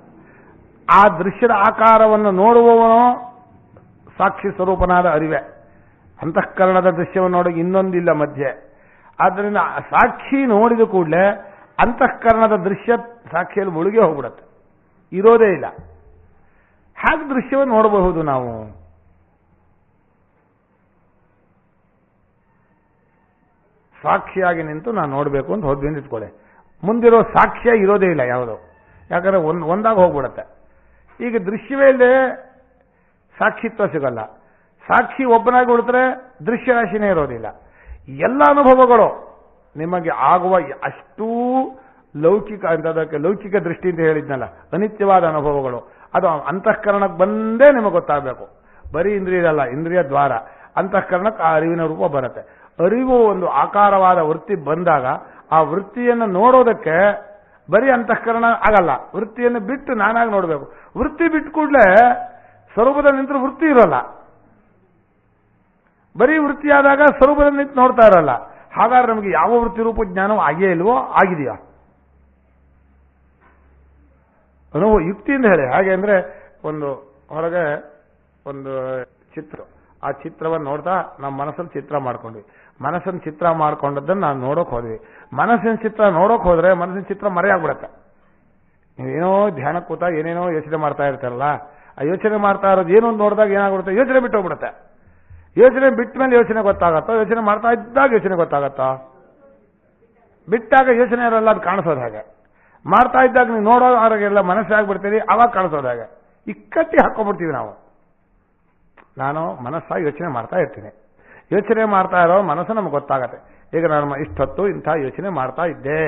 ಆ ದೃಶ್ಯದ ಆಕಾರವನ್ನು ನೋಡುವವನು ಸಾಕ್ಷಿ ಸ್ವರೂಪನಾದ ಅರಿವೆ. ಅಂತಃಕರಣದ ದೃಶ್ಯವನ್ನು ನೋಡಿ ಇನ್ನೊಂದಿಲ್ಲ ಮಧ್ಯೆ. ಆದ್ದರಿಂದ ಸಾಕ್ಷಿ ನೋಡಿದ ಕೂಡಲೇ ಅಂತಃಕರಣದ ದೃಶ್ಯ ಸಾಕ್ಷಿಯಲ್ಲಿ ಮುಳುಗಿ ಹೋಗ್ಬಿಡುತ್ತೆ, ಇರೋದೇ ಇಲ್ಲ. ಹಾಗೆ ದೃಶ್ಯವನ್ನು ನೋಡಬಹುದು ನಾವು. ಸಾಕ್ಷಿಯಾಗಿ ನಿಂತು ನಾನು ನೋಡಬೇಕು ಅಂತ ಹೋದ್ವಿ ಅಂತ ಇಟ್ಕೊಳ್ಳಿ, ಮುಂದಿರೋ ಸಾಕ್ಷ್ಯ ಇರೋದೇ ಇಲ್ಲ ಯಾವುದು, ಯಾಕಂದ್ರೆ ಒಂದಾಗ ಹೋಗ್ಬಿಡುತ್ತೆ. ಈಗ ದೃಶ್ಯವೇ ಇಲ್ಲದೆ ಸಾಕ್ಷಿತ್ವ ಸಿಗಲ್ಲ. ಸಾಕ್ಷಿ ಒಬ್ಬನಾಗಿ ಉಳಿದ್ರೆ ದೃಶ್ಯರಾಶಿನೇ ಇರೋದಿಲ್ಲ. ಎಲ್ಲ ಅನುಭವಗಳು ನಿಮಗೆ ಆಗುವ ಅಷ್ಟೂ ಲೌಕಿಕ ಅಂತದಕ್ಕೆ ಲೌಕಿಕ ದೃಷ್ಟಿ ಅಂತ ಹೇಳಿದ್ನಲ್ಲ, ಅನಿತ್ಯವಾದ ಅನುಭವಗಳು ಅದು ಅಂತಃಕರಣಕ್ಕೆ ಬಂದೇ ನಿಮಗೆ ಗೊತ್ತಾಗಬೇಕು. ಬರೀ ಇಂದ್ರಿಯ ಅಲ್ಲ, ಇಂದ್ರಿಯ ದ್ವಾರ ಅಂತಃಕರಣಕ್ಕೆ ಆ ಅರಿವಿನ ರೂಪ ಬರುತ್ತೆ. ಅರಿವು ಒಂದು ಆಕಾರವಾದ ವೃತ್ತಿ ಬಂದಾಗ ಆ ವೃತ್ತಿಯನ್ನು ನೋಡೋದಕ್ಕೆ ಬರೀ ಅಂತಃಕರಣ ಆಗಲ್ಲ, ವೃತ್ತಿಯನ್ನು ಬಿಟ್ಟು ನಾನಾಗಿ ನೋಡಬೇಕು. ವೃತ್ತಿ ಬಿಟ್ಟು ಕೂಡಲೇ ಸ್ವರೂಪದಲ್ಲಿ ನಿಂತರೂ ವೃತ್ತಿ ಇರೋಲ್ಲ. ಬರೀ ವೃತ್ತಿಯಾದಾಗ ಸ್ವರೂಪದಲ್ಲಿ ನಿಂತು ನೋಡ್ತಾ ಇರೋಲ್ಲ. ಹಾಗಾದ್ರೆ ನಮಗೆ ಯಾವ ವೃತ್ತಿ ರೂಪ ಜ್ಞಾನವೂ ಆಗೇ ಇಲ್ವೋ, ಆಗಿದೆಯಾ? ಅನುಭವ ಯುಕ್ತಿಯಿಂದ ಹೇಳಿ. ಹಾಗೆ ಅಂದ್ರೆ ಒಂದು ಹೊರಗೆ ಒಂದು ಚಿತ್ರ, ಆ ಚಿತ್ರವನ್ನು ನೋಡ್ತಾ ನಮ್ಮ ಮನಸ್ಸಲ್ಲಿ ಚಿತ್ರ ಮಾಡ್ಕೊಂಡ್ವಿ. ಮನಸ್ಸನ್ನು ಚಿತ್ರ ಮಾಡ್ಕೊಂಡದ್ದನ್ನು ನಾವು ನೋಡೋಕೆ ಹೋದ್ವಿ. ಮನಸ್ಸಿನ ಚಿತ್ರ ನೋಡೋಕೆ ಹೋದ್ರೆ ಮನಸ್ಸಿನ ಚಿತ್ರ ಮರೆಯಾಗ್ಬಿಡತ್ತೆ. ನೀವೇನೋ ಧ್ಯಾನ ಕೂತ ಏನೇನೋ ಯೋಚನೆ ಮಾಡ್ತಾ ಇರ್ತಾರಲ್ಲ, ಆ ಯೋಚನೆ ಮಾಡ್ತಾ ಇರೋದು ಏನೊಂದು ನೋಡಿದಾಗ ಏನಾಗ್ಬಿಡುತ್ತೆ, ಯೋಚನೆ ಬಿಟ್ಟು ಹೋಗ್ಬಿಡುತ್ತೆ. ಯೋಚನೆ ಬಿಟ್ಟ ಮೇಲೆ ಯೋಚನೆ ಗೊತ್ತಾಗತ್ತೋ, ಯೋಚನೆ ಮಾಡ್ತಾ ಇದ್ದಾಗ ಯೋಚನೆ ಗೊತ್ತಾಗತ್ತೋ? ಬಿಟ್ಟಾಗ ಯೋಚನೆ ಇರಲ್ಲ, ಅದು ಕಾಣಿಸೋದು ಹಾಗೆ. ಮಾಡ್ತಾ ಇದ್ದಾಗ ನೀವು ನೋಡೋ ಹಾಗೆಲ್ಲ ಮನಸ್ಸಾಗ್ಬಿಡ್ತೀರಿ, ಅವಾಗ ಕಾಣಿಸೋದು ಹಾಗೆ. ಇಕ್ಕಟ್ಟಿ ಹಾಕೊಂಡ್ಬಿಡ್ತೀವಿ ನಾವು. ನಾನು ಮನಸ್ಸಾಗಿ ಯೋಚನೆ ಮಾಡ್ತಾ ಇರ್ತೀನಿ, ಯೋಚನೆ ಮಾಡ್ತಾ ಇರೋ ಮನಸ್ಸು ನಮ್ಗೆ ಗೊತ್ತಾಗತ್ತೆ. ಈಗ ನಾನು ಇಷ್ಟೊತ್ತು ಇಂಥ ಯೋಚನೆ ಮಾಡ್ತಾ ಇದ್ದೆ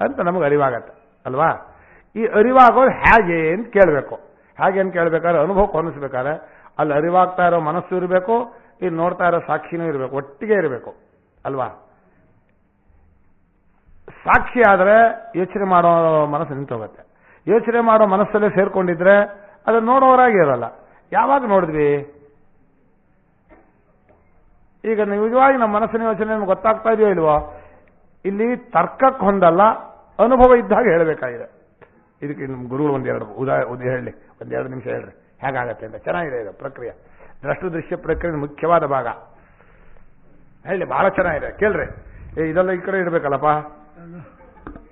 ಅಂತ ನಮಗೆ ಅರಿವಾಗತ್ತೆ ಅಲ್ವಾ? ಈ ಅರಿವಾಗೋದು ಹೇಗೆ ಅಂತ ಕೇಳಬೇಕು. ಹಾಗೆ ಅಂತ ಕೇಳಬೇಕಾದ್ರೆ ಅನುಭವಕ್ಕೆ ಹೊಂದಿಸ್ಬೇಕಾದ್ರೆ ಅಲ್ಲಿ ಅರಿವಾಗ್ತಾ ಇರೋ ಮನಸ್ಸು ಇರಬೇಕು, ಇಲ್ಲಿ ನೋಡ್ತಾ ಇರೋ ಸಾಕ್ಷಿನೂ ಇರಬೇಕು, ಒಟ್ಟಿಗೆ ಇರಬೇಕು ಅಲ್ವಾ? ಸಾಕ್ಷಿ ಆದರೆ ಯೋಚನೆ ಮಾಡೋ ಮನಸ್ಸು ನಿಂತೋಗುತ್ತೆ. ಯೋಚನೆ ಮಾಡೋ ಮನಸ್ಸಲ್ಲೇ ಸೇರ್ಕೊಂಡಿದ್ರೆ ಅದು ನೋಡೋರಾಗಿ ಇರೋಲ್ಲ. ಯಾವಾಗ ನೋಡಿದ್ವಿ? ಈಗ ನಿಜವಾಗಿ ನಮ್ಮ ಮನಸ್ಸಿನ ಯೋಚನೆ ನಮ್ಗೆ ಗೊತ್ತಾಗ್ತಾ ಇದೆಯೋ ಇಲ್ವೋ? ಇಲ್ಲಿ ತರ್ಕಕ್ಕೆ ಹೊಂದಲ್ಲ, ಅನುಭವ ಇದ್ದಾಗ ಹೇಳಬೇಕಾಗಿದೆ. ಇದಕ್ಕೆ ನಮ್ಮ ಗುರುಗಳು ಒಂದೆರಡು ಹೇಳಿ, ಒಂದೆರಡು ನಿಮಿಷ ಹೇಳ್ರಿ ಹೇಗಾಗತ್ತೆ ಅಂತ. ಚೆನ್ನಾಗಿದೆ ಇದು ಪ್ರಕ್ರಿಯೆ. ದೃಷ್ಟು ದೃಶ್ಯ ಪ್ರಕ್ರಿಯೆ ಮುಖ್ಯವಾದ ಭಾಗ. ಹೇಳಿ, ಬಹಳ ಚೆನ್ನಾಗಿದೆ, ಕೇಳ್ರಿ. ಇದೆಲ್ಲ ಈ ಕಡೆ ಇರ್ಬೇಕಲ್ಲಪ್ಪ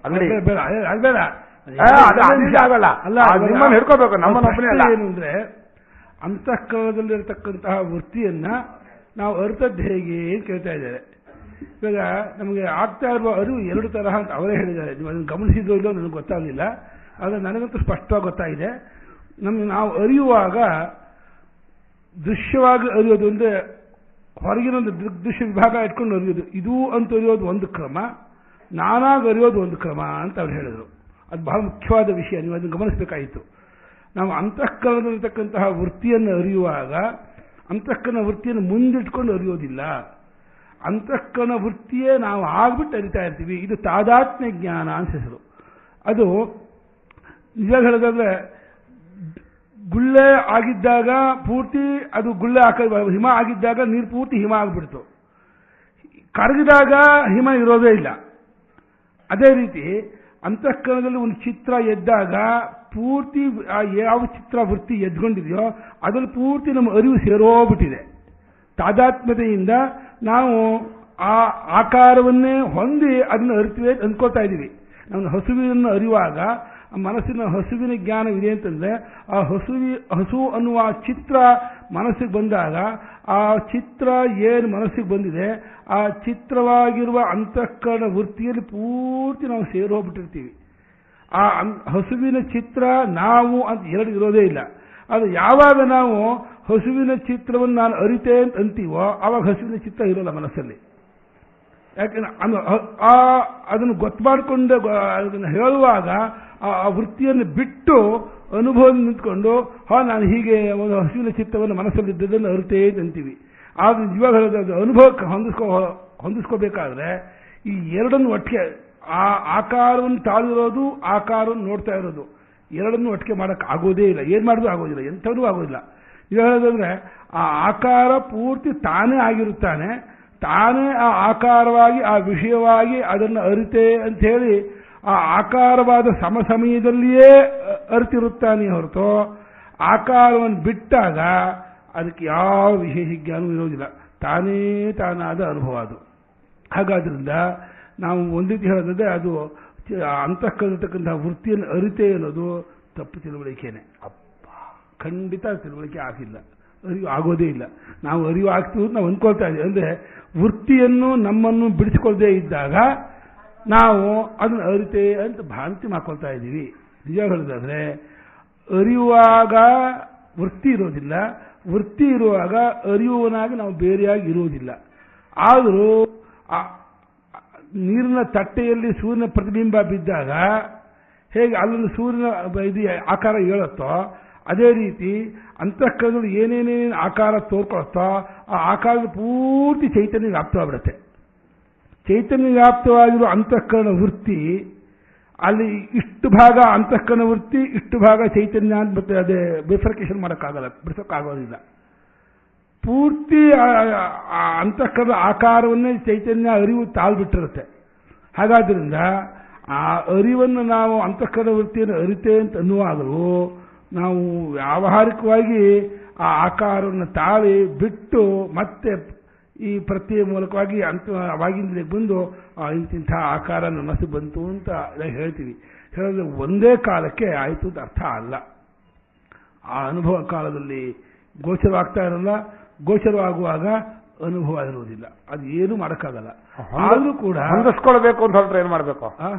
ಅಂಗಡಿ ಆಗಲ್ಲ, ನಿಮ್ಮನ್ನು ಹಿಡ್ಕೋಬೇಕು, ನಮ್ಮನ್ನ ಒಬ್ಬನೇ ಅಲ್ಲ. ಏನಂದ್ರೆ ಅಂತಃಕರಣದಲ್ಲಿರತಕ್ಕಂತಹ ವೃತ್ತಿಯನ್ನ ನಾವು ಅರ್ಥದ್ದು ಹೇಗೆ ಅಂತ ಕೇಳ್ತಾ ಇದ್ದಾರೆ. ಇವಾಗ ನಮಗೆ ಆಗ್ತಾ ಇರುವ ಅರಿವು ಎರಡು ತರಹ ಅಂತ ಅವರೇ ಹೇಳಿದ್ದಾರೆ. ನೀವು ಅದನ್ನು ಗಮನಿಸಿದ್ರೋ ಇಲ್ಲೋ ನನಗೆ ಗೊತ್ತಾಗಲಿಲ್ಲ, ಆದರೆ ನನಗಂತೂ ಸ್ಪಷ್ಟವಾಗಿ ಗೊತ್ತಾಗಿದೆ. ನಾವು ಅರಿಯುವಾಗ ದೃಶ್ಯವಾಗಿ ಅರಿಯೋದು ಅಂದರೆ ಹೊರಗಿನೊಂದು ದೃಶ್ಯ ವಿಭಾಗ ಇಟ್ಕೊಂಡು ಅರಿಯೋದು, ಇದು ಅಂತ ಅರಿಯೋದು ಒಂದು ಕ್ರಮ, ನಾನಾಗಿ ಅರಿಯೋದು ಒಂದು ಕ್ರಮ ಅಂತ ಅವ್ರು ಹೇಳಿದರು. ಅದು ಬಹಳ ಮುಖ್ಯವಾದ ವಿಷಯ, ನೀವು ಅದನ್ನು ಗಮನಿಸಬೇಕಾಯಿತು. ನಾವು ಅಂತಃಕರಣದಲ್ಲಿರ್ತಕ್ಕಂತಹ ವೃತ್ತಿಯನ್ನು ಅರಿಯುವಾಗ ಅಂತಃಕರಣ ವೃತ್ತಿಯನ್ನು ಮುಂದಿಟ್ಕೊಂಡು ಅರಿಯೋದಿಲ್ಲ. ಅಂತಃಕರಣ ವೃತ್ತಿಯೇ ನಾವು ಆಗ್ಬಿಟ್ಟು ಅರಿತಾ ಇರ್ತೀವಿ. ಇದು ತಾದಾತ್ಮ್ಯ ಜ್ಞಾನ ಅಂತ ಹೆಸರು. ಅದು ನಿಜ ಹೇಳೋದಾದ್ರೆ ಗುಳ್ಳೆ ಆಗಿದ್ದಾಗ ಪೂರ್ತಿ ಅದು ಗುಳ್ಳೆ ಹಿಮ ಆಗಿದ್ದಾಗ ನೀರು ಪೂರ್ತಿ ಹಿಮ ಆಗಿಬಿಡ್ತು. ಕರಗಿದಾಗ ಹಿಮ ಇರೋದೇ ಇಲ್ಲ. ಅದೇ ರೀತಿ ಅಂತಃಕರಣದಲ್ಲಿ ಒಂದು ಚಿತ್ರ ಎದ್ದಾಗ ಪೂರ್ತಿ ಯಾವ ಚಿತ್ರ ವೃತ್ತಿ ಎದ್ಕೊಂಡಿದೆಯೋ ಅದರಲ್ಲಿ ಪೂರ್ತಿ ನಮ್ಮ ಅರಿವು ಸೇರೋಗ್ಬಿಟ್ಟಿದೆ. ತಾದಾತ್ಮ್ಯತೆಯಿಂದ ನಾವು ಆ ಆಕಾರವನ್ನೇ ಹೊಂದಿ ಅದನ್ನು ಅರಿತೀವಿ ಅಂದ್ಕೊಳ್ತಾ ಇದ್ದೀವಿ. ನಮ್ಮ ಹಸುವಿನ ಅರಿವಾಗ ಮನಸ್ಸಿನ ಹಸುವಿನ ಜ್ಞಾನವಿದೆ ಅಂತಂದ್ರೆ ಆ ಹಸು ಅನ್ನುವ ಚಿತ್ರ ಮನಸ್ಸಿಗೆ ಬಂದಾಗ ಆ ಚಿತ್ರ ಏನು ಮನಸ್ಸಿಗೆ ಬಂದಿದೆ ಆ ಚಿತ್ರವಾಗಿರುವ ಅಂತಃಕರಣ ವೃತ್ತಿಯಲ್ಲಿ ಪೂರ್ತಿ ನಾವು ಸೇರೋಗ್ಬಿಟ್ಟಿರ್ತೀವಿ. ಆ ಹಸುವಿನ ಚಿತ್ರ ನಾವು ಅಂತ ಎರಡು ಇರೋದೇ ಇಲ್ಲ. ಅದು ಯಾವಾಗ ನಾವು ಹಸುವಿನ ಚಿತ್ರವನ್ನು ನಾನು ಅರಿತೆ ಅಂತ ಅಂತೀವೋ ಆವಾಗ ಹಸುವಿನ ಚಿತ್ರ ಇರೋಲ್ಲ ಮನಸ್ಸಲ್ಲಿ. ಯಾಕೆಂದ್ರೆ ಅದನ್ನು ಗೊತ್ತು ಮಾಡಿಕೊಂಡು ಅದನ್ನು ಹೇಳುವಾಗ ಆ ವೃತ್ತಿಯನ್ನು ಬಿಟ್ಟು ಅನುಭವ ನಿಂತ್ಕೊಂಡು ನಾನು ಹೀಗೆ ಒಂದು ಹಸುವಿನ ಚಿತ್ರವನ್ನು ಮನಸ್ಸಲ್ಲಿ ಇದ್ದದನ್ನು ಅರಿತೇ ಅಂತೀವಿ. ಆದ್ರೆ ಇವಾಗ ಹೇಳೋದು ಅನುಭವಕ್ಕೆ ಹೊಂದಿಸ್ಕೋಬೇಕಾದ್ರೆ ಈ ಎರಡನ್ನು ಒಟ್ಟಿಗೆ ಆ ಆಕಾರವನ್ನು ತಾಳಿರೋದು ಆಕಾರವನ್ನು ನೋಡ್ತಾ ಇರೋದು ಎರಡನ್ನು ಒಟ್ಟಿಗೆ ಮಾಡೋಕ್ಕೆ ಆಗೋದೇ ಇಲ್ಲ. ಏನು ಮಾಡೋದು ಆಗೋದಿಲ್ಲ, ಎಂಥವೂ ಆಗೋದಿಲ್ಲ. ಇವಾಗ ಹೇಳೋದಂದ್ರೆ ಆ ಆಕಾರ ಪೂರ್ತಿ ತಾನೇ ಆಗಿರುತ್ತಾನೆ, ತಾನೇ ಆ ಆಕಾರವಾಗಿ ಆ ವಿಷಯವಾಗಿ ಅದನ್ನು ಅರಿತೆ ಅಂತ ಹೇಳಿ ಆ ಆಕಾರವಾದ ಸಮಯದಲ್ಲಿಯೇ ಅರಿತಿರುತ್ತಾನೆ ಹೊರತು ಆಕಾರವನ್ನು ಬಿಟ್ಟಾಗ ಅದಕ್ಕೆ ಯಾವ ವಿಶೇಷ ಜ್ಞಾನವೂ ಇರೋದಿಲ್ಲ. ತಾನೇ ತಾನಾದ ಅನುಭವ ಅದು. ಹಾಗಾದ್ರಿಂದ ನಾವು ಒಂದು ರೀತಿ ಹೇಳೋದಂದ್ರೆ ಅದು ಅಂತಃಕರಿರ್ತಕ್ಕಂತಹ ವೃತ್ತಿಯನ್ನು ಅರಿತೆ ಅನ್ನೋದು ತಪ್ಪು ತಿಳುವಳಿಕೆನೆ. ಖಂಡಿತ ತಿಳುವಳಿಕೆ ಆಗಿಲ್ಲ, ಅರಿವು ಆಗೋದೇ ಇಲ್ಲ. ನಾವು ಅರಿವು ಆಗ್ತೀವಿ ನಾವು ಅಂದ್ಕೊಳ್ತಾ ಇದ್ದೀವಿ. ಅಂದರೆ ವೃತ್ತಿಯನ್ನು ನಮ್ಮನ್ನು ಬಿಡಿಸಿಕೊಳ್ಳದೇ ಇದ್ದಾಗ ನಾವು ಅದನ್ನು ಅರಿತೆ ಅಂತ ಭ್ರಾಂತಿ ಮಾಡ್ಕೊಳ್ತಾ ಇದ್ದೀವಿ. ನಿಜ ಹೇಳೋದಾದ್ರೆ ಅರಿಯುವಾಗ ವೃತ್ತಿ ಇರೋದಿಲ್ಲ, ವೃತ್ತಿ ಇರುವಾಗ ಅರಿಯುವನಾಗಿ ನಾವು ಬೇರೆಯಾಗಿ ಇರುವುದಿಲ್ಲ. ಆದರೂ ನೀರಿನ ತಟ್ಟೆಯಲ್ಲಿ ಸೂರ್ಯನ ಪ್ರತಿಬಿಂಬ ಬಿದ್ದಾಗ ಹೇಗೆ ಅಲ್ಲೊಂದು ಸೂರ್ಯನ ಇದು ಆಕಾರ ಹೇಳುತ್ತೋ ಅದೇ ರೀತಿ ಅಂತಃಕರಣದಲ್ಲಿ ಏನೇನೇನು ಆಕಾರ ತೋರ್ಕೊಳುತ್ತೋ ಆ ಆಕಾರದ ಪೂರ್ತಿ ಚೈತನ್ಯ ವ್ಯಾಪ್ತವಾಗಿಬಿಡುತ್ತೆ. ಚೈತನ್ಯ ವ್ಯಾಪ್ತವಾಗಿರೋ ಅಂತಃಕರಣ ವೃತ್ತಿ ಅಲ್ಲಿ ಇಷ್ಟು ಭಾಗ ಅಂತಃಕರಣ ವೃತ್ತಿ, ಇಷ್ಟು ಭಾಗ ಚೈತನ್ಯ ಅಂತ ಬರ್ತದೆ. ಅದೇ ಬಿಫರ್ಕೇಶನ್ ಮಾಡೋಕ್ಕಾಗಲ್ಲ, ಬಿಡಿಸೋಕ್ಕಾಗೋದಿಲ್ಲ. ಪೂರ್ತಿ ಅಂತಃಕರಣ ಆಕಾರವನ್ನೇ ಚೈತನ್ಯ ಅರಿವು ತಾಳ್ಬಿಟ್ಟಿರುತ್ತೆ. ಹಾಗಾದ್ರಿಂದ ಆ ಅರಿವನ್ನು ನಾವು ಅಂತಃಕರಣ ವೃತ್ತಿಯನ್ನು ಅರಿತೆ ಅಂತ ಅನ್ನುವಾಗಲೂ ನಾವು ವ್ಯಾವಹಾರಿಕವಾಗಿ ಆ ಆಕಾರವನ್ನು ತಾಳಿ ಬಿಟ್ಟು ಮತ್ತೆ ಈ ಪ್ರತ್ಯಯ ಮೂಲಕವಾಗಿ ಅವಾಗಿಂದಲೇ ಬಂದು ಇಂತಿಂಥ ಆಕಾರ ಮನಸ್ಸು ಬಂತು ಅಂತ ಹೇಳ್ತೀವಿ. ಹೇಳಿದ್ರೆ ಒಂದೇ ಕಾಲಕ್ಕೆ ಆಯಿತು ಅಂತ ಅರ್ಥ ಅಲ್ಲ. ಆ ಅನುಭವ ಕಾಲದಲ್ಲಿ ಗೋಚರವಾಗ್ತಾ ಇರಲ್ಲ, ಗೋಚರವಾಗುವಾಗ ಅನುಭವ ಇರುವುದಿಲ್ಲ. ಅದು ಏನು ಮಾಡೋಕ್ಕಾಗಲ್ಲ. ಆದ್ರೂ ಕೂಡ ಹೊಂದಿಸ್ಕೊಳ್ಬೇಕು ಅಂತ ಹೊರಟ್ರೆ ಏನ್ ಮಾಡ್ಬೇಕು?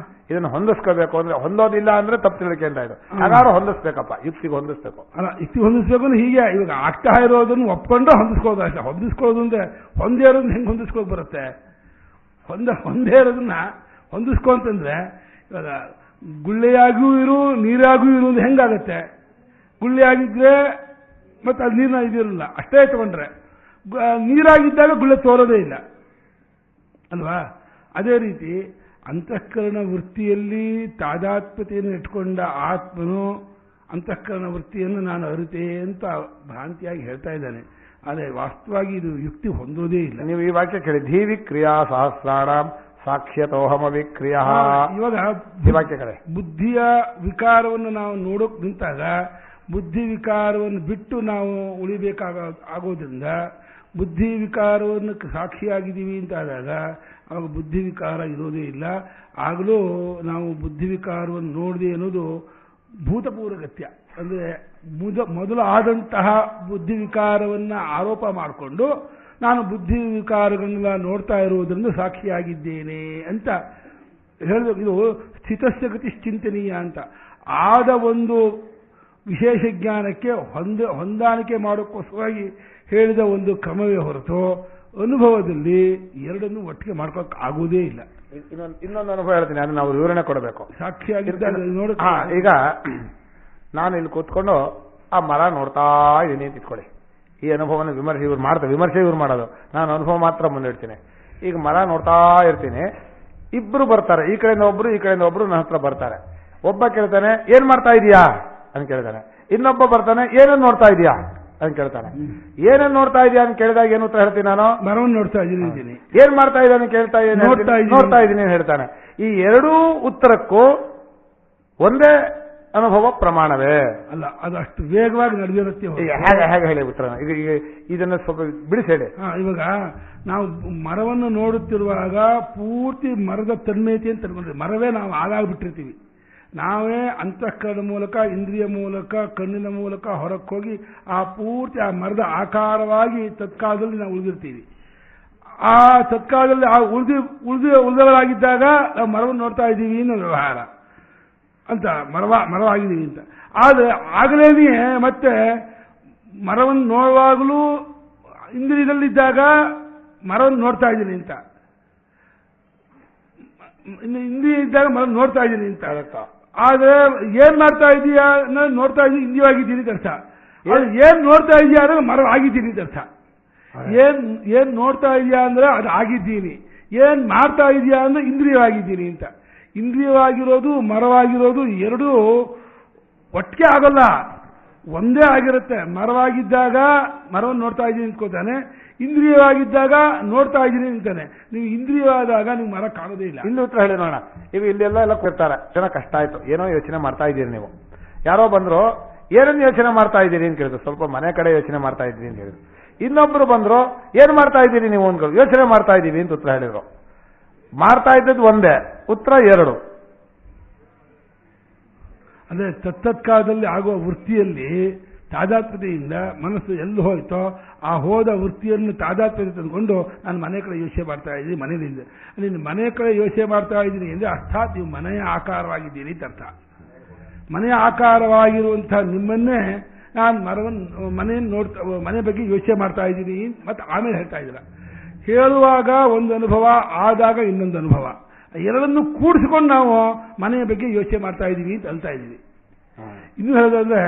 ಇದನ್ನು ಹೊಂದಿಸ್ಕೋಬೇಕು ಅಂದ್ರೆ ಹೊಂದೋದಿಲ್ಲ ಅಂದ್ರೆ ತಪ್ಪು ತಿಳಿಕೆ ಅಂತ ಇದು. ಯಾರು ಹೊಂದಿಸ್ಬೇಕಪ್ಪ, ಯುಕ್ತಿಗೆ ಹೊಂದಿಸ್ಬೇಕು. ಅಲ್ಲ, ಯುಕ್ತಿ ಹೊಂದಿಸ್ಬೇಕು ಅಂದ್ರೆ ಹೀಗೆ ಇವಾಗ ಆಗ್ತಾ ಇರೋದನ್ನು ಒಪ್ಕೊಂಡ್ರೆ ಹೊಂದಿಸ್ಕೊಳ್ಳೋದು ಅಷ್ಟೇ. ಹೊಂದಿಸ್ಕೊಳ್ಳೋದು ಅಂದ್ರೆ ಹೊಂದೇ ಇರೋದನ್ನ ಹೆಂಗೆ ಹೊಂದಿಸ್ಕೊಳ್ಳೋಕೆ ಬರುತ್ತೆ? ಹೊಂದೇ ಇರೋದನ್ನ ಹೊಂದಿಸ್ಕೊಂತಂದ್ರೆ ಇವಾಗ ಗುಳ್ಳೆಯಾಗೂ ಇರು, ನೀರಾಗೂ ಇರುವುದು ಹೆಂಗಾಗತ್ತೆ? ಗುಳ್ಳೆಯಾಗಿದ್ರೆ ಮತ್ತೆ ಅದು ನೀರಿನ ಇದಿರಲ್ಲ, ಅಷ್ಟೇ ತಗೊಂಡ್ರೆ. ನೀರಾಗಿದ್ದಾಗ ಗುಳ್ಳೆ ತೋರೋದೇ ಇಲ್ಲ ಅಲ್ವಾ? ಅದೇ ರೀತಿ ಅಂತಃಕರಣ ವೃತ್ತಿಯಲ್ಲಿ ತಾದಾತ್ಮ್ಯತೆಯನ್ನು ಇಟ್ಕೊಂಡ ಆತ್ಮನು ಅಂತಃಕರಣ ವೃತ್ತಿಯನ್ನು ನಾನು ಅರಿತೆ ಅಂತ ಭ್ರಾಂತಿಯಾಗಿ ಹೇಳ್ತಾ ಇದ್ದಾನೆ. ಆದರೆ ವಾಸ್ತವವಾಗಿ ಇದು ಯುಕ್ತಿ ಹೊಂದೋದೇ ಇಲ್ಲ. ನೀವು ಈ ವಾಕ್ಯ ಕೇಳಿ, ಧೀವಿ ಕ್ರಿಯಾ ಸಹಸ್ರಾಣ ಸಾಕ್ಷ್ಯತೋಹಮ ವಿಕ್ರಿಯ. ಇವಾಗ ಈ ವಾಕ್ಯ ಕಡೆ ಬುದ್ಧಿಯ ವಿಕಾರವನ್ನು ನಾವು ನೋಡೋಕ್ ನಿಂತಾಗ ಬುದ್ಧಿ ವಿಕಾರವನ್ನು ಬಿಟ್ಟು ನಾವು ಆಗೋದ್ರಿಂದ ಬುದ್ಧಿ ವಿಕಾರವನ್ನು ಸಾಕ್ಷಿಯಾಗಿದ್ದೀವಿ ಅಂತಾದಾಗ ಆವಾಗ ಬುದ್ಧಿ ವಿಕಾರ ಇರೋದೇ ಇಲ್ಲ. ಆಗಲೂ ನಾವು ಬುದ್ಧಿ ವಿಕಾರವನ್ನು ನೋಡಿದೆ ಅನ್ನೋದು ಭೂತಪೂರ್ವಗತ್ಯ. ಅಂದರೆ ಮೊದಲು ಆದಂತಹ ಬುದ್ಧಿ ವಿಕಾರವನ್ನು ಆರೋಪ ಮಾಡಿಕೊಂಡು ನಾನು ಬುದ್ಧಿ ವಿಕಾರಗಳನ್ನೆಲ್ಲ ನೋಡ್ತಾ ಇರುವುದರಿಂದ ಸಾಕ್ಷಿಯಾಗಿದ್ದೇನೆ ಅಂತ ಹೇಳಿದ. ಇದು ಸ್ಥಿತಸ್ಯ ಗತಿ ಚಿಂತನೀಯ ಅಂತ ಆದ ಒಂದು ವಿಶೇಷ ಜ್ಞಾನಕ್ಕೆ ಹೊಂದಾಣಿಕೆ ಮಾಡೋಕ್ಕೋಸ್ಕರವಾಗಿ ಹೇಳಿದ ಒಂದು ಕ್ರಮವೇ ಹೊರತು ಅನುಭವದಲ್ಲಿ ಎರಡನ್ನೂ ಒಟ್ಟಿಗೆ ಮಾಡ್ಕೊಳಕ್ ಆಗೋದೇ ಇಲ್ಲ. ಇನ್ನೊಂದು ಅನುಭವ ಹೇಳ್ತೀನಿ, ಅದನ್ನ ನಾವು ವಿವರಣೆ ಕೊಡಬೇಕು. ಸಾಕ್ಷಿಯಾಗಿದ್ದಾಗ ನೋಡ. ಈಗ ನಾನು ಇಲ್ಲಿ ಕೂತ್ಕೊಂಡು ಆ ಮರ ನೋಡ್ತಾ ಇದ್ದೀನಿ ಅಂತ ಇಟ್ಕೊಳ್ಳಿ. ಈ ಅನುಭವನ ವಿಮರ್ಶೆ ಇವ್ರು ಮಾಡೋದು, ನಾನು ಅನುಭವ ಮಾತ್ರ ಮುಂದಿಡ್ತೀನಿ. ಈಗ ಮರ ನೋಡ್ತಾ ಇರ್ತೀನಿ, ಇಬ್ರು ಬರ್ತಾರೆ, ಈ ಕಡೆಯಿಂದ ಒಬ್ರು ನನ್ನ ಹತ್ರ ಬರ್ತಾರೆ. ಒಬ್ಬ ಕೇಳ್ತಾನೆ ಏನ್ ಮಾಡ್ತಾ ಇದೀಯಾ ಅಂತ ಕೇಳ್ತಾನೆ, ಇನ್ನೊಬ್ಬ ಬರ್ತಾನೆ ಏನನ್ನು ನೋಡ್ತಾ ಇದೀಯಾ ಅಂತ ಕೇಳ್ತಾನೆ. ಏನನ್ನು ನೋಡ್ತಾ ಇದೀಯಾ ಅಂತ ಕೇಳಿದಾಗ ಏನು ಉತ್ತರ ಹೇಳ್ತೀನಿ ನಾನು? ಮರವನ್ನು ನೋಡ್ತಾ ಇದ್ದೀನಿ. ಏನ್ ಮಾಡ್ತಾ ಇದ್ದಾನೆ ಕೇಳ್ತಾ ನೋಡ್ತಾ ಇದ್ದೀನಿ ಹೇಳ್ತಾನೆ. ಈ ಎರಡೂ ಉತ್ತರಕ್ಕೂ ಒಂದೇ ಅನುಭವ ಪ್ರಮಾಣವೇ ಅಲ್ಲ, ಅದು ಅಷ್ಟು ವೇಗವಾಗಿ ನಡೆದಿರುತ್ತೆ. ಹೇಗೆ ಹೇಳಿ ಉತ್ತರ? ಈಗ ಇದನ್ನ ಸ್ವಲ್ಪ ಬಿಡಿಸಿ ಹೇಳಿ. ಇವಾಗ ನಾವು ಮರವನ್ನು ನೋಡುತ್ತಿರುವಾಗ ಪೂರ್ತಿ ಮರದ ತನ್ಮೇತಿ ಅಂತ ತಿಳ್ಕೊಂಡ್ರೆ ಮರವೇ ನಾವು ಹಾಳಾಗ್ಬಿಟ್ಟಿರ್ತೀವಿ. ನಾವೇ ಅಂತಃಕರಣ ಮೂಲಕ, ಇಂದ್ರಿಯ ಮೂಲಕ, ಕಣ್ಣಿನ ಮೂಲಕ ಹೊರಕ್ಕೆ ಹೋಗಿ ಆ ಪೂರ್ತಿ ಆ ಮರದ ಆಕಾರವಾಗಿ ತತ್ಕಾಲದಲ್ಲಿ ನಾವು ಉಳಿದಿರ್ತೀವಿ. ಆ ತತ್ಕಾಲದಲ್ಲಿ ಉಳಿದವರಾಗಿದ್ದಾಗ ನಾವು ಮರವನ್ನು ನೋಡ್ತಾ ಇದ್ದೀವಿ ಅನ್ನೋ ವ್ಯವಹಾರ ಅಂತ ಮರವಾಗಿದ್ದೀವಿ ಅಂತ. ಆದರೆ ಆಗಲೇನೇ ಮತ್ತೆ ಮರವನ್ನು ನೋಡುವಾಗಲೂ ಇಂದ್ರಿಯದಲ್ಲಿದ್ದಾಗ ಮರವನ್ನು ನೋಡ್ತಾ ಇದ್ದೀನಿ ಅಂತ, ಇಂದ್ರಿಯ ಇದ್ದಾಗ ಮರ ನೋಡ್ತಾ ಇದ್ದೀನಿ ಅಂತ. ಆದ್ರೆ ಏನ್ ಮಾಡ್ತಾ ಇದೀಯಾ ನೋಡ್ತಾ ಇದ್ದೀನಿ ಇಂದ್ರಿಯವಾಗಿದ್ದೀನಿ ಅಂತ ಅರ್ಥ. ಏನ್ ನೋಡ್ತಾ ಇದೀಯಾ ಅಂದ್ರೆ ಮರ ಆಗಿದ್ದೀನಿ ಅಂತ ಅರ್ಥ. ಏನ್ ನೋಡ್ತಾ ಇದೀಯಾ ಅಂದ್ರೆ ಅದು ಆಗಿದ್ದೀನಿ, ಏನ್ ಮಾಡ್ತಾ ಇದೀಯಾ ಅಂದ್ರೆ ಇಂದ್ರಿಯವಾಗಿದ್ದೀನಿ ಅಂತ. ಇಂದ್ರಿಯವಾಗಿರೋದು ಮರವಾಗಿರೋದು ಎರಡೂ ಒಟ್ಟಿಗೆ ಆಗಲ್ಲ, ಒಂದೇ ಆಗಿರುತ್ತೆ. ಮರವಾಗಿದ್ದಾಗ ಮರವನ್ನು ನೋಡ್ತಾ ಇದ್ದೀನಿ ಅಂದ್ಕೋತಾನೆ, ಇಂದ್ರಿಯವಾಗಿದ್ದಾಗ ನೋಡ್ತಾ ಇದ್ದೀನಿ ಅಂತಾನೆ. ನೀವು ಇಂದ್ರಿಯವಾದಾಗ ನೀವು ಮರ ಕಾಣೋದೇ ಇಲ್ಲ. ಇಲ್ಲಿ ಉತ್ತರ ಹೇಳಿ ನೋಡೋಣ. ಇವು ಇಲ್ಲೆಲ್ಲ ಕೊಡ್ತಾರೆ, ಚೆನ್ನಾಗಿ ಕಷ್ಟ ಆಯ್ತು, ಏನೋ ಯೋಚನೆ ಮಾಡ್ತಾ ಇದ್ದೀರಿ ನೀವು. ಯಾರೋ ಬಂದ್ರು ಏನನ್ನು ಯೋಚನೆ ಮಾಡ್ತಾ ಇದ್ದೀರಿ ಅಂತ ಕೇಳಿದ್ರು, ಸ್ವಲ್ಪ ಮನೆ ಕಡೆ ಯೋಚನೆ ಮಾಡ್ತಾ ಇದ್ದೀರಿ ಅಂತ ಹೇಳಿದ್ರು. ಇನ್ನೊಬ್ರು ಬಂದ್ರು ಏನ್ ಮಾಡ್ತಾ ಇದ್ದೀರಿ ನೀವು ಅಂದ್ಗಳು, ಯೋಚನೆ ಮಾಡ್ತಾ ಇದ್ದೀವಿ ಅಂತ ಉತ್ತರ ಹೇಳಿದ್ರು. ಮಾಡ್ತಾ ಇದ್ದದ್ದು ಒಂದೇ, ಉತ್ತರ ಎರಡು. ಅದೇ ತತ್ತತ್ಕಾಲದಲ್ಲಿ ಆಗುವ ವೃತ್ತಿಯಲ್ಲಿ ತಾದಾತ್ಮ್ಯತೆಯಿಂದ ಮನಸ್ಸು ಎಲ್ಲಿ ಹೋಯ್ತೋ ಆ ಹೋದ ವೃತ್ತಿಯನ್ನು ತಾದಾತ್ಮ್ಯತೆ ತಂದುಕೊಂಡು ನಾನು ಮನೆ ಕಡೆ ಯೋಚನೆ ಮಾಡ್ತಾ ಇದ್ದೀನಿ, ಮನೆಯಿಂದ ನೀನು ಮನೆ ಕಡೆ ಯೋಚನೆ ಮಾಡ್ತಾ ಇದ್ದೀನಿ ಅಂದರೆ ಅರ್ಥಾತ್ ನೀವು ಮನೆಯ ಆಕಾರವಾಗಿದ್ದೀನಿ ಅಂತ ಅರ್ಥ. ಮನೆಯ ಆಕಾರವಾಗಿರುವಂಥ ನಿಮ್ಮನ್ನೇ ನಾನು ಮನೆಯನ್ನು ನೋಡ್ತಾ ಮನೆ ಬಗ್ಗೆ ಯೋಚನೆ ಮಾಡ್ತಾ ಇದ್ದೀನಿ ಮತ್ತು ಆಮೇಲೆ ಹೇಳ್ತಾ ಇದ್ದೀರ. ಹೇಳುವಾಗ ಒಂದು ಅನುಭವ, ಆದಾಗ ಇನ್ನೊಂದು ಅನುಭವ, ಎರಡನ್ನು ಕೂಡಿಸ್ಕೊಂಡು ನಾವು ಮನೆಯ ಬಗ್ಗೆ ಯೋಚನೆ ಮಾಡ್ತಾ ಇದ್ದೀವಿ ಅಂತ ಅಳ್ತಾ ಇದ್ದೀವಿ. ಇನ್ನು ಹೇಳೋದಂದ್ರೆ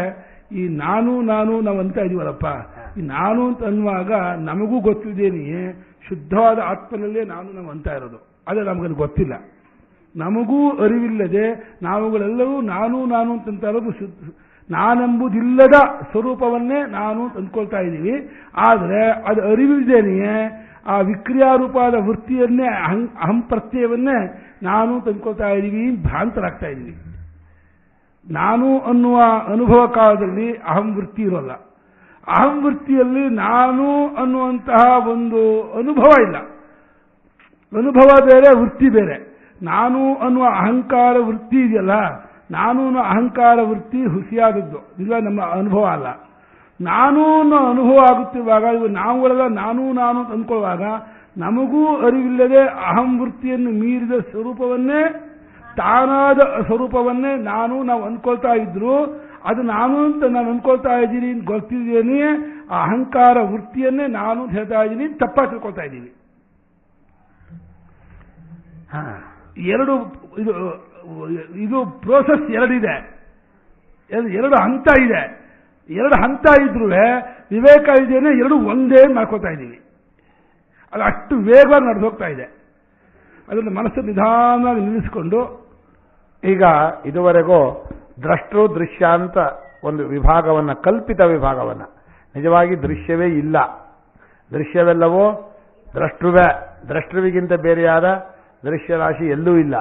ಈ ನಾನು ನಾವು ಅಂತ ಇದೀವಲ್ಲಪ್ಪ, ಈ ನಾನು ಅಂತ ಅನ್ನುವಾಗ ನಮಗೂ ಗೊತ್ತಿದ್ದೇನೆಯೇ ಶುದ್ಧವಾದ ಆತ್ಮನಲ್ಲೇ ನಾವು ಅಂತ ಇರೋದು, ಆದರೆ ನಮಗದು ಗೊತ್ತಿಲ್ಲ. ನಮಗೂ ಅರಿವಿಲ್ಲದೆ ನಾವುಗಳೆಲ್ಲವೂ ನಾನು ಅಂತ ಇರೋದು ನಾನೆಂಬುದಿಲ್ಲದ ಸ್ವರೂಪವನ್ನೇ ನಾನು ತಂದ್ಕೊಳ್ತಾ ಇದ್ದೀವಿ. ಆದರೆ ಅದು ಅರಿವಿಲ್ಲದೇನೆಯೇ ಆ ವಿಕ್ರಿಯಾರೂಪವಾದ ವೃತ್ತಿಯನ್ನೇ ಅಹಂ ಪ್ರತ್ಯಯವನ್ನೇ ನಾನು ತಂದ್ಕೊಳ್ತಾ ಇದ್ದೀವಿ, ಭ್ರಾಂತರಾಗ್ತಾ ಇದ್ದೀವಿ. ನಾನು ಅನ್ನುವ ಅನುಭವ ಕಾಲದಲ್ಲಿ ಅಹಂ ವೃತ್ತಿ ಇರೋಲ್ಲ. ಅಹಂ ವೃತ್ತಿಯಲ್ಲಿ ನಾನು ಅನ್ನುವಂತಹ ಒಂದು ಅನುಭವ ಇಲ್ಲ. ಅನುಭವ ಬೇರೆ, ವೃತ್ತಿ ಬೇರೆ. ನಾನು ಅನ್ನುವ ಅಹಂಕಾರ ವೃತ್ತಿ ಇದೆಯಲ್ಲ, ನಾನು ಅನ್ನೋ ಅಹಂಕಾರ ವೃತ್ತಿ ಹುಸಿಯಾದದ್ದು, ಇಲ್ಲ ನಮ್ಮ ಅನುಭವ ಅಲ್ಲ. ನಾನು ಅನ್ನೋ ಅನುಭವ ಆಗುತ್ತಿರುವಾಗ ಇವು ನಾವುಗಳೆಲ್ಲ ನಾನು ಅಂದ್ಕೊಳ್ಳುವಾಗ ನಮಗೂ ಅರಿವಿಲ್ಲದೆ ಅಹಂ ವೃತ್ತಿಯನ್ನು ಮೀರಿದ ಸ್ವರೂಪವನ್ನೇ, ತಾನಾದ ಸ್ವರೂಪವನ್ನೇ ನಾವು ಅಂದ್ಕೊಳ್ತಾ ಇದ್ರು. ಅದು ನಾನು ಅಂತ ನಾನು ಅಂದ್ಕೊಳ್ತಾ ಇದ್ದೀನಿ ಅಂತ ಗೊತ್ತಿದ್ದೇನೆ. ಆ ಅಹಂಕಾರ ವೃತ್ತಿಯನ್ನೇ ನಾನು ಹೇಳ್ತಾ ಇದ್ದೀನಿ, ತಪ್ಪಾಗಿ ತಿಳ್ಕೊಳ್ತಾ ಇದ್ದೀವಿ. ಎರಡು ಇದು ಪ್ರೋಸೆಸ್ ಎರಡಿದೆ, ಎರಡು ಹಂತ ಇದೆ. ಎರಡು ಹಂತ ಇದ್ರೂ ವಿವೇಕ ಇದೇನೆ, ಎರಡು ಒಂದೇ ಮಾಡ್ಕೋತಾ ಇದ್ದೀವಿ. ಅದು ಅಷ್ಟು ವೇಗವಾಗಿ ನಡೆದು ಹೋಗ್ತಾ ಇದೆ. ಅದನ್ನು ಮನಸ್ಸು ನಿಧಾನವಾಗಿ ನಿಲ್ಲಿಸಿಕೊಂಡು, ಈಗ ಇದುವರೆಗೂ ದ್ರಷ್ಟೃ ದೃಶ್ಯ ಅಂತ ಒಂದು ವಿಭಾಗವನ್ನು, ಕಲ್ಪಿತ ವಿಭಾಗವನ್ನು, ನಿಜವಾಗಿ ದೃಶ್ಯವೇ ಇಲ್ಲ, ದೃಶ್ಯವೆಲ್ಲವೋ ದ್ರಷ್ಟೃವೇ, ದ್ರಷ್ಟೃವಿಗಿಂತ ಬೇರೆಯಾದ ದೃಶ್ಯರಾಶಿ ಎಲ್ಲೂ ಇಲ್ಲ.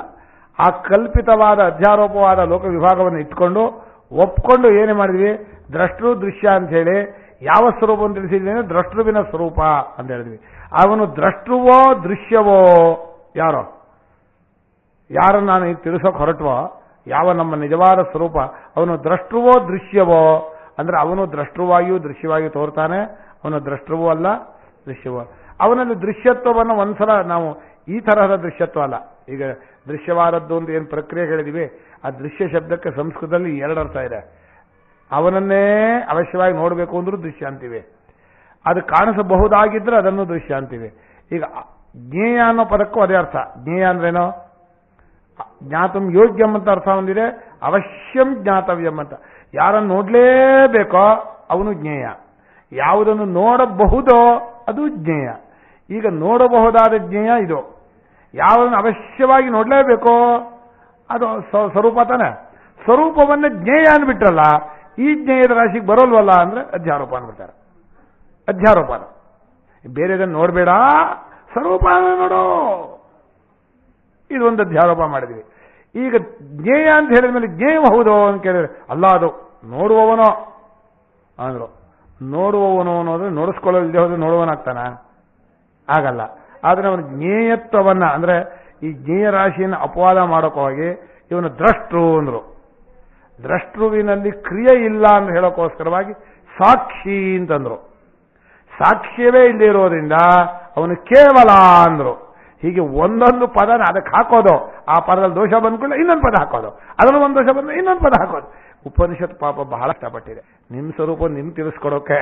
ಆ ಕಲ್ಪಿತವಾದ ಅಧ್ಯಾರೋಪವಾದ ಲೋಕ ವಿಭಾಗವನ್ನು ಇಟ್ಕೊಂಡು ಒಪ್ಕೊಂಡು ಏನೇ ಮಾಡಿದ್ವಿ, ದ್ರಷ್ಟೃ ದೃಶ್ಯ ಅಂತ ಹೇಳಿ ಯಾವ ಸ್ವರೂಪವನ್ನು ತಿಳಿಸಿದ್ವಿ ಅಂದ್ರೆ ದ್ರಷ್ಟೃವಿನ ಸ್ವರೂಪ ಅಂತ ಹೇಳಿದ್ವಿ. ಅವನು ದ್ರಷ್ಟೃವೋ ದೃಶ್ಯವೋ, ಯಾರನ್ನು ನಾನು ಈಗ ತಿಳಿಸೋಕೆ ಹೊರಟುವೋ, ಯಾವ ನಮ್ಮ ನಿಜವಾದ ಸ್ವರೂಪ, ಅವನು ದ್ರಷ್ಟೃವೋ ದೃಶ್ಯವೋ ಅಂದ್ರೆ ಅವನು ದ್ರಷ್ಟೃವಾಗಿಯೂ ದೃಶ್ಯವಾಗಿಯೂ ತೋರ್ತಾನೆ, ಅವನು ದ್ರಷ್ಟೃವೂ ಅಲ್ಲ ದೃಶ್ಯವೋ. ಅವನಲ್ಲಿ ದೃಶ್ಯತ್ವವನ್ನು ಒಂದ್ಸಲ ನಾವು ಈ ತರಹದ ದೃಶ್ಯತ್ವ ಅಲ್ಲ, ಈಗ ದೃಶ್ಯವಾದದ್ದು ಅಂತ ಏನು ಪ್ರಕ್ರಿಯೆ ಹೇಳಿದಿವಿ, ಆ ದೃಶ್ಯ ಶಬ್ದಕ್ಕೆ ಸಂಸ್ಕೃತದಲ್ಲಿ ಎರಡು ಅರ್ಥ ಇದೆ. ಅವನನ್ನೇ ಅವಶ್ಯವಾಗಿ ನೋಡಬೇಕು ಅಂದ್ರೂ ದೃಶ್ಯ ಅಂತೀವಿ, ಅದು ಕಾಣಿಸಬಹುದಾಗಿದ್ರೆ ಅದನ್ನು ದೃಶ್ಯ ಅಂತೀವಿ. ಈಗ ಜ್ಞೇಯ ಅನ್ನೋ ಪದಕ್ಕೂ ಅದೇ ಅರ್ಥ. ಜ್ಞೇಯ ಅಂದ್ರೇನೋ ಜ್ಞಾತಂ ಯೋಗ್ಯಂ ಅಂತ ಅರ್ಥ ಹೊಂದಿದೆ, ಅವಶ್ಯಂ ಜ್ಞಾತವ್ಯಂ ಅಂತ. ಯಾರನ್ನು ನೋಡಲೇಬೇಕೋ ಅವನು ಜ್ಞೇಯ, ಯಾವುದನ್ನು ನೋಡಬಹುದೋ ಅದು ಜ್ಞೇಯ. ಈಗ ನೋಡಬಹುದಾದ ಜ್ಞೇಯ ಇದು, ಯಾವುದನ್ನು ಅವಶ್ಯವಾಗಿ ನೋಡಲೇಬೇಕೋ ಅದು ಸ್ವರೂಪ ತಾನೆ. ಸ್ವರೂಪವನ್ನು ಜ್ಞೇಯ ಅಂದ್ಬಿಟ್ರಲ್ಲ, ಈ ಜ್ಞೇಯದ ರಾಶಿಗೆ ಬರೋಲ್ವಲ್ಲ ಅಂದ್ರೆ ಅಧ್ಯಾರೋಪ ಅಂದ್ಬಿಡ್ತಾರೆ. ಅಧ್ಯಾರೋಪನ ಬೇರೆದನ್ನು ನೋಡಬೇಡ, ಸ್ವರೂಪ ನೋಡು, ಇದೊಂದು ಅಧ್ಯಾರೋಪ ಮಾಡಿದ್ವಿ. ಈಗ ಜ್ಞೇಯ ಅಂತ ಹೇಳಿದ ಮೇಲೆ ಜ್ಞೇಯಬಹುದು ಅಂತ ಕೇಳಿದ್ರೆ ಅಲ್ಲ, ಅದು ನೋಡುವವನೋ ಅಂದ್ರು. ನೋಡುವವನು ಅನ್ನೋದ್ರೆ ನೋಡಿಸ್ಕೊಳ್ಳೋದಿಲ್ಲದೆ ಹೋದ್ರೆ ನೋಡುವನಾಗ್ತಾನ? ಆಗಲ್ಲ. ಆದ್ರೆ ಅವನು ಜ್ಞೇಯತ್ವವನ್ನ ಅಂದ್ರೆ ಈ ಜ್ಞೇಯ ರಾಶಿಯನ್ನು ಅಪವಾದ ಮಾಡೋಕೆ ಹೋಗಿ ಇವನು ದ್ರಷ್ಟೃ ಅಂದ್ರು. ದ್ರಷ್ಟೃವಿನಲ್ಲಿ ಕ್ರಿಯೆ ಇಲ್ಲ ಅಂತ ಹೇಳೋಕ್ಕೋಸ್ಕರವಾಗಿ ಸಾಕ್ಷಿ ಅಂತಂದ್ರು. ಸಾಕ್ಷ್ಯವೇ ಇಲ್ಲಿ ಇರೋದ್ರಿಂದ ಅವನು ಕೇವಲ ಅಂದ್ರು. ಹೀಗೆ ಒಂದೊಂದು ಪದನ ಅದಕ್ಕೆ ಹಾಕೋದು, ಆ ಪದದಲ್ಲಿ ದೋಷ ಬಂದ್ಕೊಳ್ಳೆ ಇನ್ನೊಂದು ಪದ ಹಾಕೋದು, ಅದರಲ್ಲಿ ಒಂದು ದೋಷ ಬಂದ್ರೆ ಇನ್ನೊಂದು ಪದ ಹಾಕೋದು. ಉಪನಿಷತ್ ಪಾಪ ಬಹಳ ಇಷ್ಟಪಟ್ಟಿದೆ. ನಿಮ್ಮ ಸ್ವರೂಪ ನಿಮ್ ತಿಳಿಸ್ಕೊಡೋಕೆ.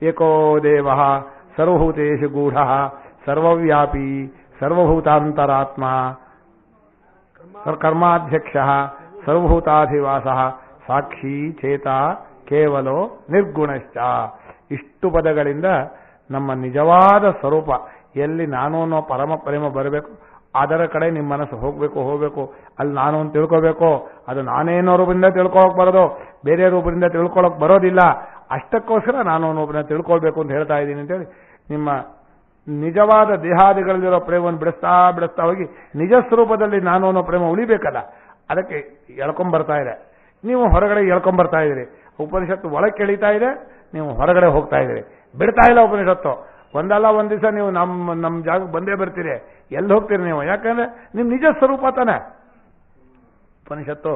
ಏಕೋ ದೇವ ಸರ್ವಭೂತೇಶು ಗೂಢ ಸರ್ವವ್ಯಾಪಿ ಸರ್ವಭೂತಾಂತರಾತ್ಮ ಕರ್ಮಾಧ್ಯಕ್ಷ ಸರ್ವಭೂತಾಧಿವಾಸ ಸಾಕ್ಷಿ ಚೇತ ಕೇವಲೋ ನಿರ್ಗುಣಶ್ಚ. ಇಷ್ಟು ಪದಗಳಿಂದ ನಮ್ಮ ನಿಜವಾದ ಸ್ವರೂಪ ಎಲ್ಲಿ ನಾನು ಅನ್ನೋ ಪರಮ ಪ್ರೇಮ ಬರಬೇಕು, ಅದರ ಕಡೆ ನಿಮ್ಮ ಮನಸ್ಸು ಹೋಗಬೇಕು. ಅಲ್ಲಿ ನಾನು ಅಂತ ತಿಳ್ಕೋಬೇಕು. ಅದು ನಾನೇನೋ ರೂಪದಿಂದ ತಿಳ್ಕೊಳಕ್ ಬರೋದು, ಬೇರೆ ರೂಪದಿಂದ ತಿಳ್ಕೊಳಕ್ ಬರೋದಿಲ್ಲ. ಅಷ್ಟಕ್ಕೋಸ್ಕರ ನಾನು ಅನ್ನೋಬ್ಬನ ತಿಳ್ಕೊಳ್ಬೇಕು ಅಂತ ಹೇಳ್ತಾ ಇದ್ದೀನಿ ಅಂತೇಳಿ ನಿಮ್ಮ ನಿಜವಾದ ದೇಹಾದಿಗಳಲ್ಲಿರೋ ಪ್ರೇಮವನ್ನು ಬಿಡಿಸ್ತಾ ಹೋಗಿ ನಿಜ ಸ್ವರೂಪದಲ್ಲಿ ನಾನು ಅನ್ನೋ ಪ್ರೇಮ ಉಳಿಬೇಕಲ್ಲ, ಅದಕ್ಕೆ ಎಳ್ಕೊಂಬರ್ತಾ ಇದೆ. ನೀವು ಹೊರಗಡೆ ಎಳ್ಕೊಂಬರ್ತಾ ಇದ್ದೀರಿ. ಉಪನಿಷತ್ತು ಒಳಗೆ ಎಳಿತಾ ಇದೆ, ನೀವು ಹೊರಗಡೆ ಹೋಗ್ತಾ ಇದ್ದೀರಿ. ಬಿಡ್ತಾ ಇಲ್ಲ ಉಪನಿಷತ್ತು. ಒಂದಲ್ಲ ಒಂದ್ ದಿವಸ ನೀವು ನಮ್ಮ ಜಾಗಕ್ಕೆ ಬಂದೇ ಬರ್ತೀರಿ. ಎಲ್ಲಿ ಹೋಗ್ತೀರಿ ನೀವು? ಯಾಕಂದ್ರೆ ನಿಮ್ ನಿಜ ಸ್ವರೂಪ ತಾನೆ. ಉಪನಿಷತ್ತು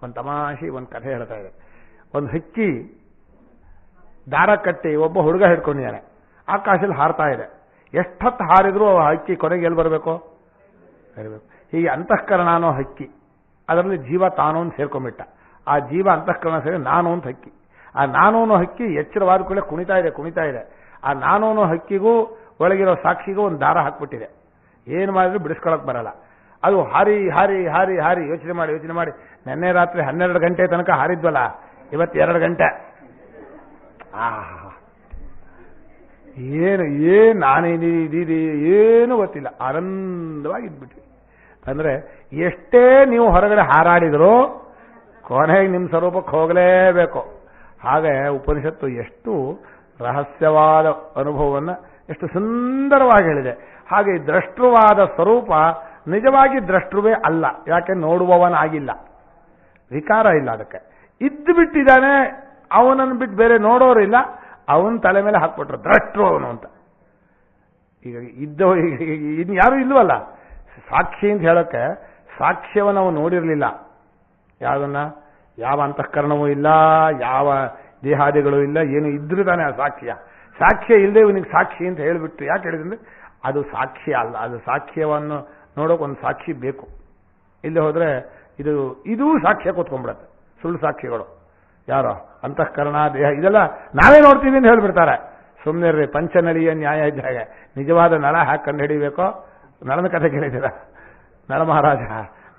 ಒಂದು ತಮಾಷೆ ಒಂದು ಕಥೆ ಹೇಳ್ತಾ ಇದೆ. ಒಂದು ಹಕ್ಕಿ ದಾರ ಕಟ್ಟಿ ಒಬ್ಬ ಹುಡುಗ ಹಿಡ್ಕೊಂಡಿದ್ದಾನೆ, ಆಕಾಶದಲ್ಲಿ ಹಾರ್ತಾ ಇದೆ. ಎಷ್ಟೊತ್ತು ಹಾರಿದ್ರೂ ಆ ಹಕ್ಕಿ ಕೊನೆಗೆ ಎಲ್ಲಿ ಬರಬೇಕು? ಹೀಗೆ ಅಂತಃಕರಣ ಅನ್ನೋ ಹಕ್ಕಿ, ಅದರಲ್ಲಿ ಜೀವ ತಾನು ಅಂತ ಸೇರ್ಕೊಂಡ್ಬಿಟ್ಟ. ಆ ಜೀವ ಅಂತಃಕರಣ ಸೇರಿ ನಾನು ಅಂತ ಹಕ್ಕಿ. ಆ ನಾನು ಅನ್ನೋ ಹಕ್ಕಿ ಎಚ್ಚರವಾದ ಕೂಡಲೇ ಕುಣಿತಾ ಇದೆ. ಆ ನಾನು ಅನ್ನೋ ಹಕ್ಕಿಗೂ ಒಳಗಿರೋ ಸಾಕ್ಷಿಗೂ ಒಂದು ದಾರ ಹಾಕ್ಬಿಟ್ಟಿದೆ. ಏನು ಮಾಡಿದ್ರು ಬಿಡಿಸ್ಕೊಳಕ್ ಬರಲ್ಲ. ಅದು ಹಾರಿ ಹಾರಿ ಹಾರಿ ಹಾರಿ ಯೋಚನೆ ಮಾಡಿ ನೆನ್ನೆ ರಾತ್ರಿ 12 ಗಂಟೆ ತನಕ ಹಾರಿದ್ವಲ್ಲ, ಇವತ್ತು 2 ಗಂಟೆ. ಏನು ನಾನೇನಿದ್ದೀರಿ ಏನು ಗೊತ್ತಿಲ್ಲ, ಆನಂದವಾಗಿ ಇದ್ಬಿಟ್ವಿ. ಅಂದ್ರೆ ಎಷ್ಟೇ ನೀವು ಹೊರಗಡೆ ಹಾರಾಡಿದ್ರು ಕೊನೆಗೆ ನಿಮ್ಮ ಸ್ವರೂಪಕ್ಕೆ ಹೋಗಲೇಬೇಕು. ಹಾಗೆ ಉಪನಿಷತ್ತು ಎಷ್ಟು ರಹಸ್ಯವಾದ ಅನುಭವವನ್ನು ಎಷ್ಟು ಸುಂದರವಾಗಿ ಹೇಳಿದೆ. ಹಾಗೆ ದ್ರಷ್ಟೃವಾದ ಸ್ವರೂಪ ನಿಜವಾಗಿ ದ್ರಷ್ಟೃವೇ ಅಲ್ಲ. ಯಾಕೆ? ನೋಡುವವನಾಗಿಲ್ಲ, ವಿಕಾರ ಇಲ್ಲ. ಅದಕ್ಕೆ ಇದ್ದು ಬಿಟ್ಟಿದ್ದಾನೆ, ಅವನನ್ನು ಬಿಟ್ಟು ಬೇರೆ ನೋಡೋರಿಲ್ಲ. ಅವನ ತಲೆ ಮೇಲೆ ಹಾಕ್ಬಿಟ್ರು ದ್ರಷ್ಟೃ ಅವನು ಅಂತ. ಈಗ ಇನ್ಯಾರೂ ಇಲ್ವಲ್ಲ ಸಾಕ್ಷಿ ಅಂತ ಹೇಳೋಕ್ಕೆ. ಸಾಕ್ಷ್ಯವನ್ನು ನಾವು ನೋಡಿರಲಿಲ್ಲ. ಯಾವುದನ್ನ? ಯಾವ ಅಂತಃಕರಣವೂ ಇಲ್ಲ, ಯಾವ ದೇಹಾದಿಗಳು ಇಲ್ಲ, ಏನು ಇದ್ರೂ ತಾನೆ ಆ ಸಾಕ್ಷ್ಯ ಇಲ್ಲದೆ ಇವನಿಗೆ ಸಾಕ್ಷಿ ಅಂತ ಹೇಳಿಬಿಟ್ಟು ಯಾಕೆ ಹೇಳಿದ್ರೆ ಅದು ಸಾಕ್ಷ್ಯ ಅಲ್ಲ. ಅದು ಸಾಕ್ಷ್ಯವನ್ನು ನೋಡೋಕೆ ಒಂದು ಸಾಕ್ಷಿ ಬೇಕು. ಇಲ್ಲಿ ಹೋದ್ರೆ ಇದು ಸಾಕ್ಷ್ಯ ಕೂತ್ಕೊಂಡ್ಬಿಡತ್ತೆ. ಸುಳ್ಳು ಸಾಕ್ಷಿಗಳು ಯಾರೋ ಅಂತಃಕರಣ ದೇಹ ಇದೆಲ್ಲ ನಾವೇ ನೋಡ್ತೀವಿ ಅಂತ ಹೇಳ್ಬಿಡ್ತಾರೆ. ಸುಮ್ಮನೆ ರೀ, ಪಂಚನಳಿಯ ನ್ಯಾಯ ಇದ್ದಾಗ ನಿಜವಾದ ನಳ ಹಾಕಿ ಕಂಡು ಹಿಡಿಬೇಕೋ? ನಳನ ಕಥೆ ಕೇಳಿದ್ದೀರ? ನಳ ಮಹಾರಾಜ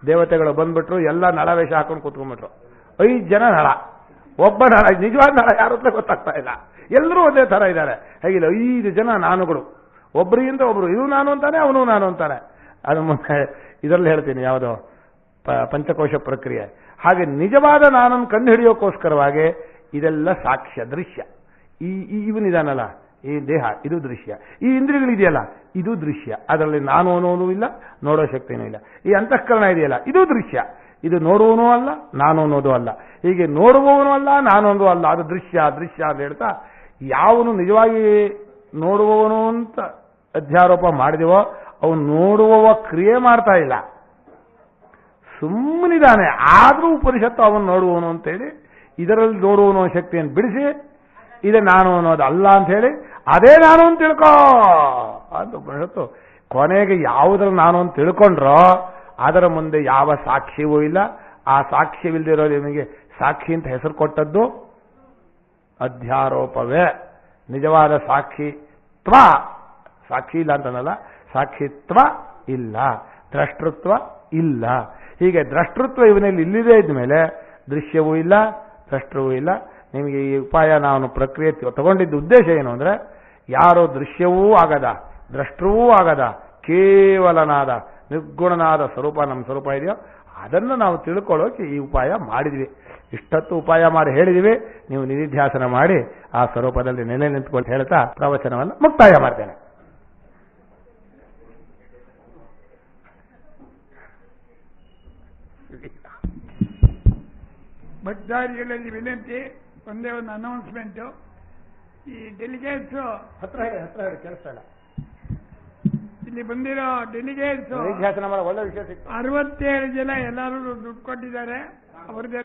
ದೇವತೆಗಳು ಬಂದ್ಬಿಟ್ರು, ಎಲ್ಲ ನಳ ವೇಷ ಹಾಕೊಂಡು ಕೂತ್ಕೊಂಡ್ಬಿಟ್ರು. 5 ಜನ ನಳ, ಒಬ್ಬ ನಳ. ನಿಜವಾದ ನಳ ಯಾರು ಅಂತ ಗೊತ್ತಾಗ್ತಾ ಇಲ್ಲ. ಎಲ್ಲರೂ ಒಂದೇ ತರ ಇದ್ದಾರೆ. ಹೇಗಿಲ್ಲ 5 ಜನ ನಾನುಗಳು, ಒಬ್ಬರಿಗಿಂತ ಒಬ್ರು. ಇದು ನಾನು ಅಂತಾನೆ, ಅವನು ನಾನು ಅಂತಾನೆ. ಅದು ಮುಂದೆ ಇದರಲ್ಲಿ ಹೇಳ್ತೀನಿ, ಯಾವುದೋ ಪಂಚಕೋಶ ಪ್ರಕ್ರಿಯೆ. ಹಾಗೆ ನಿಜವಾದ ನಾನನ್ನು ಕಂಡು ಹಿಡಿಯೋಕ್ಕೋಸ್ಕರವಾಗಿ ಇದೆಲ್ಲ ಸಾಕ್ಷ್ಯ, ದೃಶ್ಯ. ಇವನಿದಾನಲ್ಲ ಈ ದೇಹ, ಇದು ದೃಶ್ಯ. ಈ ಇಂದ್ರಿಯಗಳಿದೆಯಲ್ಲ, ಇದು ದೃಶ್ಯ. ಅದರಲ್ಲಿ ನಾನು ಅನ್ನೋದು ಇಲ್ಲ, ನೋಡೋ ಶಕ್ತಿನೂ ಇಲ್ಲ. ಈ ಅಂತಃಕರಣ ಇದೆಯಲ್ಲ, ಇದು ದೃಶ್ಯ. ಇದು ನೋಡುವನೂ ಅಲ್ಲ, ನಾನು ಅನ್ನೋದು ಅಲ್ಲ. ಹೀಗೆ ನೋಡುವವನು ಅಲ್ಲ, ನಾನು ಅನ್ನೋದು ಅಲ್ಲ. ಅದು ದೃಶ್ಯ ಅಂತ ಹೇಳ್ತಾ, ಯಾವನು ನಿಜವಾಗಿ ನೋಡುವವನು ಅಂತ ಅಧ್ಯಾರೋಪ ಮಾಡಿದೆವೋ ಅವನು ನೋಡುವವ ಕ್ರಿಯೆ ಮಾಡ್ತಾ ಇಲ್ಲ, ಸುಮ್ಮನಿದ್ದಾನೆ. ಆದರೂ ಉಪನಿಷತ್ತು ಅವನು ನೋಡುವವನು ಅಂತೇಳಿ ಇದರಲ್ಲಿ ನೋಡುವವನು ಶಕ್ತಿಯನ್ನು ಬಿಡಿಸಿ ಇದೆ ನಾನು ಅನ್ನೋದು ಅಲ್ಲ ಅಂತ ಹೇಳಿ ಅದೇ ನಾನು ಅಂತ ತಿಳ್ಕೋ ಅಂತ ಉಪನಿಷತ್ತು. ಕೊನೆಗೆ ಯಾವುದ್ರಲ್ಲಿ ನಾನು ಅಂತ ತಿಳ್ಕೊಂಡ್ರೋ ಅದರ ಮುಂದೆ ಯಾವ ಸಾಕ್ಷ್ಯವೂ ಇಲ್ಲ. ಆ ಸಾಕ್ಷ್ಯವಿಲ್ಲದಿರೋ ನಿಮಗೆ ಸಾಕ್ಷಿ ಅಂತ ಹೆಸರು ಕೊಟ್ಟದ್ದು ಅಧ್ಯಾರೋಪವೇ. ನಿಜವಾದ ಸಾಕ್ಷಿತ್ವ, ಸಾಕ್ಷಿ ಇಲ್ಲ ಅಂತನಲ್ಲ, ಸಾಕ್ಷಿತ್ವ ಇಲ್ಲ, ದ್ರಷ್ಟೃತ್ವ ಇಲ್ಲ. ಹೀಗೆ ದ್ರಷ್ಟೃತ್ವ ಇವನಲ್ಲಿ ಇಲ್ಲಿದೆ ಇದ್ಮೇಲೆ ದೃಶ್ಯವೂ ಇಲ್ಲ, ದ್ರಷ್ಟವೂ ಇಲ್ಲ. ನಿಮಗೆ ಈ ಉಪಾಯ ನಾನು ಪ್ರಕ್ರಿಯೆ ತಗೊಂಡಿದ್ದ ಉದ್ದೇಶ ಏನು ಅಂದ್ರೆ, ಯಾರೋ ದೃಶ್ಯವೂ ಆಗದ, ದ್ರಷ್ಟವೂ ಆಗದ, ಕೇವಲನಾದ ನಿರ್ಗುಣನಾದ ಸ್ವರೂಪ ನಮ್ಮ ಸ್ವರೂಪ ಇದೆಯೋ ಅದನ್ನು ನಾವು ತಿಳ್ಕೊಳ್ಳೋಕೆ ಈ ಉಪಾಯ ಮಾಡಿದ್ವಿ. ಇಷ್ಟೊತ್ತು ಉಪಾಯ ಮಾಡಿ ಹೇಳಿದಿವಿ. ನೀವು ನಿಧಿಧ್ಯಾಸನ ಮಾಡಿ ಆ ಸ್ವರೂಪದಲ್ಲಿ ನೆಲೆ ನಿಂತ್ಕೊಂಡು ಹೇಳ್ತಾ ಪ್ರವಚನವನ್ನು ಮುಕ್ತಾಯ ಮಾಡ್ತೇನೆ. ಭಕ್ತಾದಿಗಳಲ್ಲಿ ವಿನಂತಿ, ಒಂದೇ ಒಂದು ಅನೌನ್ಸ್ಮೆಂಟು. ಈ ಡೆಲಿಗೇಟ್ಸ್ ಹತ್ರ ಕೆಲಸ ಇಲ್ಲ. ಇಲ್ಲಿ ಬಂದಿರೋ ಡೆಲಿಗೇಟ್ಸ್ ನಿಧಿಧ್ಯಾಸನ ಮಾಡೋ ಒಳ್ಳೆ ವಿಷಯ ಸಿಕ್ತು. 67 ಜನ ಎಲ್ಲರೂ ದುಡ್ಡು ಕೊಟ್ಟಿದ್ದಾರೆ. ಅವ್ರದ್ದು